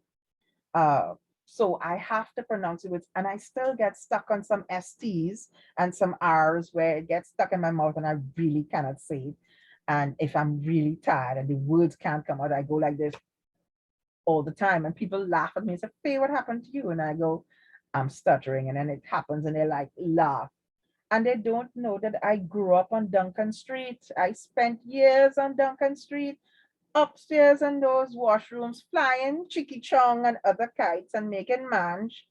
So I have to pronounce it with, and I still get stuck on some STs and some R's where it gets stuck in my mouth and I really cannot say it. And if I'm really tired and the words can't come out, I go like this all the time. And people laugh at me and say, Faye, what happened to you? And I go, I'm stuttering. And then it happens and they like laugh. And they don't know that I grew up on Duncan Street. I spent years on Duncan Street, upstairs in those washrooms, flying chicky chong and other kites and making mange.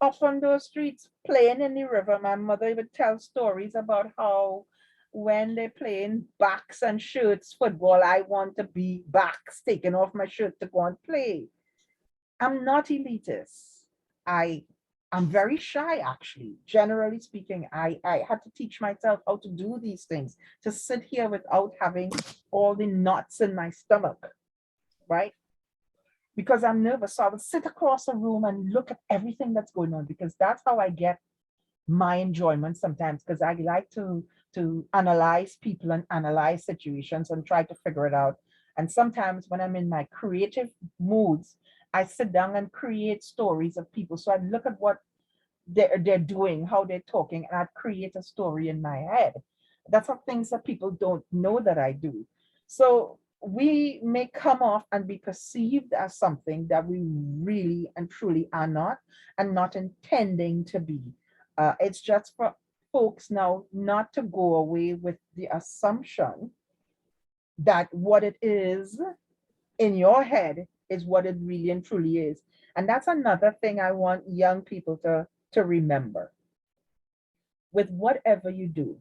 Up on those streets, playing in the river. My mother would tell stories about how when they're playing backs and shirts football, I want to be backs, taking off my shirt to go and play. I'm not elitist. I'm very shy, actually. Generally speaking, I had to teach myself how to do these things, to sit here without having all the knots in my stomach, right? Because I'm nervous. So I would sit across a room and look at everything that's going on, because that's how I get my enjoyment sometimes, because I like to to analyze people and analyze situations and try to figure it out. And sometimes when I'm in my creative moods, I sit down and create stories of people. So I look at what they're doing, how they're talking, and I create a story in my head. That's some things that people don't know that I do. So we may come off and be perceived as something that we really and truly are not, and not intending to be. It's just for folks now not to go away with the assumption that what it is in your head is what it really and truly is. And that's another thing I want young people to remember. With whatever you do,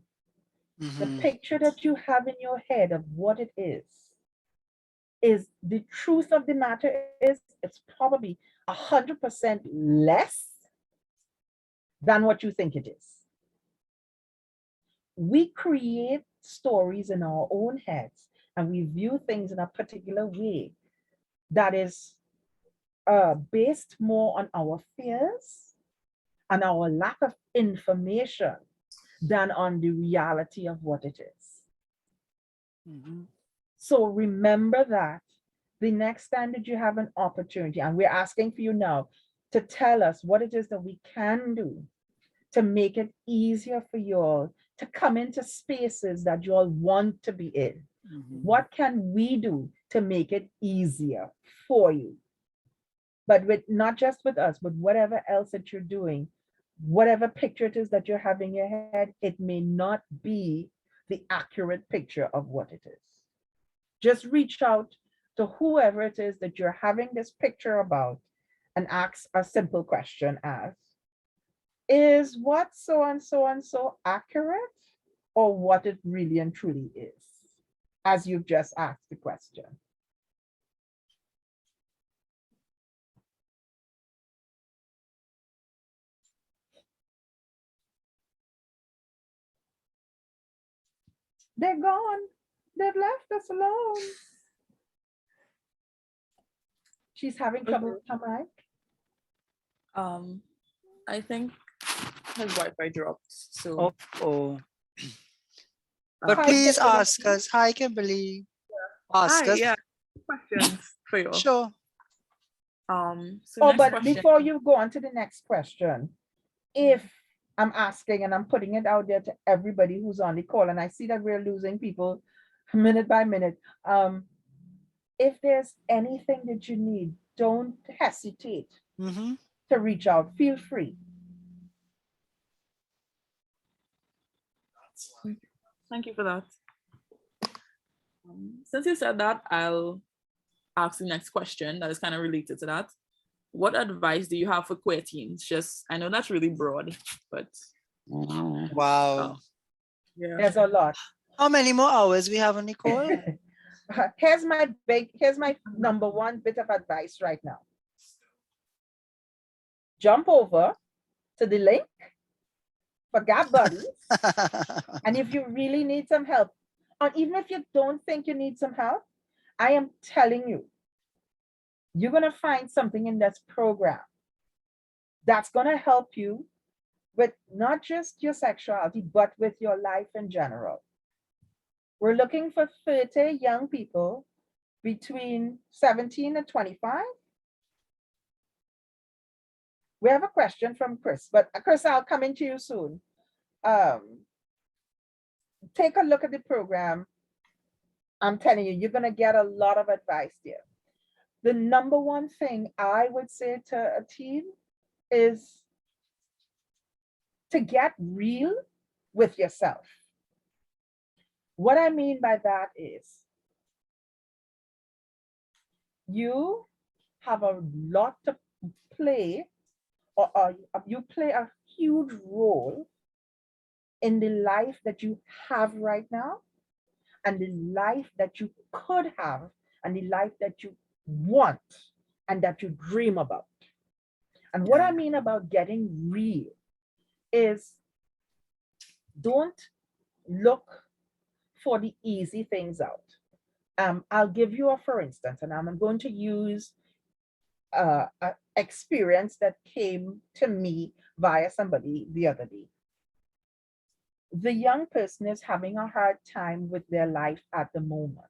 the picture that you have in your head of what it is the truth of the matter is it's probably 100% less than what you think it is. We create stories in our own heads and we view things in a particular way that is based more on our fears and our lack of information than on the reality of what it is. So remember that the next time that you have an opportunity, and we're asking for you now to tell us what it is that we can do to make it easier for you all to come into spaces that you all want to be in. What can we do to make it easier for you? But with not just with us, but whatever else that you're doing, whatever picture it is that you're having in your head, it may not be the accurate picture of what it is. Just reach out to whoever it is that you're having this picture about and ask a simple question as, is what so and so and so accurate, or what it really and truly is, as you've just asked the question? They're gone. They've left us alone. She's having trouble with her mic. I think his Wi-Fi dropped. So But Hi, please Kimberly. ask us. Hi, Kimberly. Ask hi, us. yeah, questions for you. Sure. So Oh, next but question. before you go on to the next question, if I'm asking and I'm putting it out there to everybody who's on the call, and I see that we're losing people minute by minute. If there's anything that you need, don't hesitate to reach out. Feel free. Thank you for that. Since you said that, I'll ask the next question that is kind of related to that. What advice do you have for queer teens? Just, I know that's really broad, but Wow. yeah. There's a lot. How many more hours we have on the call? Here's my number one bit of advice right now. Jump over to the link for Gap Buddies. And if you really need some help, or even if you don't think you need some help, I am telling you, you're going to find something in this program that's going to help you with not just your sexuality, but with your life in general. We're looking for 30 young people between 17 and 25. We have a question from Chris, but Chris, I'll come into you soon. Take a look at the program. I'm telling you, you're going to get a lot of advice there. The number one thing I would say to a teen is to get real with yourself. What I mean by that is you have a lot to play, or you play a huge role in the life that you have right now, and the life that you could have, and the life that you want, and that you dream about. And what I mean about getting real is, don't look for the easy things out. I'll give you a for instance, and I'm going to use an experience that came to me via somebody the other day. the young person is having a hard time with their life at the moment.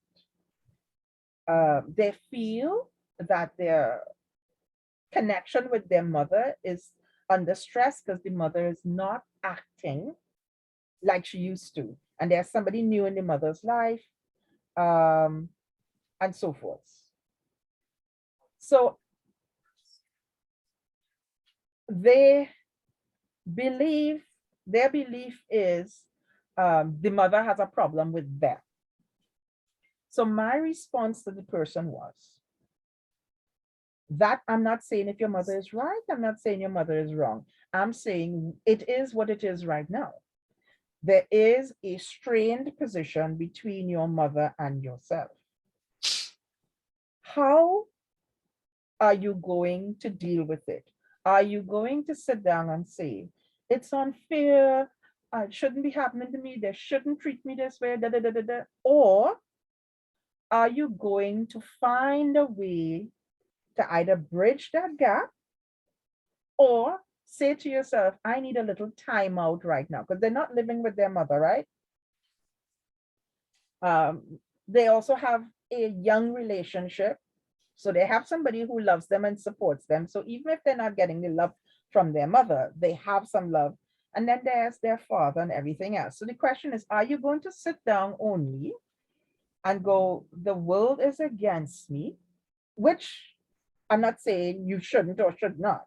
They feel that their connection with their mother is under stress because the mother is not acting like she used to. And there's somebody new in the mother's life, and so forth. So they believe, their belief is the mother has a problem with them. So my response to the person was that I'm not saying if your mother is right, I'm not saying your mother is wrong. I'm saying it is what it is right now. There is a strained position between your mother and yourself. How are you going to deal with it? Are you going to sit down and say, it's unfair, it shouldn't be happening to me, they shouldn't treat me this way, da, da, da, da, da. Or are you going to find a way to either bridge that gap or say to yourself, I need a little time out right now, because they're not living with their mother, right? They also have a young relationship. So they have somebody who loves them and supports them. So even if they're not getting the love from their mother, they have some love. And then there's their father and everything else. So the question is, are you going to sit down only and go, the world is against me, which I'm not saying you shouldn't or should not.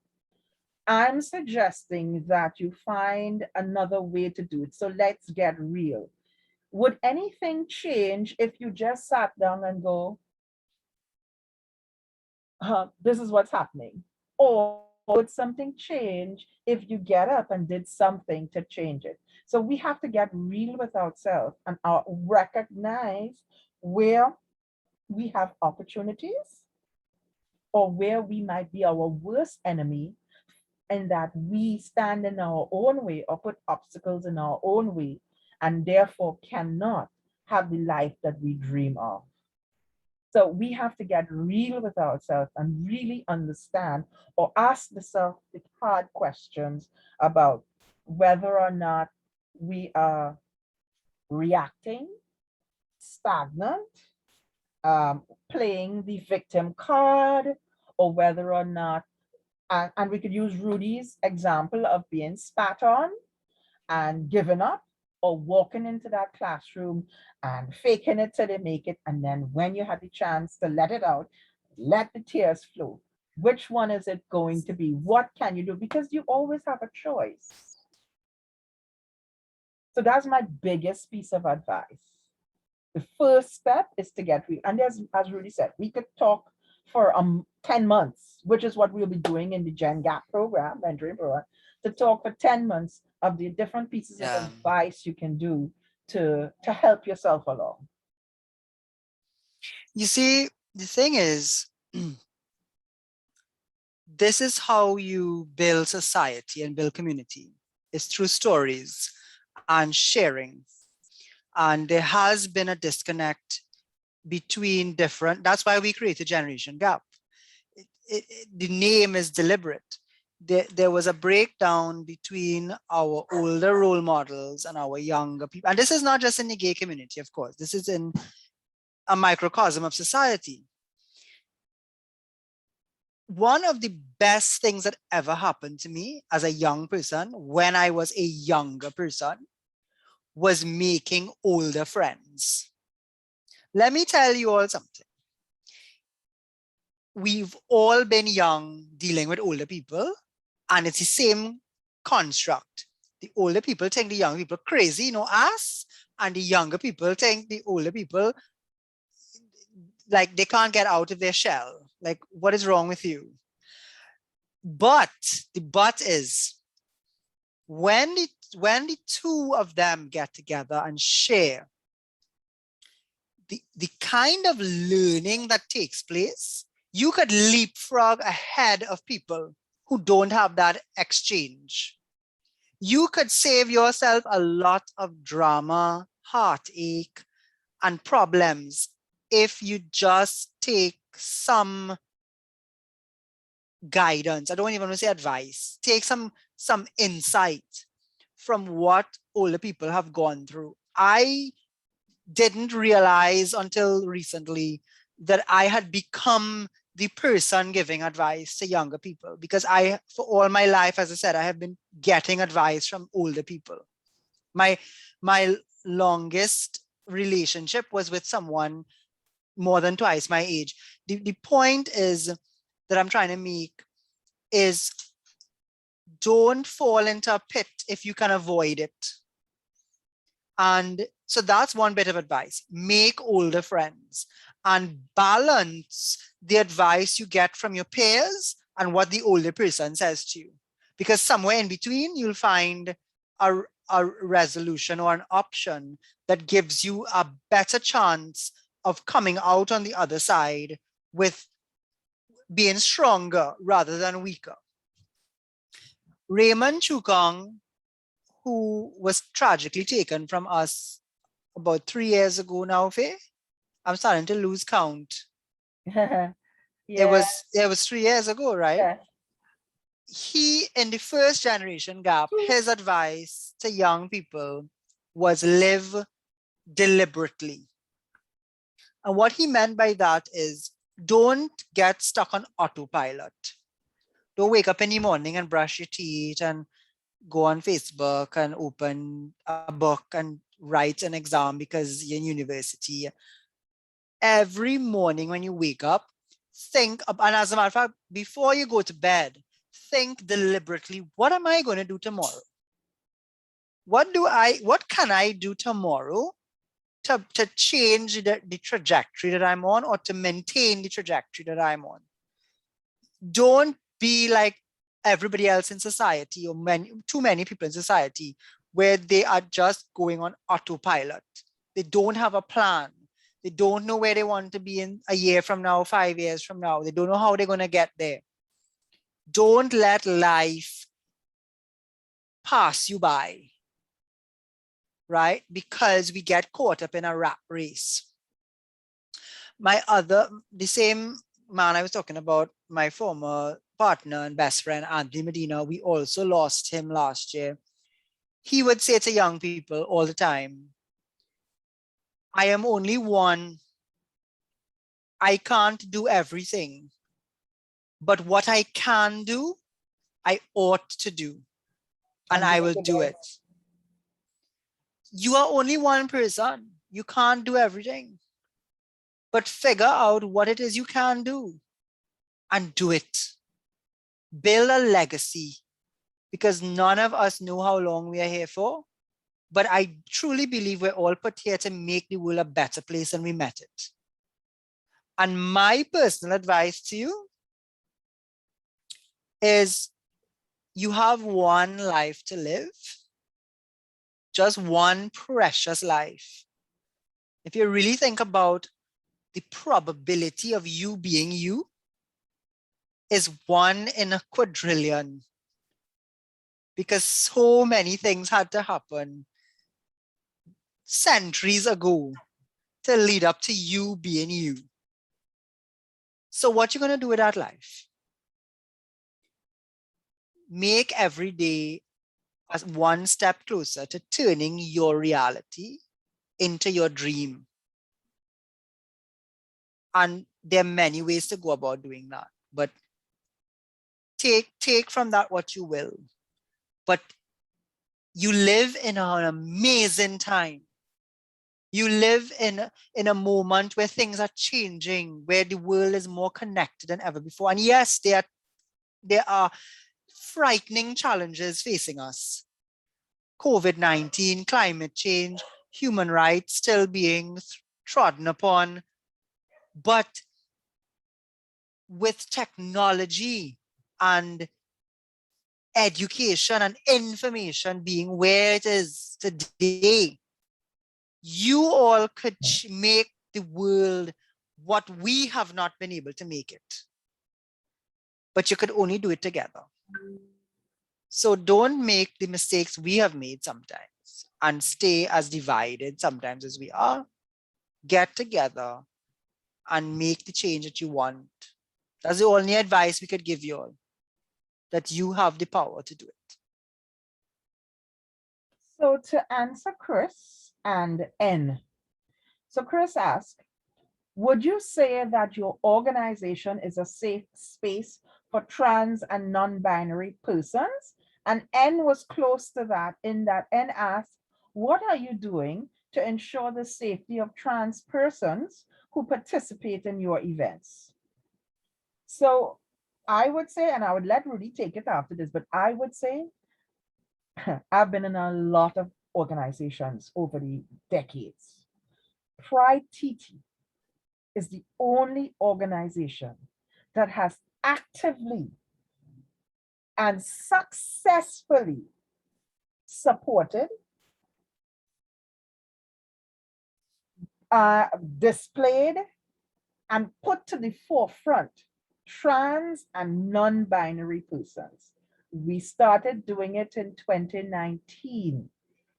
I'm suggesting that you find another way to do it. So let's get real. Would anything change if you just sat down and go, this is what's happening? Or would something change if you get up and did something to change it? So we have to get real with ourselves and recognize where we have opportunities or where we might be our worst enemy, and that we stand in our own way or put obstacles in our own way and therefore cannot have the life that we dream of. So we have to get real with ourselves and really understand or ask the hard questions about whether or not we are reacting, stagnant, playing the victim card, or whether or not, and we could use Rudy's example of being spat on and giving up, or walking into that classroom and faking it till they make it. And then when you have the chance to let it out, let the tears flow. Which one is it going to be? What can you do? Because you always have a choice. So that's my biggest piece of advice. The first step is to get real. And there's, as Rudy said, we could talk for 10 months, which is what we'll be doing in the Gen Gap program, mentoring program, to talk for 10 months of the different pieces of advice you can do to help yourself along. You see, the thing is, this is how you build society and build community. It's through stories and sharing. And there has been a disconnect between different, that's why we created Generation Gap. The name is deliberate. There was a breakdown between our older role models and our younger people. And this is not just in the gay community, of course. This is in a microcosm of society. One of the best things that ever happened to me as a young person, when I was a younger person, was making older friends. Let me tell you all something. We've all been young dealing with older people, and it's the same construct. The older people think the young people crazy, you know, us, and the younger people think the older people, like, they can't get out of their shell. Like, what is wrong with you? But the but is, when the two of them get together and share, the kind of learning that takes place, you could leapfrog ahead of people who don't have that exchange. You could save yourself a lot of drama, heartache, and problems if you just take some guidance. I don't even want to say advice. Take some insight from what older people have gone through. I didn't realize until recently that I had become the person giving advice to younger people, because for all my life, as I said, I have been getting advice from older people. My longest relationship was with someone more than twice my age. The point is that I'm trying to make is, don't fall into a pit if you can avoid it. And so that's one bit of advice. Make older friends and balance the advice you get from your peers and what the older person says to you. Because somewhere in between, you'll find a resolution or an option that gives you a better chance of coming out on the other side with being stronger rather than weaker. Raymond Chukong, who was tragically taken from us about 3 years ago now, Faye. I'm starting to lose count. Yeah. It was 3 years ago, right? Yeah. He, in the first generation gap, his advice to young people was live deliberately. And what he meant by that is, don't get stuck on autopilot. Don't wake up in the morning and brush your teeth and go on Facebook and open a book and write an exam because you're in university. Every morning when you wake up, think, and as a matter of fact, before you go to bed, think deliberately, what am I going to do tomorrow? What can I do tomorrow to change the trajectory that I'm on, or to maintain the trajectory that I'm on? Don't be like everybody else in society, or too many people in society, where they are just going on autopilot. They don't have a plan. They don't know where they want to be in a year from now, 5 years from now. They don't know how they're going to get there. Don't let life pass you by, right? Because we get caught up in a rat race. The same man I was talking about, my former partner and best friend, Anthony Medina, we also lost him last year. He would say to young people all the time, I am only one. I can't do everything. But what I can do, I ought to do. And I will do it. You are only one person. You can't do everything. But figure out what it is you can do and do it. Build a legacy, because none of us know how long we are here for. But I truly believe we're all put here to make the world a better place than we met it. And my personal advice to you is, you have one life to live, just one precious life. If you really think about the probability of you being you, is 1 in a quadrillion, because so many things had to happen centuries ago to lead up to you being you. So what you going to do with that life? Make every day as one step closer to turning your reality into your dream. And there are many ways to go about doing that, but take from that what you will. But you live in an amazing time. You live in a moment where things are changing, where the world is more connected than ever before. And yes, there are frightening challenges facing us. COVID-19, climate change, human rights still being trodden upon. But with technology and education and information being where it is today, you all could make the world what we have not been able to make it. But you could only do it together. So don't make the mistakes we have made sometimes and stay as divided sometimes as we are. Get together and make the change that you want. That's the only advice we could give you all, that you have the power to do it. So to answer Chris and N. So Chris asked, would you say that your organization is a safe space for trans and non-binary persons? And N was close to that in that N asked, what are you doing to ensure the safety of trans persons who participate in your events? So I would say, and I would let Rudy take it after this, but I would say I've been in a lot of organizations over the decades. PrideTT is the only organization that has actively and successfully supported, displayed, and put to the forefront trans and non-binary persons. We started doing it in 2019.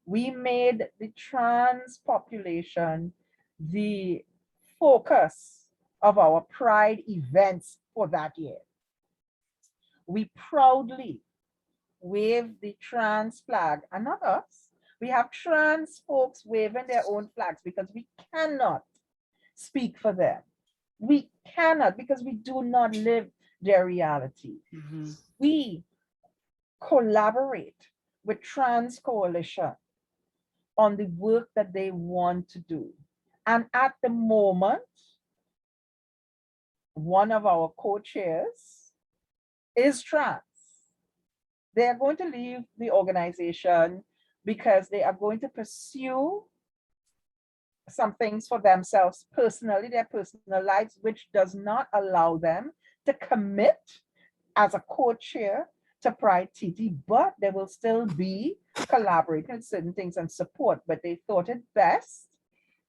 We made the trans population the focus of our Pride events for that year. We proudly wave the trans flag, and not us. We have trans folks waving their own flags because we cannot speak for them. We cannot, because we do not live their reality. Mhm. We collaborate with Trans Coalition on the work that they want to do. And at the moment, one of our co-chairs is trans. They are going to leave the organization because they are going to pursue some things for themselves personally, their personal lives, which does not allow them to commit as a co-chair to PrideTT, but they will still be collaborating with certain things and support. But they thought it best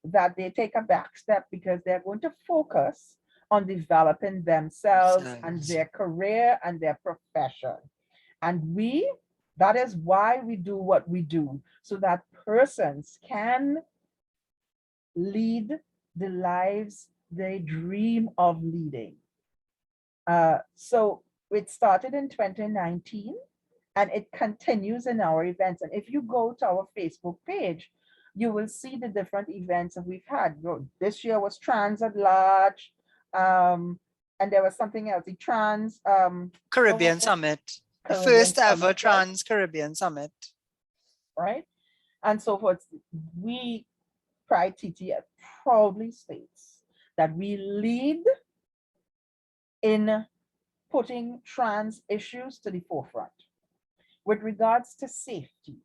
that they take a back step because they're going to focus on developing themselves and their career and their profession. And that is why we do what we do, so that persons can lead the lives they dream of leading. So it started in 2019 and it continues in our events. And if you go to our Facebook page, you will see the different events that we've had. This year was Trans at Large, and there was something else, the Trans Caribbean Summit, the Caribbean first ever Summit, Trans Caribbean Summit. right? And so forth. We, PrideTT, proudly states that we lead in putting trans issues to the forefront. With regards to safety,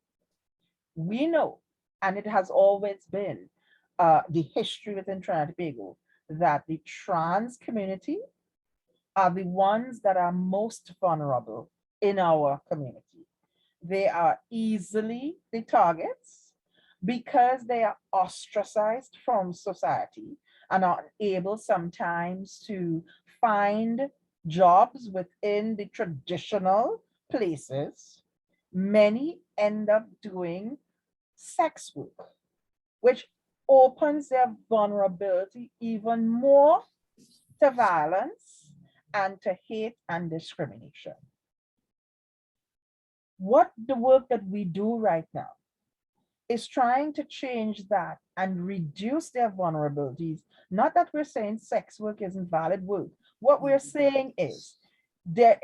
we know, and it has always been the history within Trinidad and Tobago, that the trans community are the ones that are most vulnerable in our community. They are easily the targets because they are ostracized from society and are unable sometimes to find jobs within the traditional places. Many end up doing sex work, which opens their vulnerability even more to violence and to hate and discrimination. What the work that we do right now is trying to change that and reduce their vulnerabilities. Not that we're saying sex work isn't valid work. What we're saying is that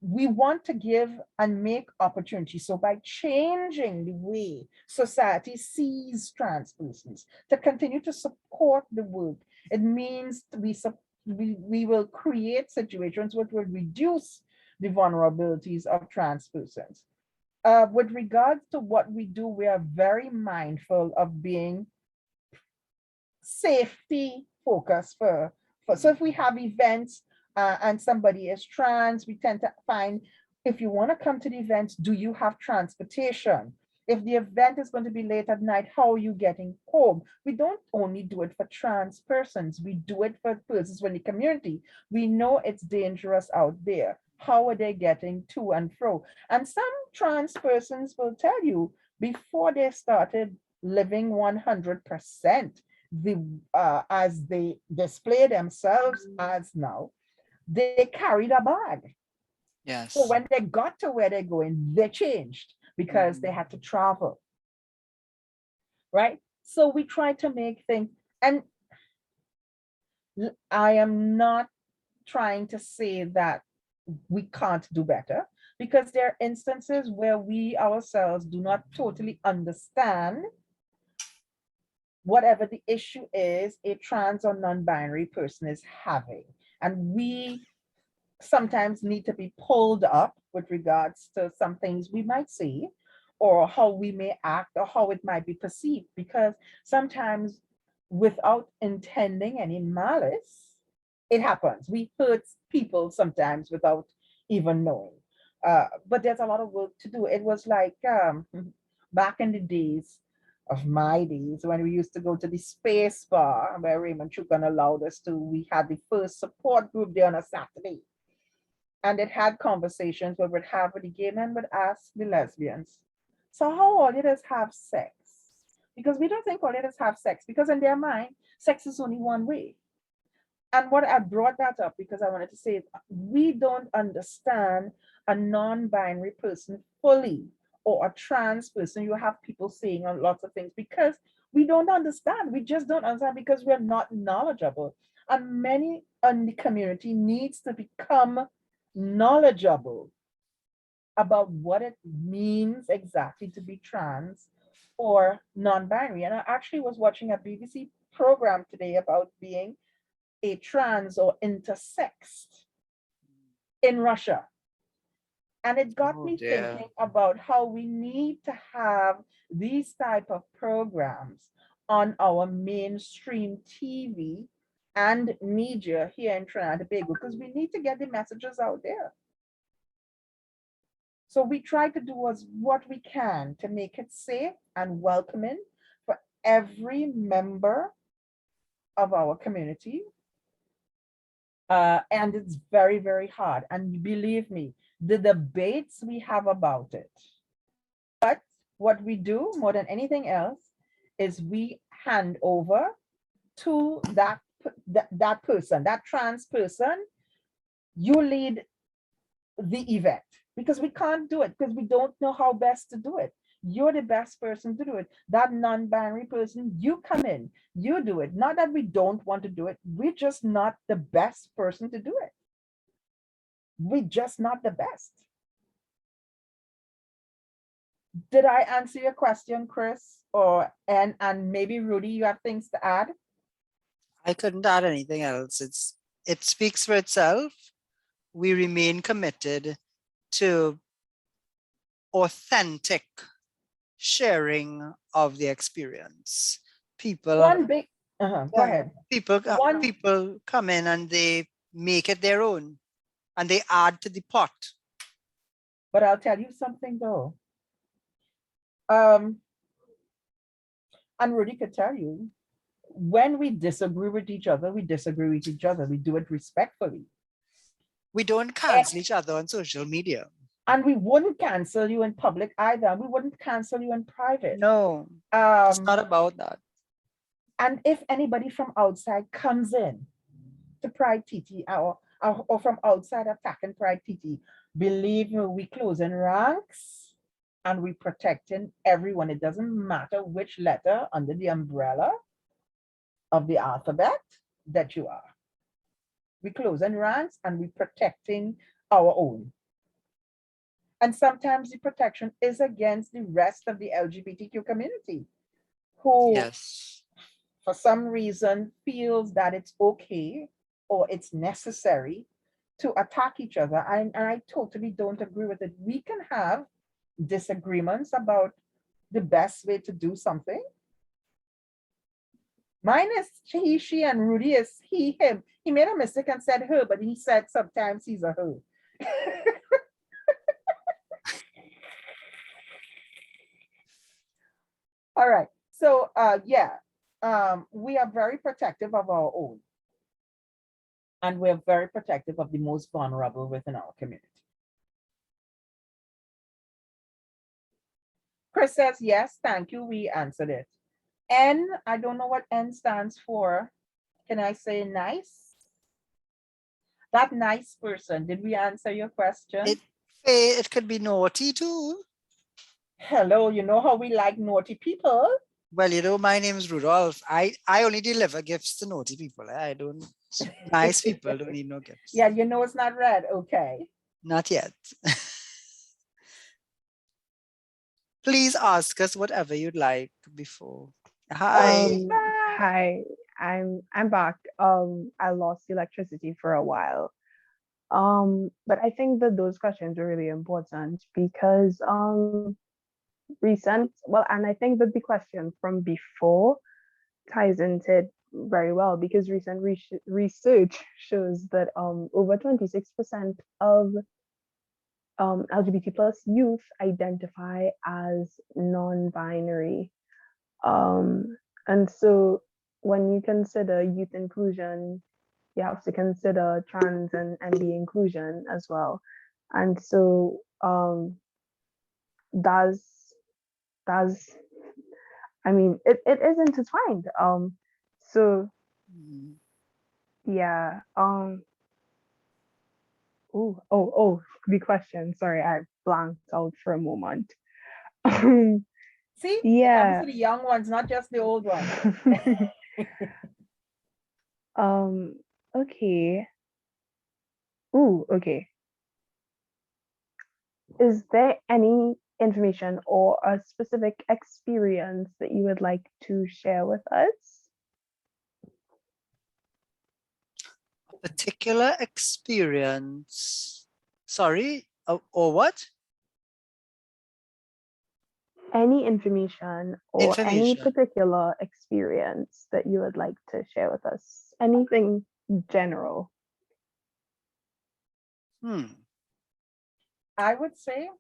we want to give and make opportunities. So by changing the way society sees trans persons, to continue to support the work, it means we will create situations which will reduce the vulnerabilities of trans persons. With regards to what we do, we are very mindful of being safety focused so if we have events and somebody is trans, we tend to find, if you want to come to the events, do you have transportation? If the event is going to be late at night, how are you getting home? We don't only do it for trans persons, we do it for persons in the community. We know it's dangerous out there. How are they getting to and fro? And some trans persons will tell you before they started living 100%, as they display themselves as now, they carried a bag. Yes. So when they got to where they're going, they changed because they had to travel. right? So we try to make things, and I am not trying to say that we can't do better, because there are instances where we ourselves do not totally understand whatever the issue is a trans or non-binary person is having. And we sometimes need to be pulled up with regards to some things we might see, or how we may act, or how it might be perceived, because sometimes without intending any malice, it happens. We hurt people sometimes without even knowing. But there's a lot of work to do. It was like back in the days of my days when we used to go to the space bar where Raymond Chukan allowed us to. We had the first support group there on a Saturday. And it had conversations where we'd have with the gay men, would ask the lesbians, so how all it is have sex? Because we don't think all it is have sex, because in their mind, sex is only one way. And what I brought that up because I wanted to say, we don't understand a non-binary person fully, or a trans person. You have people saying lots of things because we don't understand. We just don't understand because we're not knowledgeable. And many in the community needs to become knowledgeable about what it means exactly to be trans or non-binary. And I actually was watching a BBC program today about being a trans or intersexed in Russia. And it got me thinking about how we need to have these type of programs on our mainstream TV and media here in Trinidad and Tobago, because we need to get the messages out there. So we try to do what we can to make it safe and welcoming for every member of our community. And it's very, very hard. And believe me, the debates we have about it. But what we do more than anything else is we hand over to that person, that trans person. You lead the event, because we can't do it because we don't know how best to do it. You're the best person to do it. That non-binary person, you come in, you do it. Not that we don't want to do it. We're just not the best person to do it. We're just not the best. Did I answer your question, Chris? Or and maybe Rudy, you have things to add? I couldn't add anything else. It speaks for itself. We remain committed to authentic sharing of the experience. People, One big, go ahead. People come in and they make it their own and they add to the pot. But I'll tell you something though. And Rudy could tell you, when we disagree with each other, we disagree with each other. We do it respectfully. We don't cancel each other on social media. And we wouldn't cancel you in public either. We wouldn't cancel you in private. No, it's not about that. And if anybody from outside comes in to PrideTT or from outside attacking PrideTT, believe me, we closing ranks and we protecting everyone. It doesn't matter which letter under the umbrella of the alphabet that you are. We closing ranks and we protecting our own. And sometimes the protection is against the rest of the LGBTQ community, who for some reason feels that it's okay or it's necessary to attack each other. And I totally don't agree with it. We can have disagreements about the best way to do something. Mine is he, she, and Rudy is he, him. He made a mistake and said her, but he said sometimes he's a her. All right. So we are very protective of our own. And we're very protective of the most vulnerable within our community. Chris says, yes, thank you. We answered it. N, I don't know what N stands for. Can I say nice? That nice person, did we answer your question? It could be naughty too. Hello, you know how we like naughty people? Well, you know, my name is Rudolph. I only deliver gifts to naughty people. I don't, nice people don't need no gifts. Yeah, you know it's not red. Okay. Not yet. Please ask us whatever you'd like before. Hi. Hi, I'm back. I lost electricity for a while. But I think that those questions are really important because recent, well, and I think that the question from before ties into it very well because recent research shows that over 26% of LGBT plus youth identify as non-binary. And so when you consider youth inclusion, you have to consider trans and the inclusion as well. And so does I mean it is intertwined. So Mm. yeah. The question. Sorry, I blanked out for a moment. See, it happens Yeah. to the young ones, not just the old ones. Okay. Okay. Is there any information or a specific experience that you would like to share with us? A particular experience. Sorry, or what? Any information or any Information. particular experience that you would like to share with us? Anything general? I would say,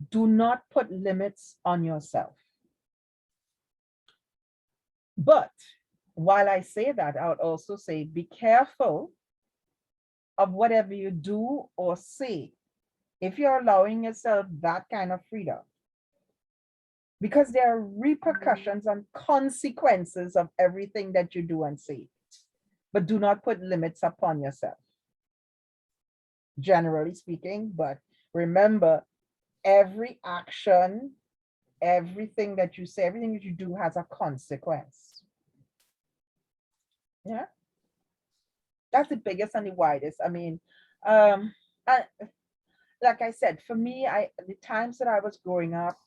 do not put limits on yourself. But while I say that, I would also say, be careful of whatever you do or say if you're allowing yourself that kind of freedom. Because there are repercussions and consequences of everything that you do and say. But do not put limits upon yourself, generally speaking. But remember, every action, everything that you say, everything that you do has a consequence. Yeah, that's the biggest and the widest. I mean, like I said, for me, the times that I was growing up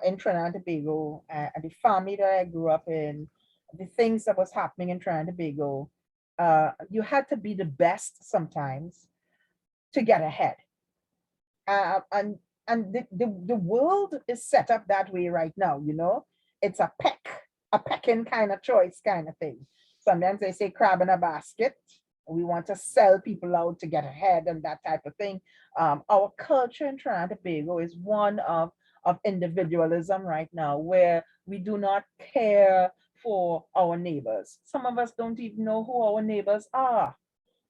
in Trinidad and Tobago, and the family that I grew up in, the things that was happening in Trinidad and Tobago, you had to be the best sometimes to get ahead. And the world is set up that way right now, you know. It's a pecking kind of choice kind of thing. Sometimes they say crab in a basket. We want to sell people out to get ahead and that type of thing. Our culture in Trinidad and Tobago is one of individualism right now, where we do not care for our neighbors. Some of us don't even know who our neighbors are.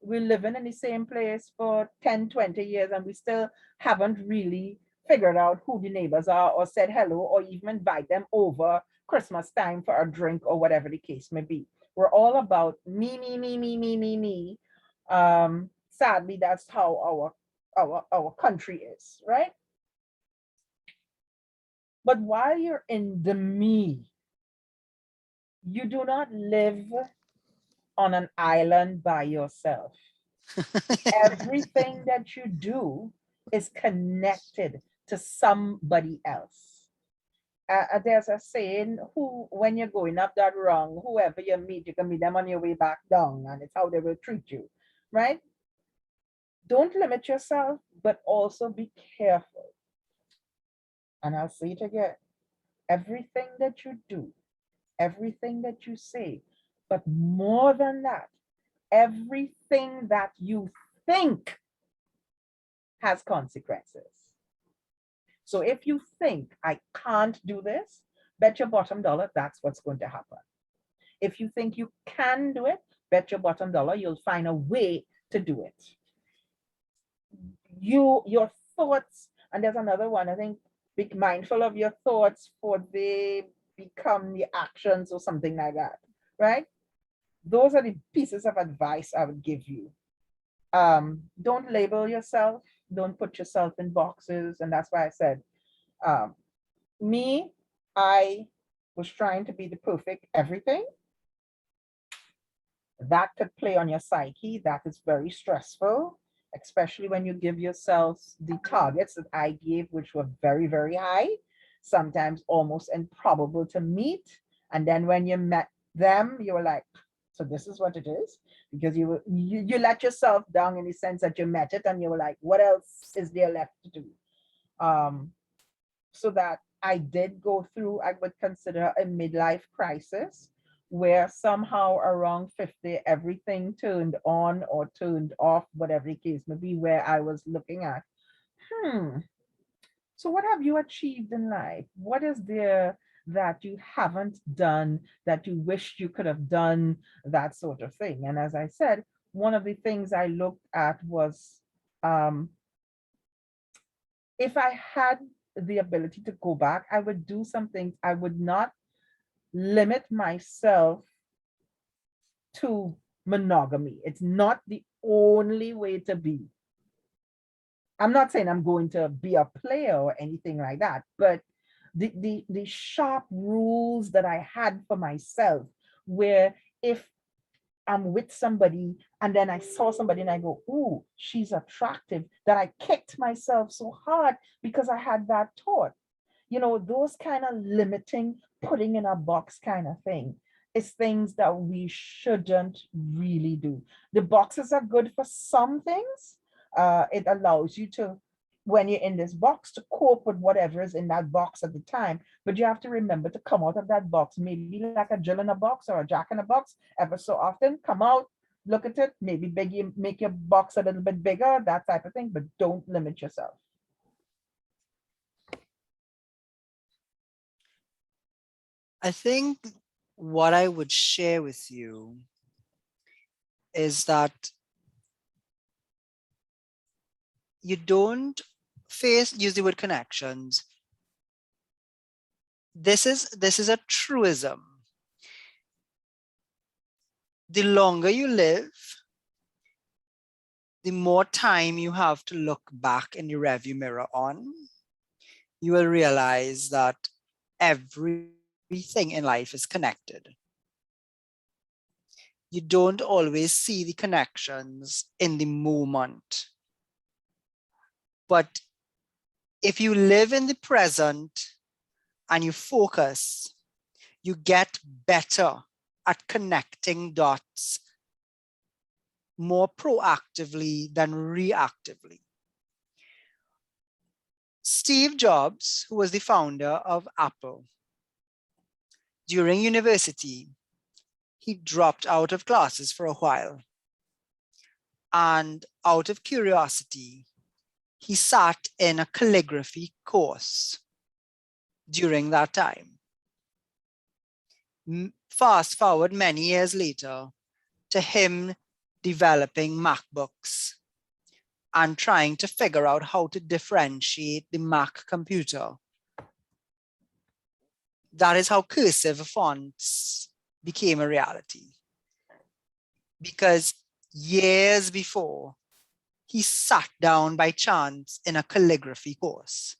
We're living in the same place for 10, 20 years, and we still haven't really figured out who the neighbors are or said hello or even invite them over Christmas time for a drink or whatever the case may be. We're all about me, me, me, me, me, me, me. Sadly, that's how our country is, right? But while you're in the me, you do not live on an island by yourself. Everything that you do is connected to somebody else. There's a saying, when you're going up that rung, whoever you meet, you can meet them on your way back down, and it's how they will treat you, right? Don't limit yourself, but also be careful. And I'll say it again, everything that you do, everything that you say, but more than that, everything that you think has consequences. So if you think I can't do this, bet your bottom dollar that's what's going to happen. If you think you can do it, bet your bottom dollar you'll find a way to do it. Your thoughts, and there's another one, I think, be mindful of your thoughts for they become the actions or something like that, right? Those are the pieces of advice I would give you. Don't label yourself, don't put yourself in boxes. And that's why I said, me, I who's trying to be the perfect everything, that could play on your psyche. That is very stressful, especially when you give yourselves the targets that I gave, which were very, very high, sometimes almost improbable to meet. And then when you met them, you were like, so this is what it is, because you let yourself down in the sense that you met it and you were like, what else is there left to do? So that I did go through, I would consider a midlife crisis, where somehow around 50, everything turned on or turned off, whatever the case may be, where I was looking at, so what have you achieved in life? What is there that you haven't done that you wish you could have done, that sort of thing? And as I said, one of the things I looked at was, if I had the ability to go back, I would do some things. I would not limit myself to monogamy. It's not the only way to be. I'm not saying I'm going to be a player or anything like that, but the sharp rules that I had for myself, where if I'm with somebody and then I saw somebody and I go, ooh, she's attractive, that I kicked myself so hard because I had that thought. You know, those kind of limiting, putting in a box kind of thing is things that we shouldn't really do. The boxes are good for some things. It allows you to, when you're in this box, to cope with whatever is in that box at the time. But you have to remember to come out of that box, maybe like a Jill in a box or a Jack in a box, ever so often. Come out, look at it, maybe make your box a little bit bigger, that type of thing, but don't limit yourself. I think what I would share with you is that you don't use the word connections. This is a truism. The longer you live, the more time you have to look back in the rearview mirror on, you will realize that everything in life is connected. You don't always see the connections in the moment. But if you live in the present and you focus, you get better at connecting dots more proactively than reactively. Steve Jobs, who was the founder of Apple, during university, he dropped out of classes for a while. And out of curiosity, he sat in a calligraphy course during that time. Fast forward many years later to him developing MacBooks and trying to figure out how to differentiate the Mac computer. That is how cursive fonts became a reality. Because years before, he sat down by chance in a calligraphy course.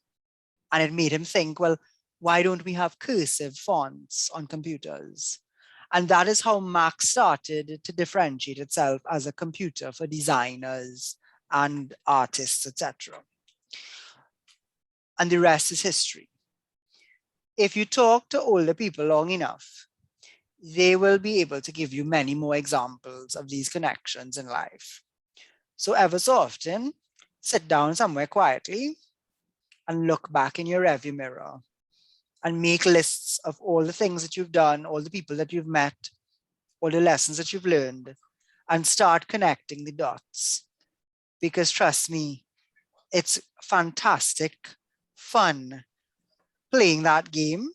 And it made him think, well, why don't we have cursive fonts on computers? And that is how Mac started to differentiate itself as a computer for designers and artists, etc. And the rest is history. If you talk to older people long enough, they will be able to give you many more examples of these connections in life. So ever so often, sit down somewhere quietly and look back in your rearview mirror and make lists of all the things that you've done, all the people that you've met, all the lessons that you've learned, and start connecting the dots. Because trust me, it's fantastic fun playing that game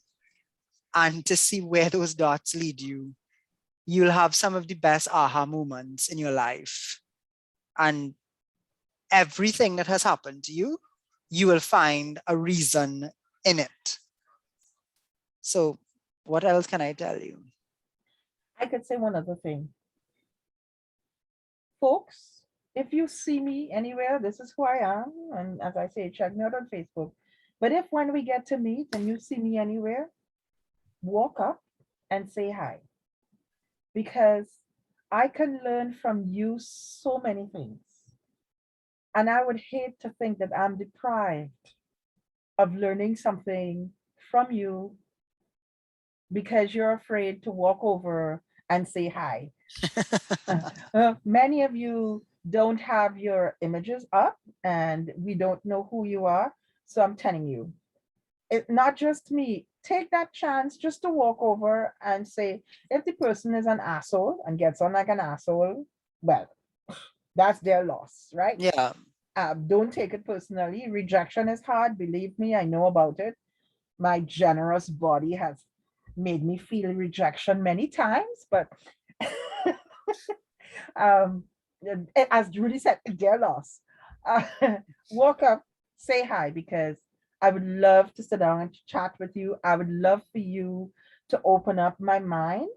and to see where those dots lead you. You'll have some of the best aha moments in your life. And everything that has happened to you, you will find a reason in it. So what else can I tell you? I could say one other thing. Folks, if you see me anywhere, this is who I am. And as I say, check me out on Facebook. But if when we get to meet and you see me anywhere, walk up and say hi, because I can learn from you so many things. And I would hate to think that I'm deprived of learning something from you because you're afraid to walk over and say hi. Many of you don't have your images up and we don't know who you are. So I'm telling you, not just me, take that chance just to walk over and say, if the person is an asshole and gets on like an asshole, well, that's their loss, right? Yeah. Don't take it personally. Rejection is hard. Believe me, I know about it. My generous body has made me feel rejection many times, but um, as Judy said, their loss. Uh, walk up, say hi, because I would love to sit down and chat with you. I would love for you to open up my mind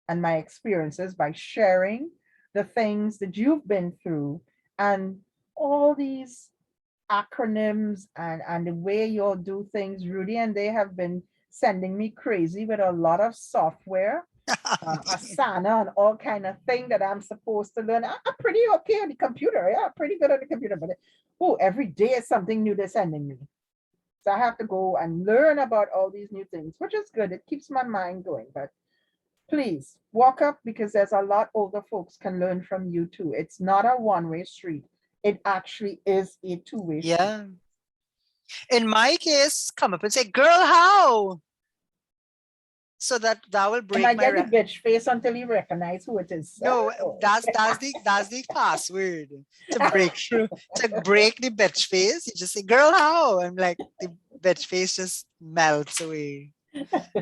and my experiences by sharing the things that you've been through and all these acronyms and the way you'll do things, Rudy, and they have been sending me crazy with a lot of software, Asana and all kind of thing that I'm supposed to learn. I'm pretty okay on the computer. Yeah, pretty good on the computer, but every day is something new they're sending me. So I have to go and learn about all these new things, which is good. It keeps my mind going. But please walk up, because there's a lot older folks can learn from you too. It's not a one-way street. It actually is a two-way street. Yeah. In my case, come up and say, girl, how? So that will You break might my get the bitch face until you recognize who it is. no, that's the password to break through, to break the bitch face. You just say, girl, how? I'm like, the bitch face just melts away.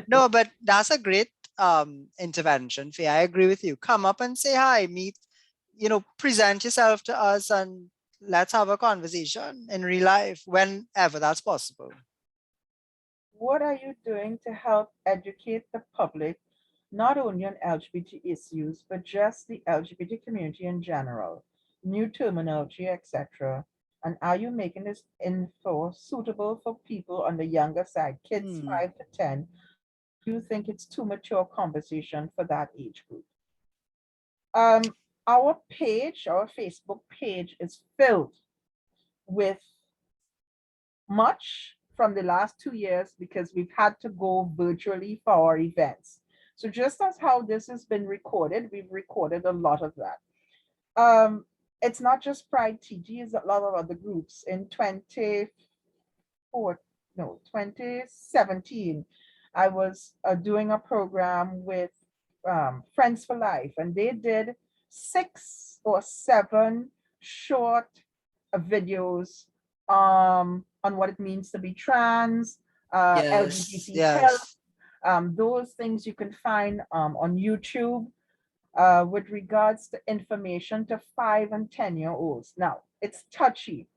No, but that's a great intervention, Faye. I agree with you. Come up and say hi, meet, present yourself to us, and let's have a conversation in real life whenever that's possible. What are you doing to help educate the public, not only on LGBT issues, but just the LGBT community in general, new terminology, etc.? And are you making this info suitable for people on the younger side, kids 5 to 10? Do you think it's too mature conversation for that age group? Our Facebook page is filled with much from the last 2 years because we've had to go virtually for our events. So just as how this has been recorded, we've recorded a lot of that. It's not just PrideTT, it's a lot of other groups. In 2017, I was doing a program with Friends for Life, and they did 6 or 7 short videos on what it means to be trans, LGBT health. Those things you can find on YouTube with regards to information to 5 and 10-year-olds. Now, it's touchy.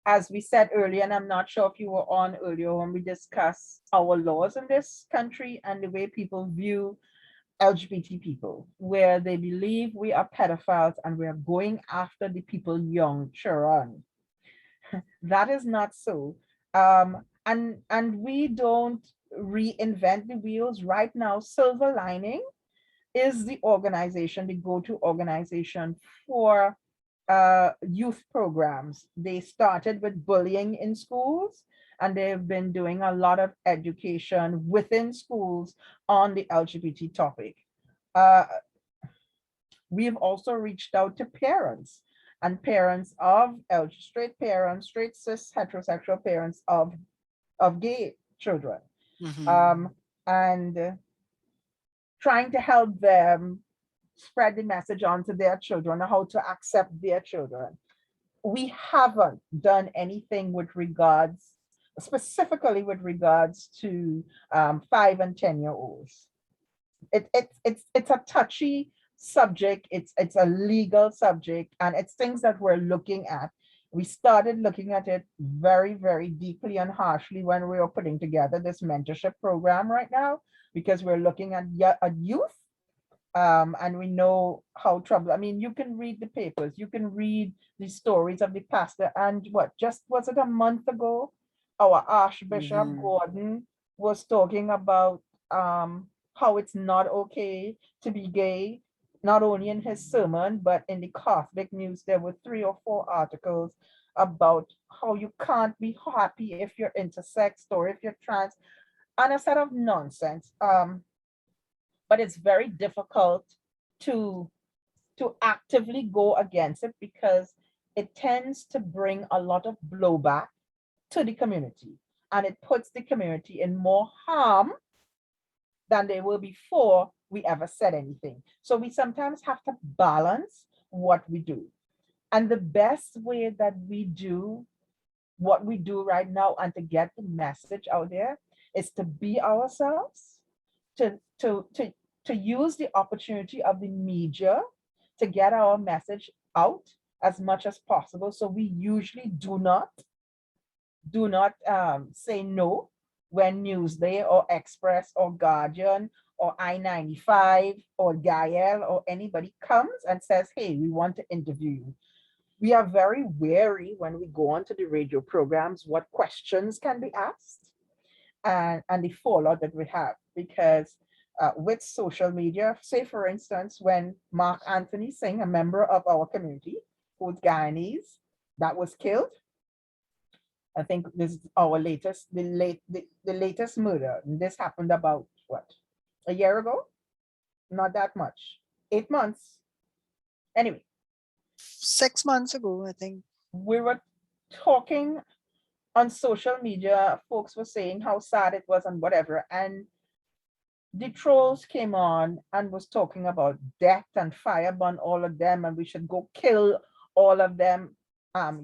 As we said earlier, and I'm not sure if you were on earlier when we discussed our laws in this country and the way people view LGBT people, where they believe we are pedophiles and we are going after the people young, children. That is not so. And we don't reinvent the wheels right now. Silver Lining is the organization, the go-to organization for youth programs. They started with bullying in schools, and they've been doing a lot of education within schools on the LGBT topic. We've also reached out to parents and parents of straight parents, straight cis heterosexual parents of gay children, and trying to help them spread the message onto their children, how to accept their children. We haven't done anything with regards, specifically with regards to 5 and 10-year-olds. It's a touchy subject. It's a legal subject, and it's things that we're looking at. We started looking at it very, very deeply and harshly when we were putting together this mentorship program right now, because we're looking at youth. And we know how trouble. I mean, you can read the papers, you can read the stories of the pastor, and was it a month ago, our Archbishop Gordon was talking about how it's not okay to be gay, not only in his sermon, but in the Catholic news, there were 3 or 4 articles about how you can't be happy if you're intersex or if you're trans, and a set of nonsense. But it's very difficult to actively go against it because it tends to bring a lot of blowback to the community, and it puts the community in more harm than they were before we ever said anything. So we sometimes have to balance what we do. And the best way that we do what we do right now and to get the message out there is to be ourselves, to use the opportunity of the media to get our message out as much as possible. So we usually do not say no when Newsday or Express or Guardian or I-95 or Gael or anybody comes and says, hey, we want to interview you. We are very wary when we go onto the radio programs what questions can be asked and the fallout that we have. Because with social media, say for instance, when Mark Anthony Singh, a member of our community, who's Guyanese, that was killed, I think this is our latest, the latest murder. And this happened about what, a year ago? Not that much, 8 months. Anyway, 6 months ago, I think. we were talking on social media, folks were saying how sad it was and whatever. And the trolls came on and was talking about death and fire burn all of them, and we should go kill all of them.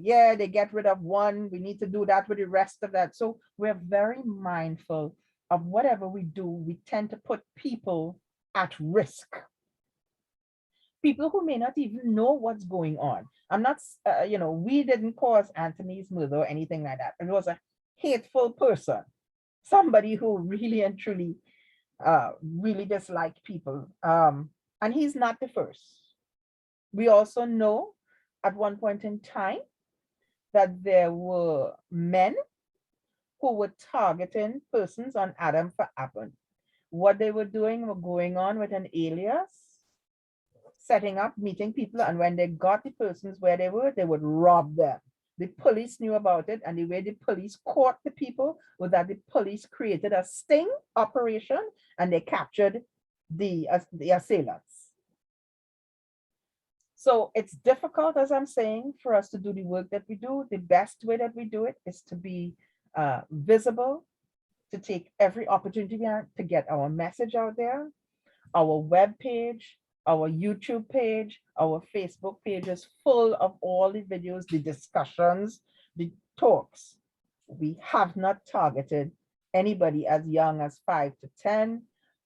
Yeah, they get rid of one, we need to do that with the rest of that. So we're very mindful of whatever we do. We tend to put people at risk. People who may not even know what's going on. I'm not, we didn't cause Anthony's murder or anything like that. It was a hateful person, somebody who really and truly really disliked people. And he's not the first. We also know at one point in time that there were men who were targeting persons on Adam for Apple. What they were doing were going on with an alias, setting up, meeting people, and when they got the persons where they were, they would rob them. The police knew about it, and the way the police caught the people was that the police created a sting operation and they captured the assailants. So it's difficult, as I'm saying, for us to do the work that we do. The best way that we do it is to be visible, to take every opportunity to get our message out there. Our web page, our YouTube page, our Facebook page is full of all the videos, the discussions, the talks. We have not targeted anybody as young as 5 to 10.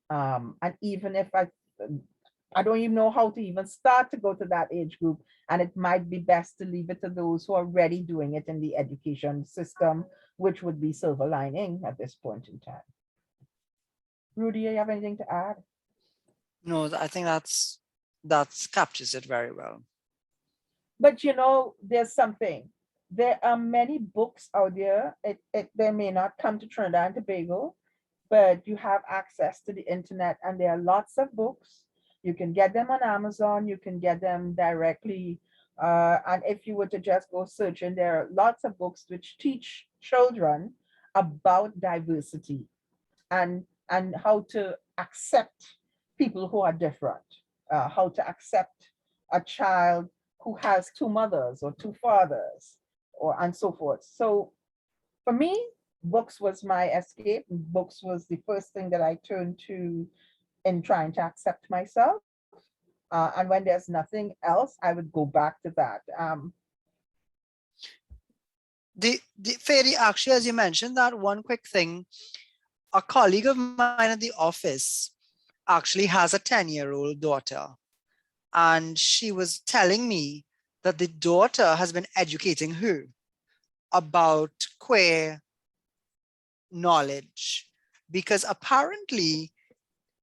And even if I don't even know how to even start to go to that age group, and it might be best to leave it to those who are already doing it in the education system, which would be silver lining at this point in time. Rudy, you have anything to add? No, I think that captures it very well. But there's something. There are many books out there. They may not come to Trinidad and Tobago, but you have access to the internet, and there are lots of books. You can get them on Amazon. You can get them directly. And if you were to just go searching, there are lots of books which teach children about diversity and how to accept people who are different, how to accept a child who has 2 mothers or 2 fathers, and so forth. So for me, books was my escape. Books was the first thing that I turned to in trying to accept myself. And when there's nothing else, I would go back to that. Fairy, actually, as you mentioned, that one quick thing, a colleague of mine at the office actually has a 10-year-old daughter. And she was telling me that the daughter has been educating her about queer knowledge, because apparently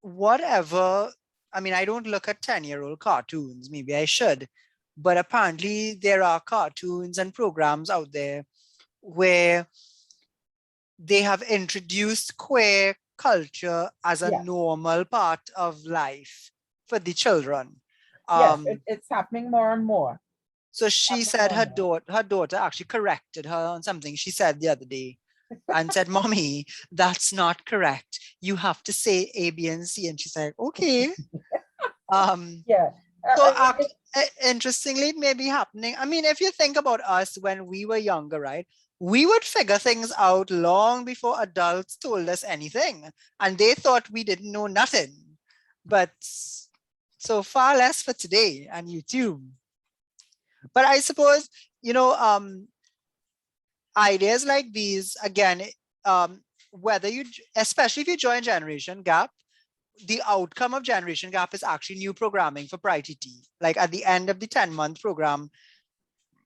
whatever, I mean, I don't look at 10-year-old cartoons, maybe I should, but apparently there are cartoons and programs out there where they have introduced queer culture as a Yes. normal part of life for the children. Yes, it's happening more and more. So she said her daughter actually corrected her on something she said the other day and said, "Mommy, that's not correct. You have to say A, B, and C." And she's like, "Okay." Yeah. So interestingly, it may be happening. I mean, if you think about us when we were younger, right? We would figure things out long before adults told us anything. And they thought we didn't know nothing. But so far less for today and YouTube. But I suppose, ideas like these, again, whether you, especially if you join Generation Gap, the outcome of Generation Gap is actually new programming for PrideTT. Like at the end of the 10-month program,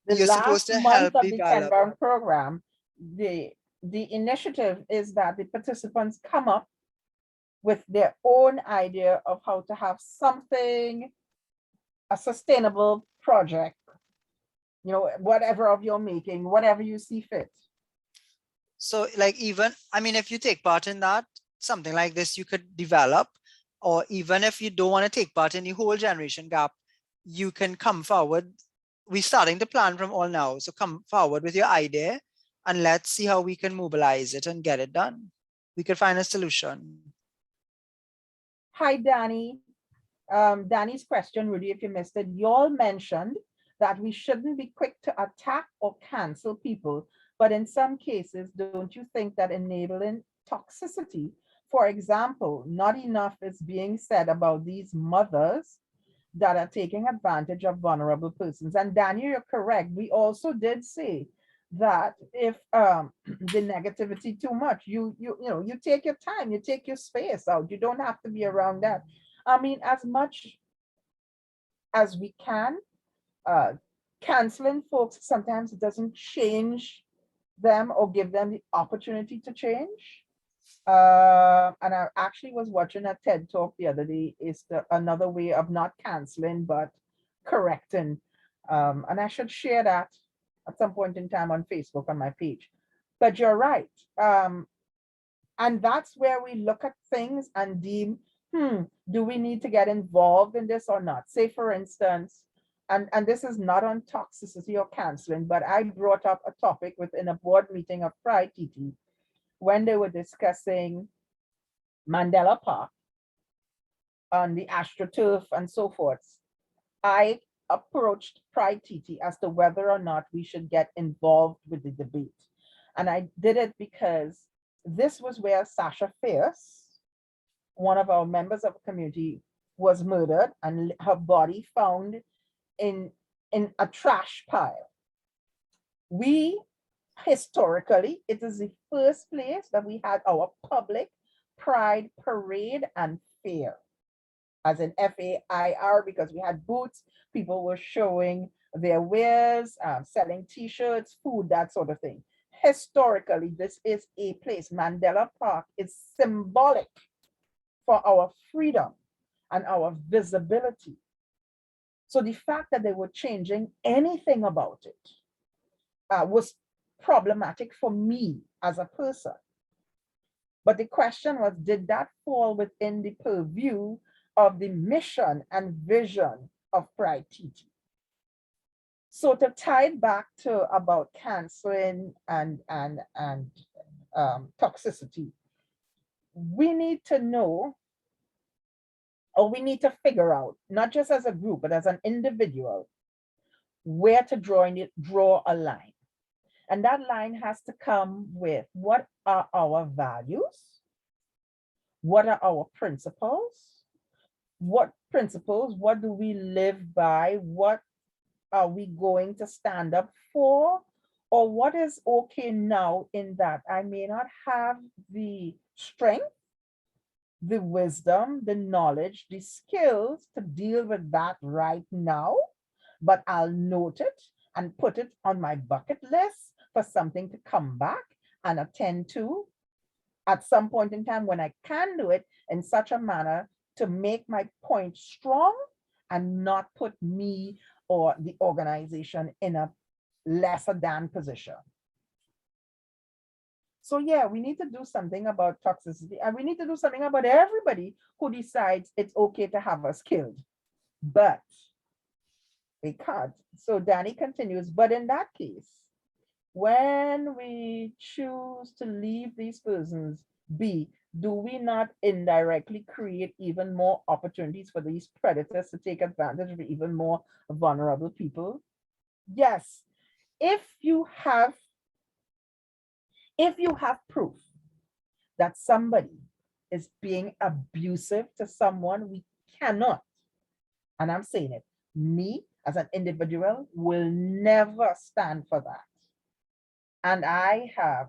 the you're supposed last to month help of the develop. 10-month program, the initiative is that the participants come up with their own idea of how to have something, a sustainable project, whatever of your making, whatever you see fit. So like even, I mean, if you take part in that, something like this you could develop, or even if you don't want to take part in the whole Generation Gap, you can come forward. We're starting to plan from all now. So come forward with your idea and let's see how we can mobilize it and get it done. We could find a solution. Hi, Danny. Danny's question, Rudy, if you missed it, y'all mentioned that we shouldn't be quick to attack or cancel people, but in some cases, don't you think that enabling toxicity, for example, not enough is being said about these mothers that are taking advantage of vulnerable persons? And Danny, you're correct. We also did say that if the negativity too much, you take your time, you take your space out. You don't have to be around that. I mean, as much as we can, canceling folks, sometimes it doesn't change them or give them the opportunity to change. And I actually was watching a TED talk the other day. Is another way of not canceling, but correcting. And I should share that at some point in time on Facebook on my page. But you're right. And that's where we look at things and deem, do we need to get involved in this or not? Say, for instance, and this is not on toxicity or canceling, but I brought up a topic within a board meeting of PrideTT when they were discussing Mandela Park on the AstroTurf and so forth. I approached PrideTT as to whether or not we should get involved with the debate. And I did it because this was where Sasha Fierce, one of our members of the community, was murdered and her body found in a trash pile. We, historically, it is the first place that we had our public pride parade and fair, as in FAIR, because we had booths, people were showing their wares, selling t-shirts, food, that sort of thing. Historically, this is a place. Mandela Park is symbolic for our freedom and our visibility. So the fact that they were changing anything about it was problematic for me as a person. But the question was, did that fall within the purview of the mission and vision of PrideTT? So to tie it back to about canceling and toxicity, we need to know, or we need to figure out, not just as a group, but as an individual, where to draw a line. And that line has to come with, what are our values? What are our principles? What principles? What do we live by? What are we going to stand up for? Or what is okay now in that I may not have the strength, the wisdom, the knowledge, the skills to deal with that right now, but I'll note it and put it on my bucket list for something to come back and attend to at some point in time when I can do it in such a manner to make my point strong and not put me or the organization in a lesser than position. So yeah, we need to do something about toxicity, and we need to do something about everybody who decides it's okay to have us killed. But they can't. So Danny continues, but in that case, when we choose to leave these persons be, do we not indirectly create even more opportunities for these predators to take advantage of even more vulnerable people? Yes. If you have proof that somebody is being abusive to someone, we cannot, and I'm saying it, me as an individual will never stand for that. And I have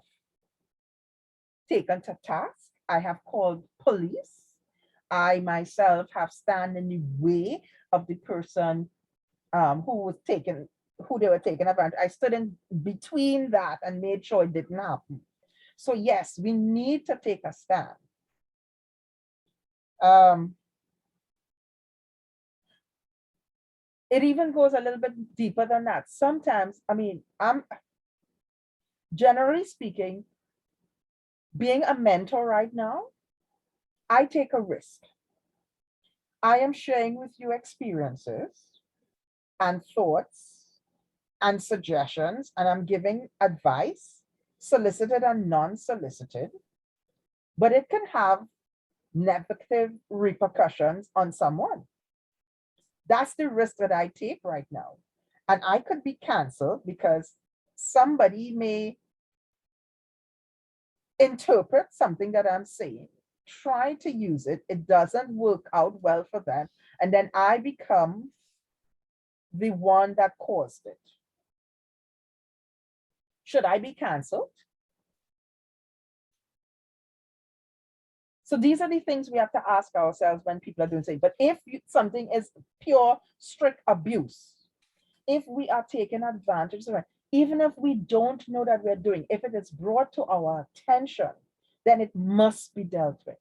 taken to task, I have called police. I myself have stand in the way of the person who they were taking advantage. I stood in between that and made sure it didn't happen. So yes, we need to take a stand. It even goes a little bit deeper than that. Sometimes, I mean, I'm generally speaking, being a mentor right now, I take a risk. I am sharing with you experiences and thoughts and suggestions, and I'm giving advice, solicited and non-solicited, but it can have negative repercussions on someone. That's the risk that I take right now. And I could be canceled because somebody may interpret something that I'm saying, try to use it, it doesn't work out well for them, and then I become the one that caused it. Should I be canceled? So these are the things we have to ask ourselves when people are doing things. But if something is pure, strict abuse, if we are taking advantage of it, even if we don't know that we're doing, if it is brought to our attention, then it must be dealt with.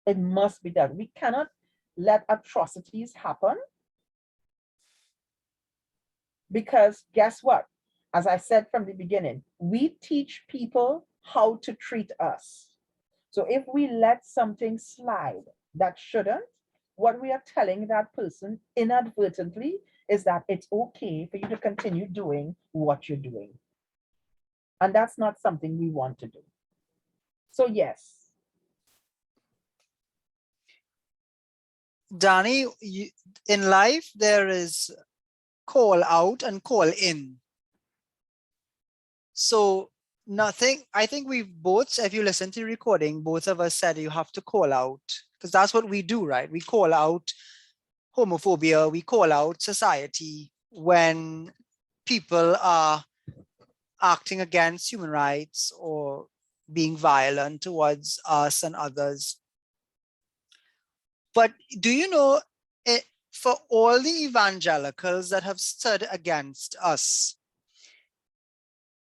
It must be dealt with. We cannot let atrocities happen, because guess what? As I said from the beginning, we teach people how to treat us. So if we let something slide that shouldn't, what we are telling that person inadvertently is that it's okay for you to continue doing what you're doing. And that's not something we want to do. So yes. Danny, in life, there is call out and call in. So nothing, I think we've both, if you listen to the recording, both of us said you have to call out, because that's what we do, right? We call out homophobia, we call out society when people are acting against human rights or being violent towards us and others. But do you know, for all the evangelicals that have stood against us,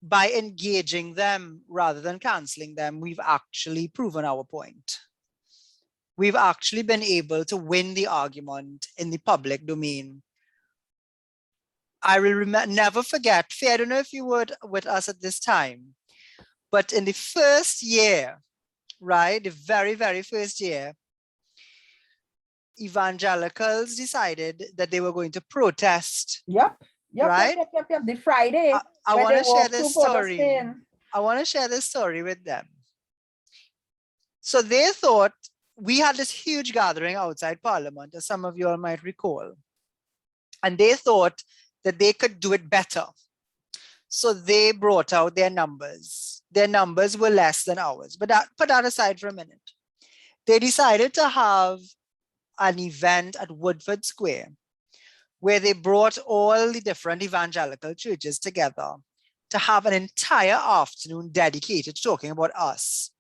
by engaging them rather than canceling them, we've actually proven our point. We've actually been able to win the argument in the public domain. I will never forget, Faye, I don't know if you were with us at this time, but in the first year, right, the very, very first year, evangelicals decided that they were going to protest. Yep. Right? The Friday. I want to share this story. I want to share this story with them. So they thought, we had this huge gathering outside Parliament, as some of you all might recall. And they thought that they could do it better. So they brought out their numbers. Their numbers were less than ours. But put that aside for a minute. They decided to have an event at Woodford Square, where they brought all the different evangelical churches together to have an entire afternoon dedicated to talking about us.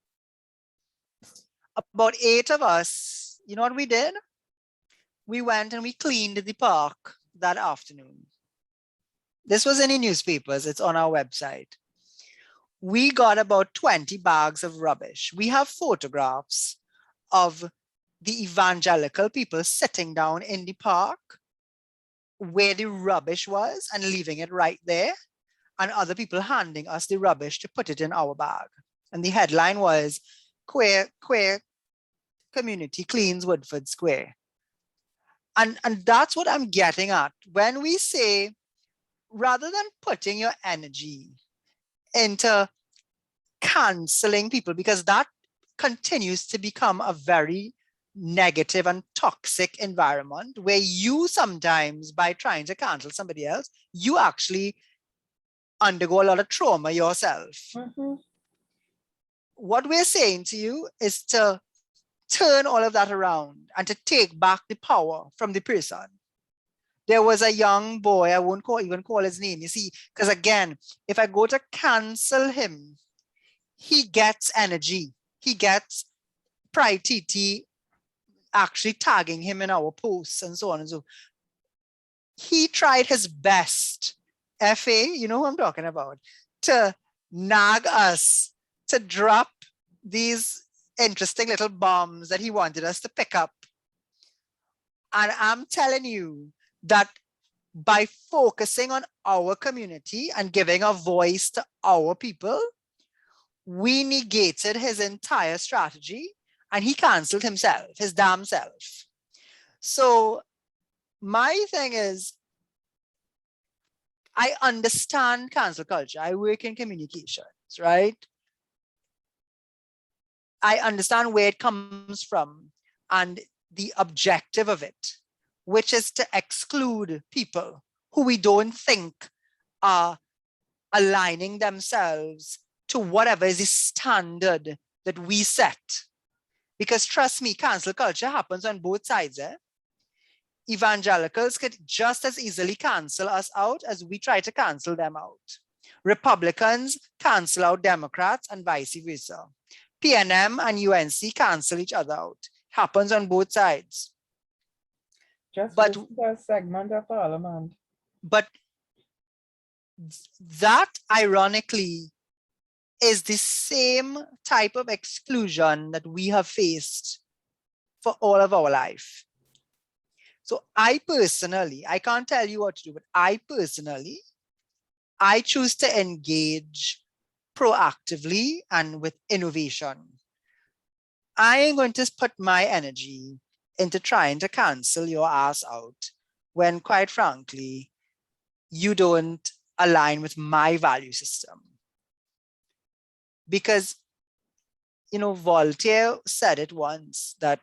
About 8 of us, you know what we did? We went and we cleaned the park that afternoon. This was in the newspapers, it's on our website. We got about 20 bags of rubbish. We have photographs of the evangelical people sitting down in the park where the rubbish was and leaving it right there, and other people handing us the rubbish to put it in our bag. And the headline was queer community cleans Woodford Square. And that's what I'm getting at. When we say, rather than putting your energy into canceling people, because that continues to become a very negative and toxic environment where you sometimes, by trying to cancel somebody else, you actually undergo a lot of trauma yourself. What we're saying to you is to turn all of that around and to take back the power from the person. There was a young boy, I won't even call his name, you see, because again, if I go to cancel him, he gets energy. He gets PrideTT actually tagging him in our posts and so on and so. He tried his best, FA, you know who I'm talking about, to nag us, to drop these interesting little bombs that he wanted us to pick up. And I'm telling you that by focusing on our community and giving a voice to our people, we negated his entire strategy and he canceled himself, his damn self. So my thing is, I understand cancel culture. I work in communications, right? I understand where it comes from and the objective of it, which is to exclude people who we don't think are aligning themselves to whatever is the standard that we set. Because trust me, cancel culture happens on both sides. Evangelicals could just as easily cancel us out as we try to cancel them out. Republicans cancel out Democrats and vice versa. PNM and UNC cancel each other out. Happens on both sides. But a segment of parliament. But that, ironically, is the same type of exclusion that we have faced for all of our life. So I personally, I can't tell you what to do, but I personally, I choose to engage proactively and with innovation. I ain't going to put my energy into trying to cancel your ass out when, quite frankly, you don't align with my value system. Because, you know, Voltaire said it once that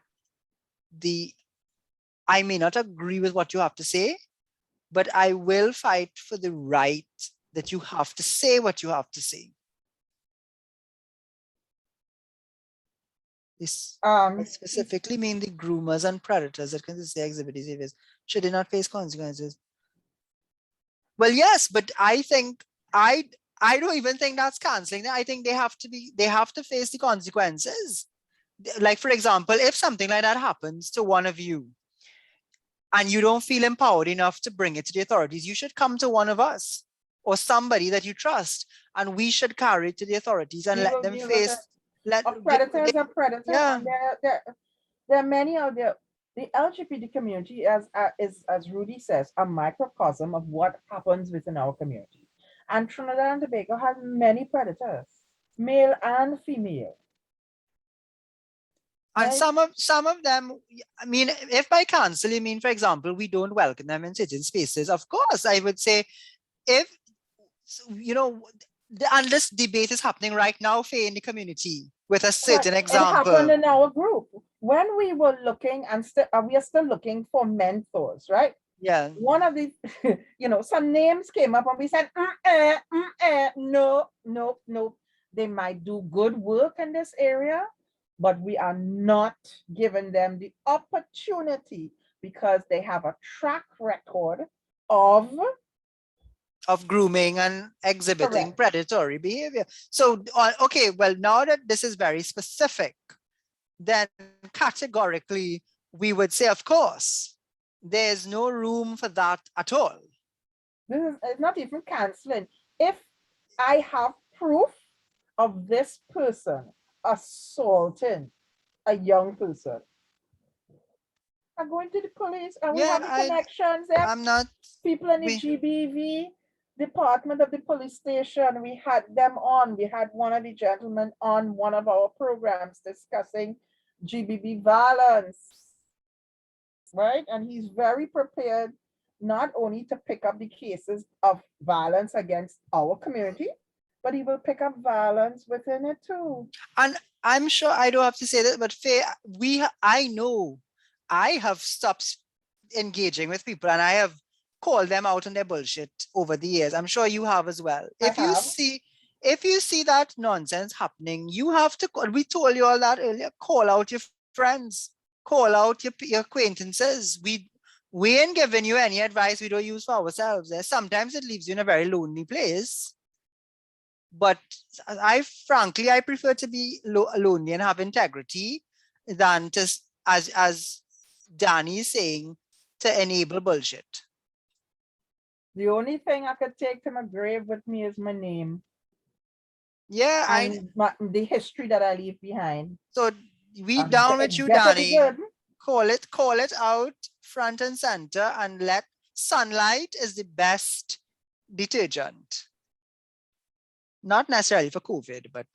I may not agree with what you have to say, but I will fight for the right that you have to say what you have to say. This I specifically mean the groomers and predators that consistently exhibit these behaviors. Should they not face consequences? Well, yes, but I think I don't even think that's canceling. I think they have to face the consequences. Like, for example, if something like that happens to one of you and you don't feel empowered enough to bring it to the authorities, you should come to one of us or somebody that you trust, and we should carry it to the authorities and let them face. Predators are predators. Yeah. And there are many out there. The LGBT community is, as Rudy says, a microcosm of what happens within our community. And Trinidad and Tobago has many predators, male and female. And right? some of them, I mean, if by cancel you mean, for example, we don't welcome them in certain spaces, of course, I would say, if, you know, and this debate is happening right now, Faye, in the community with a certain example. It happened in our group when we were looking, and we are still looking for mentors, right? Yeah. One of the, you know, some names came up and we said, no. They might do good work in this area, but we are not giving them the opportunity because they have a track record of grooming and exhibiting predatory behavior. So, okay, well, now that this is very specific, then categorically, we would say, of course, there's no room for that at all. It's not even canceling. If I have proof of this person assaulting a young person, I'm going to the police, and we have the connections. I'm not people in the GBV. department of the police station, we had them on. We had one of the gentlemen on one of our programs discussing GBV violence, right? And he's very prepared not only to pick up the cases of violence against our community, but he will pick up violence within it too. And I'm sure I don't have to say that, but Faye, I know I have stopped engaging with people and I have called them out on their bullshit over the years. I'm sure you have as well. If you see that nonsense happening, you have to call. We told you all that earlier. Call out your friends, call out your acquaintances. We ain't giving you any advice we don't use for ourselves. Sometimes it leaves you in a very lonely place. But I prefer to be lonely and have integrity than just as Danny is saying, to enable bullshit. The only thing I could take to my grave with me is my name. Yeah, and the history that I leave behind. So we down with you, Danny. Call it out front and center, and let sunlight is the best detergent. Not necessarily for COVID, but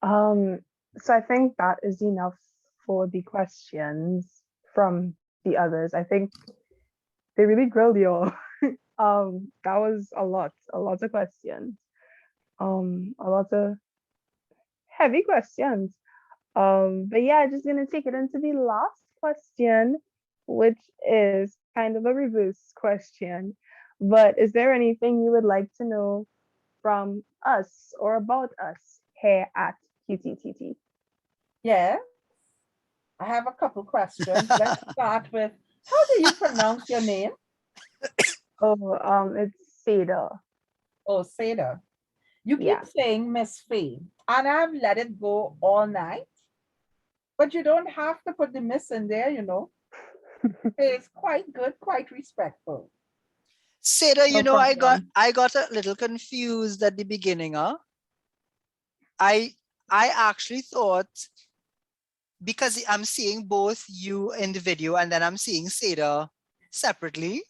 so I think that is enough for the questions from the others. I think they really grilled you all. That was a lot of questions. A lot of heavy questions. But yeah, just gonna take it into the last question, which is kind of a reverse question. But is there anything you would like to know from us or about us here at QTTT? Yeah, I have a couple questions. Let's start with, how do you pronounce your name? Oh, it's Seda. Oh, Seda. You keep saying Miss Faye, and I've let it go all night. But you don't have to put the miss in there, you know. It's quite good, quite respectful. Seda, you know, I got a little confused at the beginning, huh? I actually thought, because I'm seeing both you in the video and then I'm seeing Seda separately.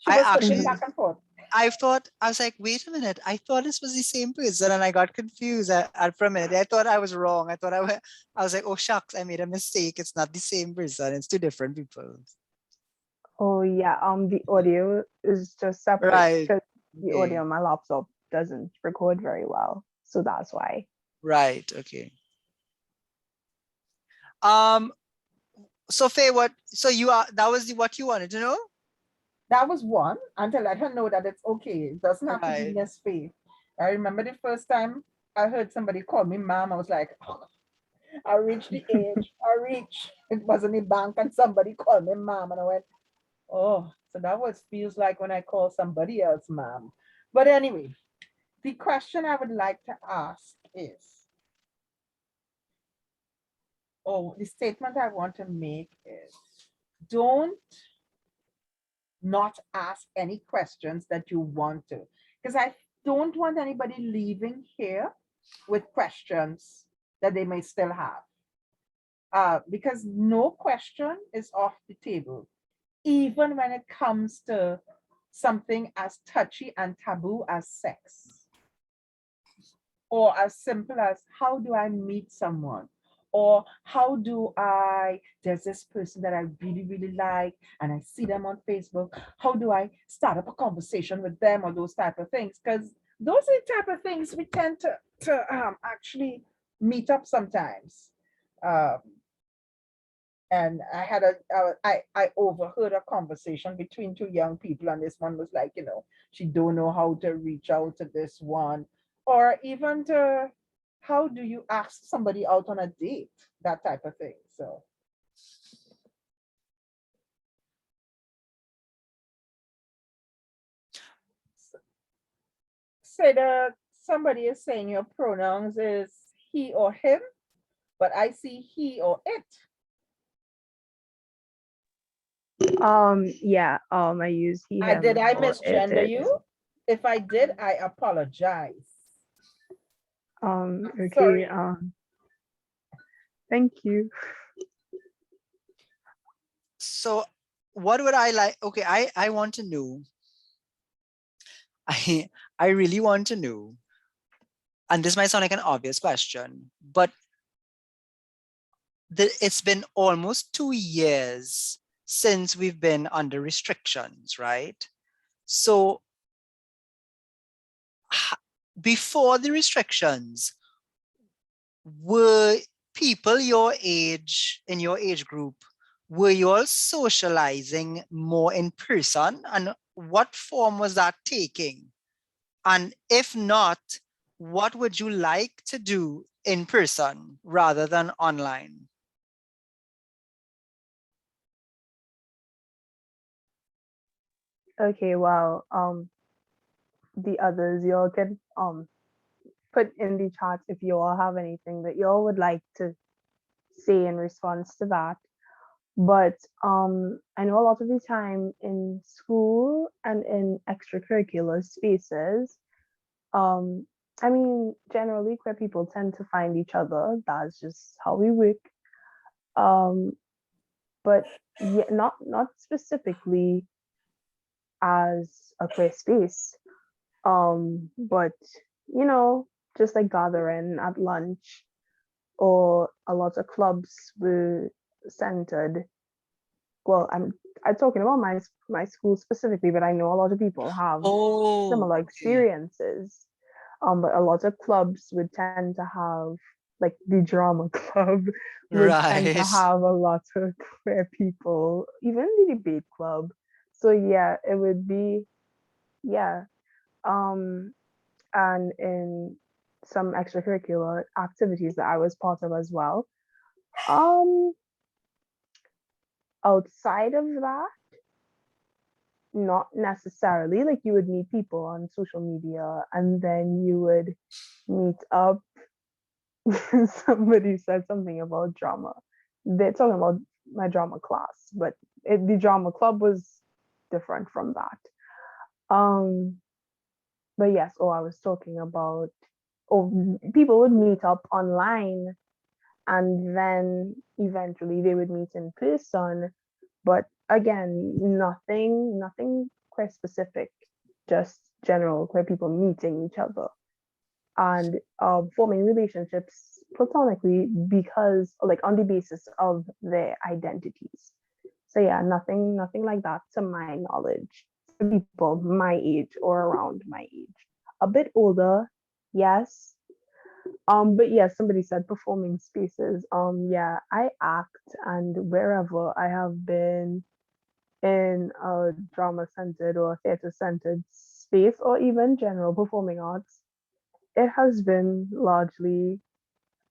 Back and forth. I was like, wait a minute, I thought this was the same person, and I got confused for a minute. I thought I was wrong. I was like, oh shucks, I made a mistake. It's not the same person, it's two different people. Oh yeah, the audio is just separate, right? Because the audio on my laptop doesn't record very well, so that's why. Right. Okay. So Faye, that was what you wanted to know? That was one, and to let her know that it's okay. It doesn't have to be Miss Faye. I remember the first time I heard somebody call me mom, I was like, oh, I reached the age. It was in the bank and somebody called me mom, and I went, oh, so that feels like when I call somebody else mom. But anyway, the question I would like to ask is, the statement I want to make is, don't not ask any questions that you want to, because I don't want anybody leaving here with questions that they may still have. Because no question is off the table, even when it comes to something as touchy and taboo as sex, or as simple as, how do I meet someone? Or how do there's this person that I really, really like, and I see them on Facebook. How do I start up a conversation with them, or those type of things? Because those are the type of things we tend to actually meet up sometimes. And I overheard a conversation between two young people, and this one was like, she don't know how to reach out to this one, or even to, how do you ask somebody out on a date, that type of thing. So say that somebody is saying your pronouns is he or him, but I see he or it. Yeah, I use he, him. Did I misgender you? If I did, I apologize. Okay. Sorry. Thank you. So what would I like? Okay, I want to know. I really want to know, and this might sound like an obvious question, but it's been almost 2 years since we've been under restrictions, right? So before the restrictions, were people your age, in your age group, were you all socializing more in person? And what form was that taking? And if not, what would you like to do in person rather than online? Okay, well, the others, y'all can put in the chat if you all have anything that y'all would like to say in response to that. But I know a lot of the time in school and in extracurricular spaces, I mean, generally queer people tend to find each other. That's just how we work. Um, but yeah, not specifically as a queer space. But you know, just like gathering at lunch, or a lot of clubs were centered. Well, I'm talking about my school specifically, but I know a lot of people have similar Okay. experiences. But a lot of clubs would tend to have, like the drama club would tend to Right. have a lot of queer people, even the debate club. So yeah, it would be, yeah. Um, and in some extracurricular activities that I was part of as well. Um, Outside of that, not necessarily. Like you would meet people on social media and then you would meet up. Somebody said something about drama. They're talking about my drama class, but the drama club was different from that. But yes, I was talking about, people would meet up online and then eventually they would meet in person. But again, nothing quite specific, just general queer people meeting each other and forming relationships platonically because, like, on the basis of their identities. So yeah, nothing like that to my knowledge. For people my age or around my age, a bit older, yes. But yeah, somebody said performing spaces. Yeah, I act, and wherever I have been in a drama centered or theater centered space, or even general performing arts, it has been largely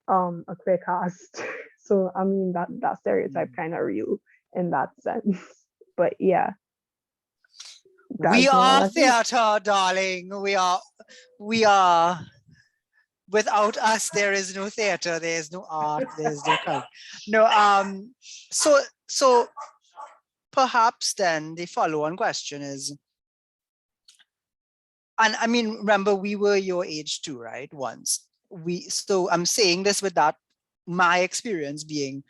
a queer cast. So I mean that stereotype kind of real in that sense. But yeah, We that's more or are less it. theater, darling. We are. Without us, there is no theater, there is no art, there is no culture. No, so perhaps then the follow-on question is, and I mean, remember we were your age too, right? Once so I'm saying this with that, my experience being,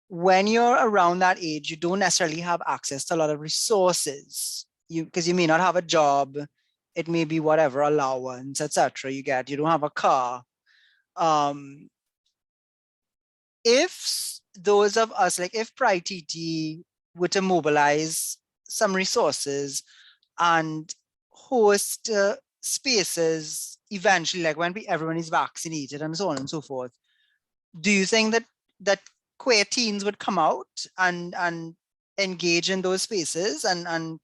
when you're around that age, you don't necessarily have access to a lot of resources. Because you may not have a job, it may be whatever allowance, etc. You get. You don't have a car. If those of us, like if PrideTT were to mobilize some resources and host spaces eventually, like when everyone is vaccinated and so on and so forth, do you think that queer teens would come out and engage in those spaces and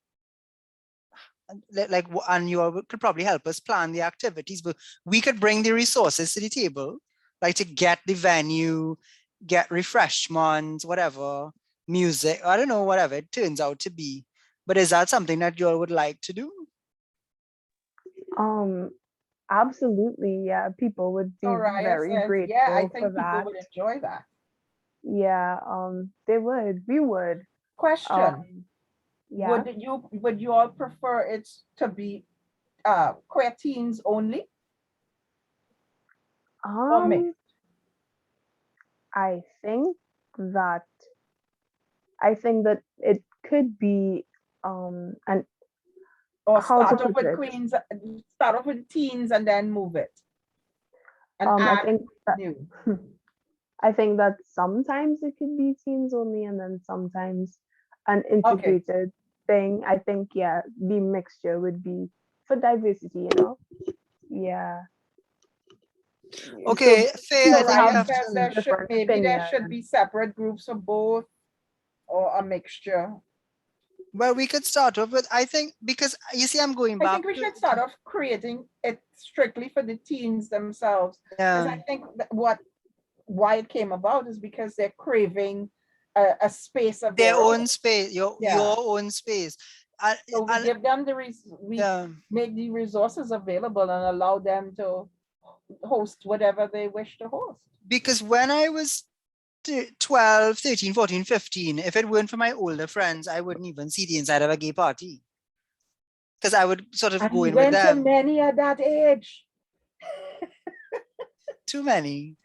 like, and you all could probably help us plan the activities, but we could bring the resources to the table, like to get the venue, get refreshments, whatever, music, I don't know, whatever it turns out to be. But is that something that you all would like to do? Um, Absolutely, yeah. People would be Soraya very says, yeah, I grateful for think people that. would enjoy that. Yeah, they would. We would. Question, Yeah. would you all prefer it to be queer teens only or mixed? I think that I think that it could be and Or how to start off put with it. queens, start off with teens and then move it. And I add think that new. I think that sometimes it could be teens only, and then sometimes an Okay. integrated thing. I think, yeah, the mixture would be for diversity, you know? Yeah. Okay, Faye, I So People think you Ryan have have says to. there should, different maybe there opinions. should be separate groups for both or a mixture. Well, we could start off with, I think, because you see, I'm going I back think we to, should start off creating it strictly for the teens themselves. Because I think that why it came about is because they're craving a space of their their own. own space, your own space. So we give them we Yeah. make the resources available and allow them to host whatever they wish to host. Because when I was 12, 13, 14, 15, if it weren't for my older friends, I wouldn't even see the inside of a gay party. Because I would sort of And go we in with went to them. many at that age. Too many.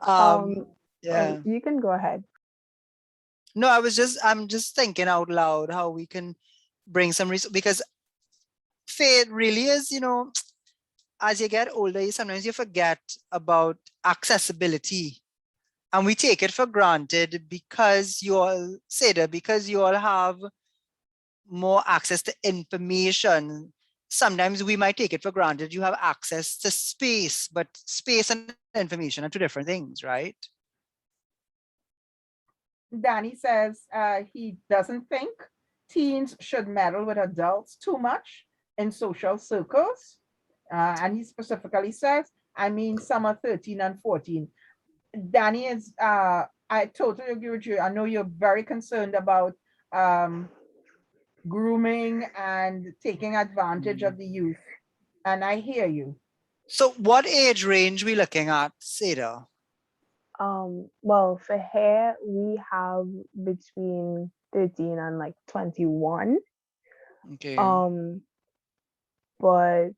Oh, you can go ahead. No, I'm just thinking out loud how we can bring some resources, because faith really is, as you get older, sometimes you forget about accessibility. And we take it for granted because you all say that, because you all have more access to information. Sometimes we might take it for granted you have access to space, but space and information are two different things, right? Danny says he doesn't think teens should meddle with adults too much in social circles. And he specifically says, I mean, some are 13 and 14. Danny is, I totally agree with you. I know you're very concerned about grooming and taking advantage of the youth. And I hear you. So what age range we looking at, Seda? Well, for hair, we have between 13 and like 21. Okay. But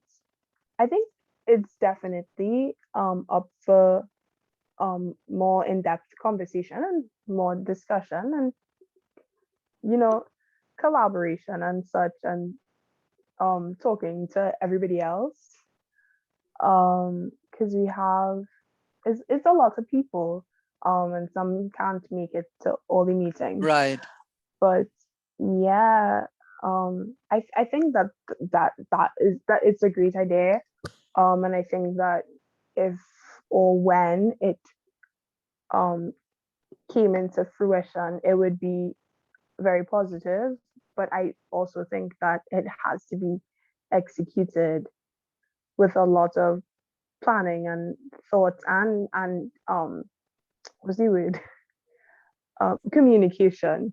I think it's definitely up for more in-depth conversation and more discussion and collaboration and such, and talking to everybody else, because we have it's a lot of people, and some can't make it to all the meetings, Right. but yeah, I think that it's a great idea, and I think that if or when it came into fruition, it would be very positive. But I also think that it has to be executed with a lot of planning and thought and what's the word? Communication.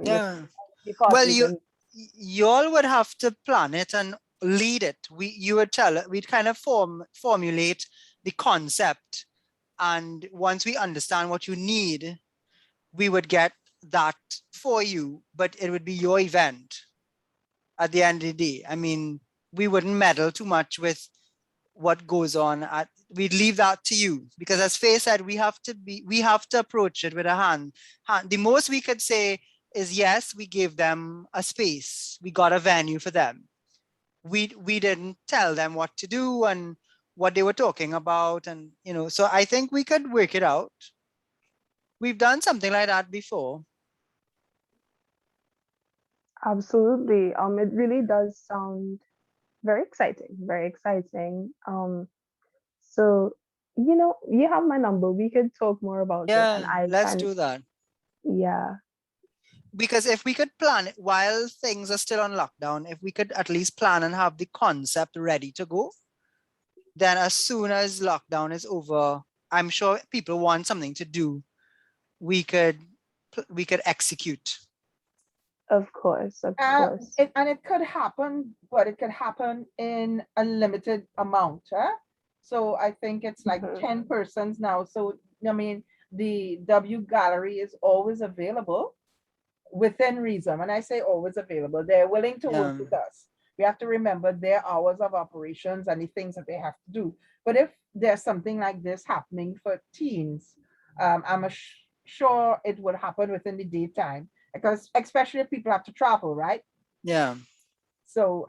Yeah. With Well, and you all would have to plan it and lead it. We'd kind of formulate the concept, and once we understand what you need, we would get that for you, but it would be your event at the end of the day. I mean, we wouldn't meddle too much with what goes on. We'd leave that to you, because as Faye said, we have to approach it with a hand. The most we could say is, yes, we gave them a space. We got a venue for them. We didn't tell them what to do and what they were talking about. And, so I think we could work it out. We've done something like that before. absolutely. It really does sound very exciting. Very exciting. So you have my number. We could talk more about it, and Yeah, let's do that. Yeah. Because if we could plan it while things are still on lockdown, if we could at least plan and have the concept ready to go, then as soon as lockdown is over, I'm sure people want something to do. We could execute. Of course. And it could happen, but it could happen in a limited amount. So I think it's like 10 persons now. So, I mean, the W Gallery is always available within reason. When I say always available, they're willing to work with us. We have to remember their hours of operations and the things that they have to do. But if there's something like this happening for teens, I'm sure it would happen within the daytime. because especially if people have to travel, right? Yeah. So,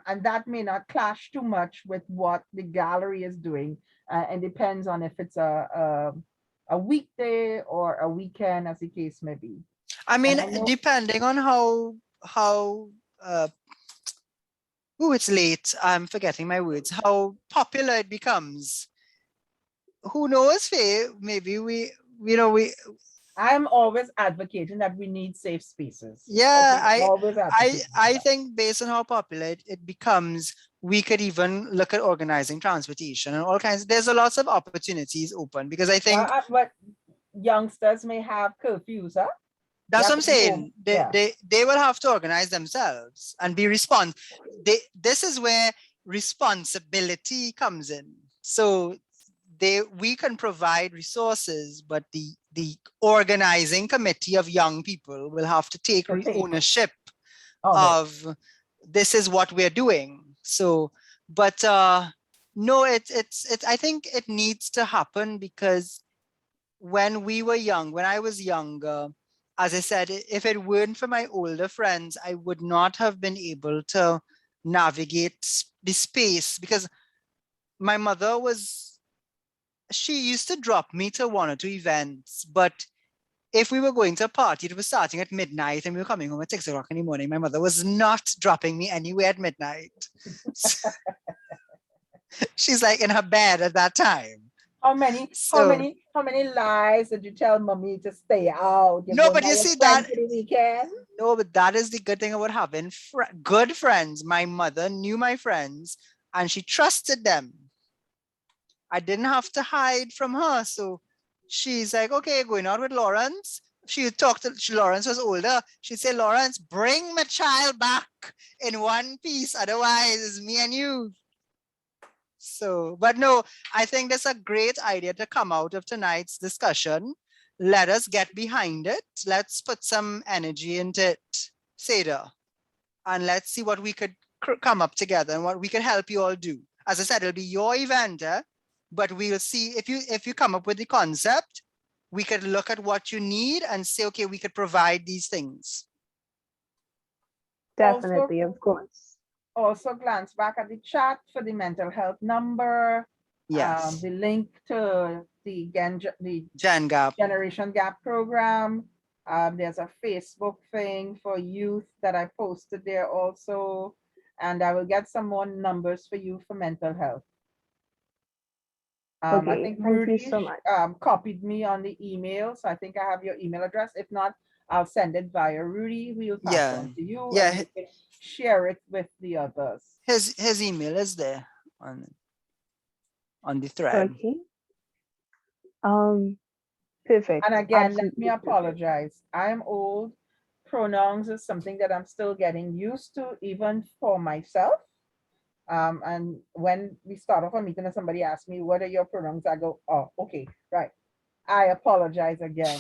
and that may not clash too much with what the gallery is doing. And depends on if it's a weekday or a weekend, as the case may be. I mean, I know- depending on how it's late. I'm forgetting my words. How popular it becomes. Who knows, Faye? Maybe we. I'm always advocating that we need safe spaces. Yeah, Okay, always advocating for I that. think based on how popular it becomes, we could even look at organizing transportation and all kinds. There's a lots of opportunities open because I think But youngsters may have curfews, huh? that's what have I'm to be home. saying. Yeah. They will have to organize themselves and be this is where responsibility comes in. So we can provide resources, but the organizing committee of young people will have to take ownership of this is what we're doing. So, but no, it's I think it needs to happen because when I was younger, as I said, if it weren't for my older friends, I would not have been able to navigate the space because my mother she used to drop me to one or two events, but if we were going to a party, it was starting at midnight and we were coming home at 6 o'clock in the morning. My mother was not dropping me anywhere at midnight. She's like in her bed at that time. How many lies did you tell mommy to stay out? No, but you see that for the weekend? No, but that is the good thing about having good friends. My mother knew my friends and she trusted them. I didn't have to hide from her. So she's like, okay, going out with Lawrence. She talked to Lawrence was older. She'd say, Lawrence, bring my child back in one piece. Otherwise, it's me and you. So, but no, I think that's a great idea to come out of tonight's discussion. Let us get behind it. Let's put some energy into it, Seda, and let's see what we could come up together and what we could help you all do. As I said, it'll be your event, but we'll see if you come up with the concept, we could look at what you need and say, okay, we could provide these things. Definitely, of course. Also glance back at the chat for the mental health number. Yes. The link to the Gen Gap. Generation Gap program. There's a Facebook thing for youth that I posted there also. And I will get some more numbers for you for mental health. Okay, I think thank Rudy you so much. copied me on the email. So I think I have your email address. If not, I'll send it via Rudy. We'll pass on to you. Yeah. And you can share it with the others. His email is there on the thread. Okay. Perfect. And again, Absolutely let me apologize. I am old. Pronouns is something that I'm still getting used to, even for myself. And when we start off a meeting and somebody asks me, what are your pronouns? I go, oh, okay, right. I apologize again.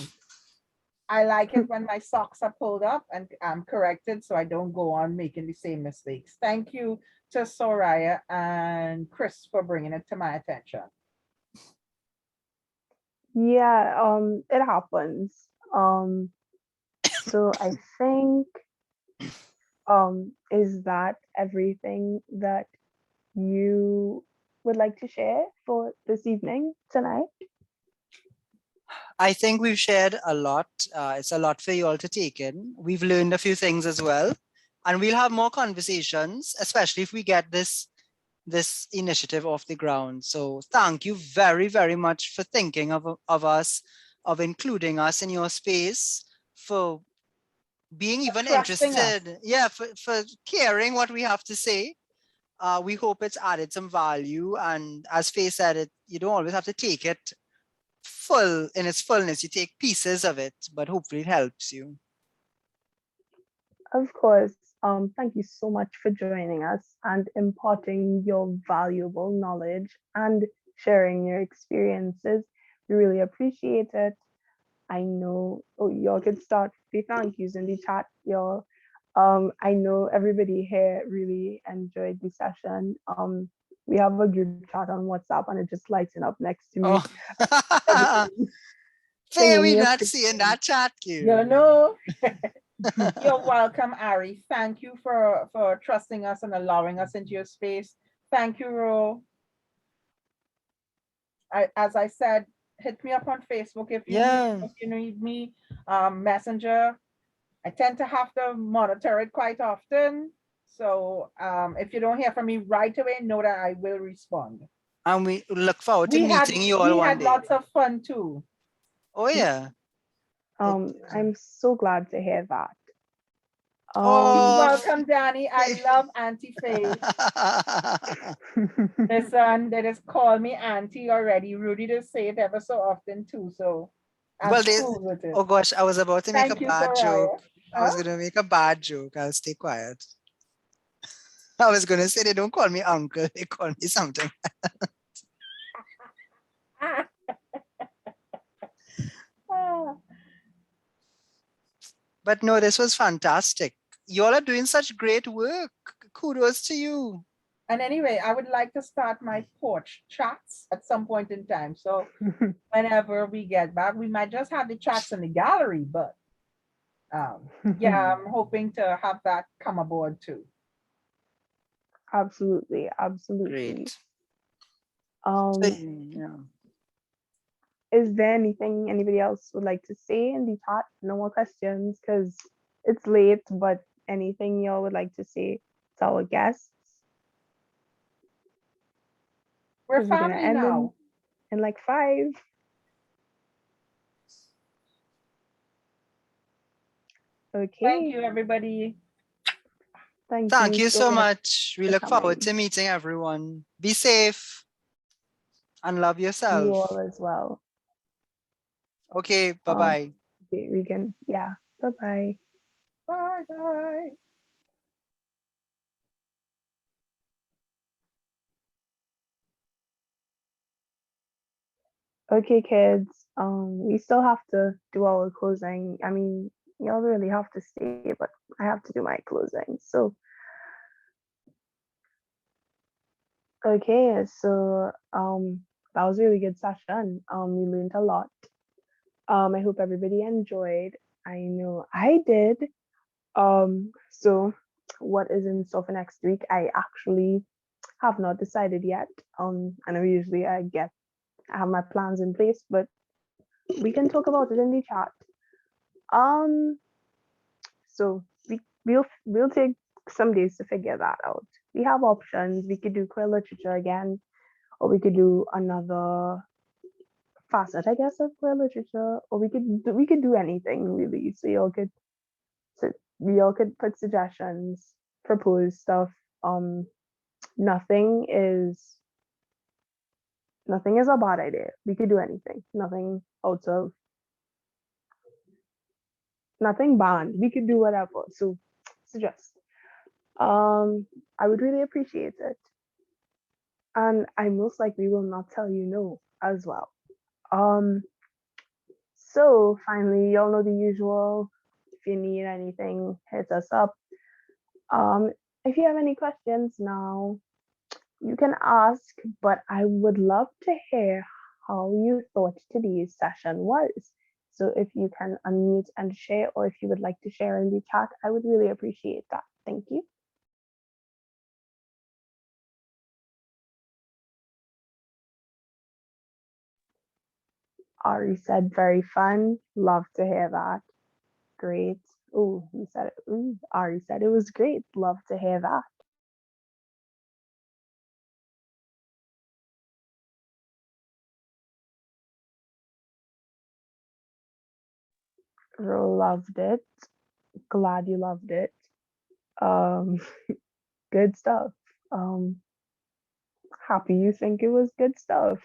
I like it when my socks are pulled up and I'm corrected so I don't go on making the same mistakes. Thank you to Soraya and Chris for bringing it to my attention. Yeah, it happens. So I think, is that everything that you would like to share for this evening tonight? I think we've shared a lot. It's a lot for you all to take in. We've learned a few things as well. And we'll have more conversations, especially if we get this initiative off the ground. So thank you very, very much for thinking of us, of including us in your space, for being even interested. Yeah, for caring what we have to say. We hope it's added some value. And as Faye said, you don't always have to take it full in its fullness. You take pieces of it, but hopefully it helps you. Of course. Thank you so much for joining us and imparting your valuable knowledge and sharing your experiences. We really appreciate it. I know y'all can start the thank yous in the chat, y'all. I know everybody here really enjoyed the session. We have a group chat on WhatsApp and it just lighting up next to me. Oh. Faye, we not seeing that chat, you know. You're welcome, Ari. Thank you for trusting us and allowing us into your space. Thank you, Ro. As I said, hit me up on Facebook if you need me. Messenger. I tend to have to monitor it quite often. So if you don't hear from me right away, know that I will respond. And we look forward to meeting you all one day. We had lots of fun too. Oh yeah. I'm so glad to hear that. Welcome, Danny. I love Auntie Faye. Listen, they just call me Auntie already. Rudy does say it ever so often too. So I'm cool with it. Oh gosh, I was about to make a bad joke. Huh? I was gonna make a bad joke. I'll stay quiet. I was gonna say they don't call me uncle, they call me something. But no, this was fantastic. You all are doing such great work. Kudos to you. And anyway, I would like to start my porch chats at some point in time. So whenever we get back, we might just have the chats in the gallery, but yeah, I'm hoping to have that come aboard too. Absolutely. Great. Yeah. Is there anything anybody else would like to say in the chat? No more questions because it's late, but anything y'all would like to say to our guests? We're family now. In like 5. Okay. Thank you, everybody. Thank you so much. We look forward to meeting everyone. Be safe and love yourself. You all as well. Okay, bye-bye. Okay, Regan. Yeah, bye-bye. Bye-bye. Okay, kids. We still have to do our closing. I mean, y'all really have to stay, but I have to do my closing. So, okay, so that was a really good session. We learned a lot. I hope everybody enjoyed. I know I did. So what is in store for next week? I actually have not decided yet. I know usually I have my plans in place, but we can talk about it in the chat. So we'll take some days to figure that out. We have options. We could do queer literature again, or we could do another facet, I guess, of queer literature, or we could do anything really. So we all could put suggestions, propose stuff. Nothing is a bad idea. We could do anything. Nothing banned. We could do whatever. So suggest. I would really appreciate it. And I most likely will not tell you no as well. So finally, y'all know the usual. If you need anything, hit us up. If you have any questions now, you can ask, but I would love to hear how you thought today's session was. So if you can unmute and share, or if you would like to share in the chat, I would really appreciate that. Thank you. Ari said, very fun. Love to hear that. Great. Oh, he said it. Ooh, Ari said it was great. Love to hear that. Loved it. Glad you loved it. Good stuff. Happy you think it was good stuff.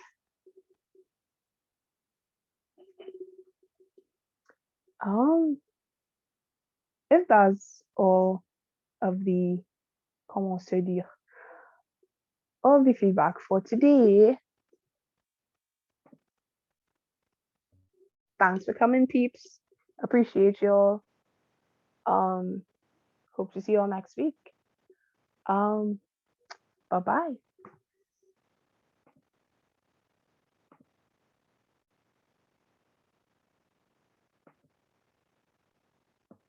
If that's all of the comment se dire, all of the feedback for today, thanks for coming, peeps. Appreciate y'all. Hope to see y'all next week. Bye-bye.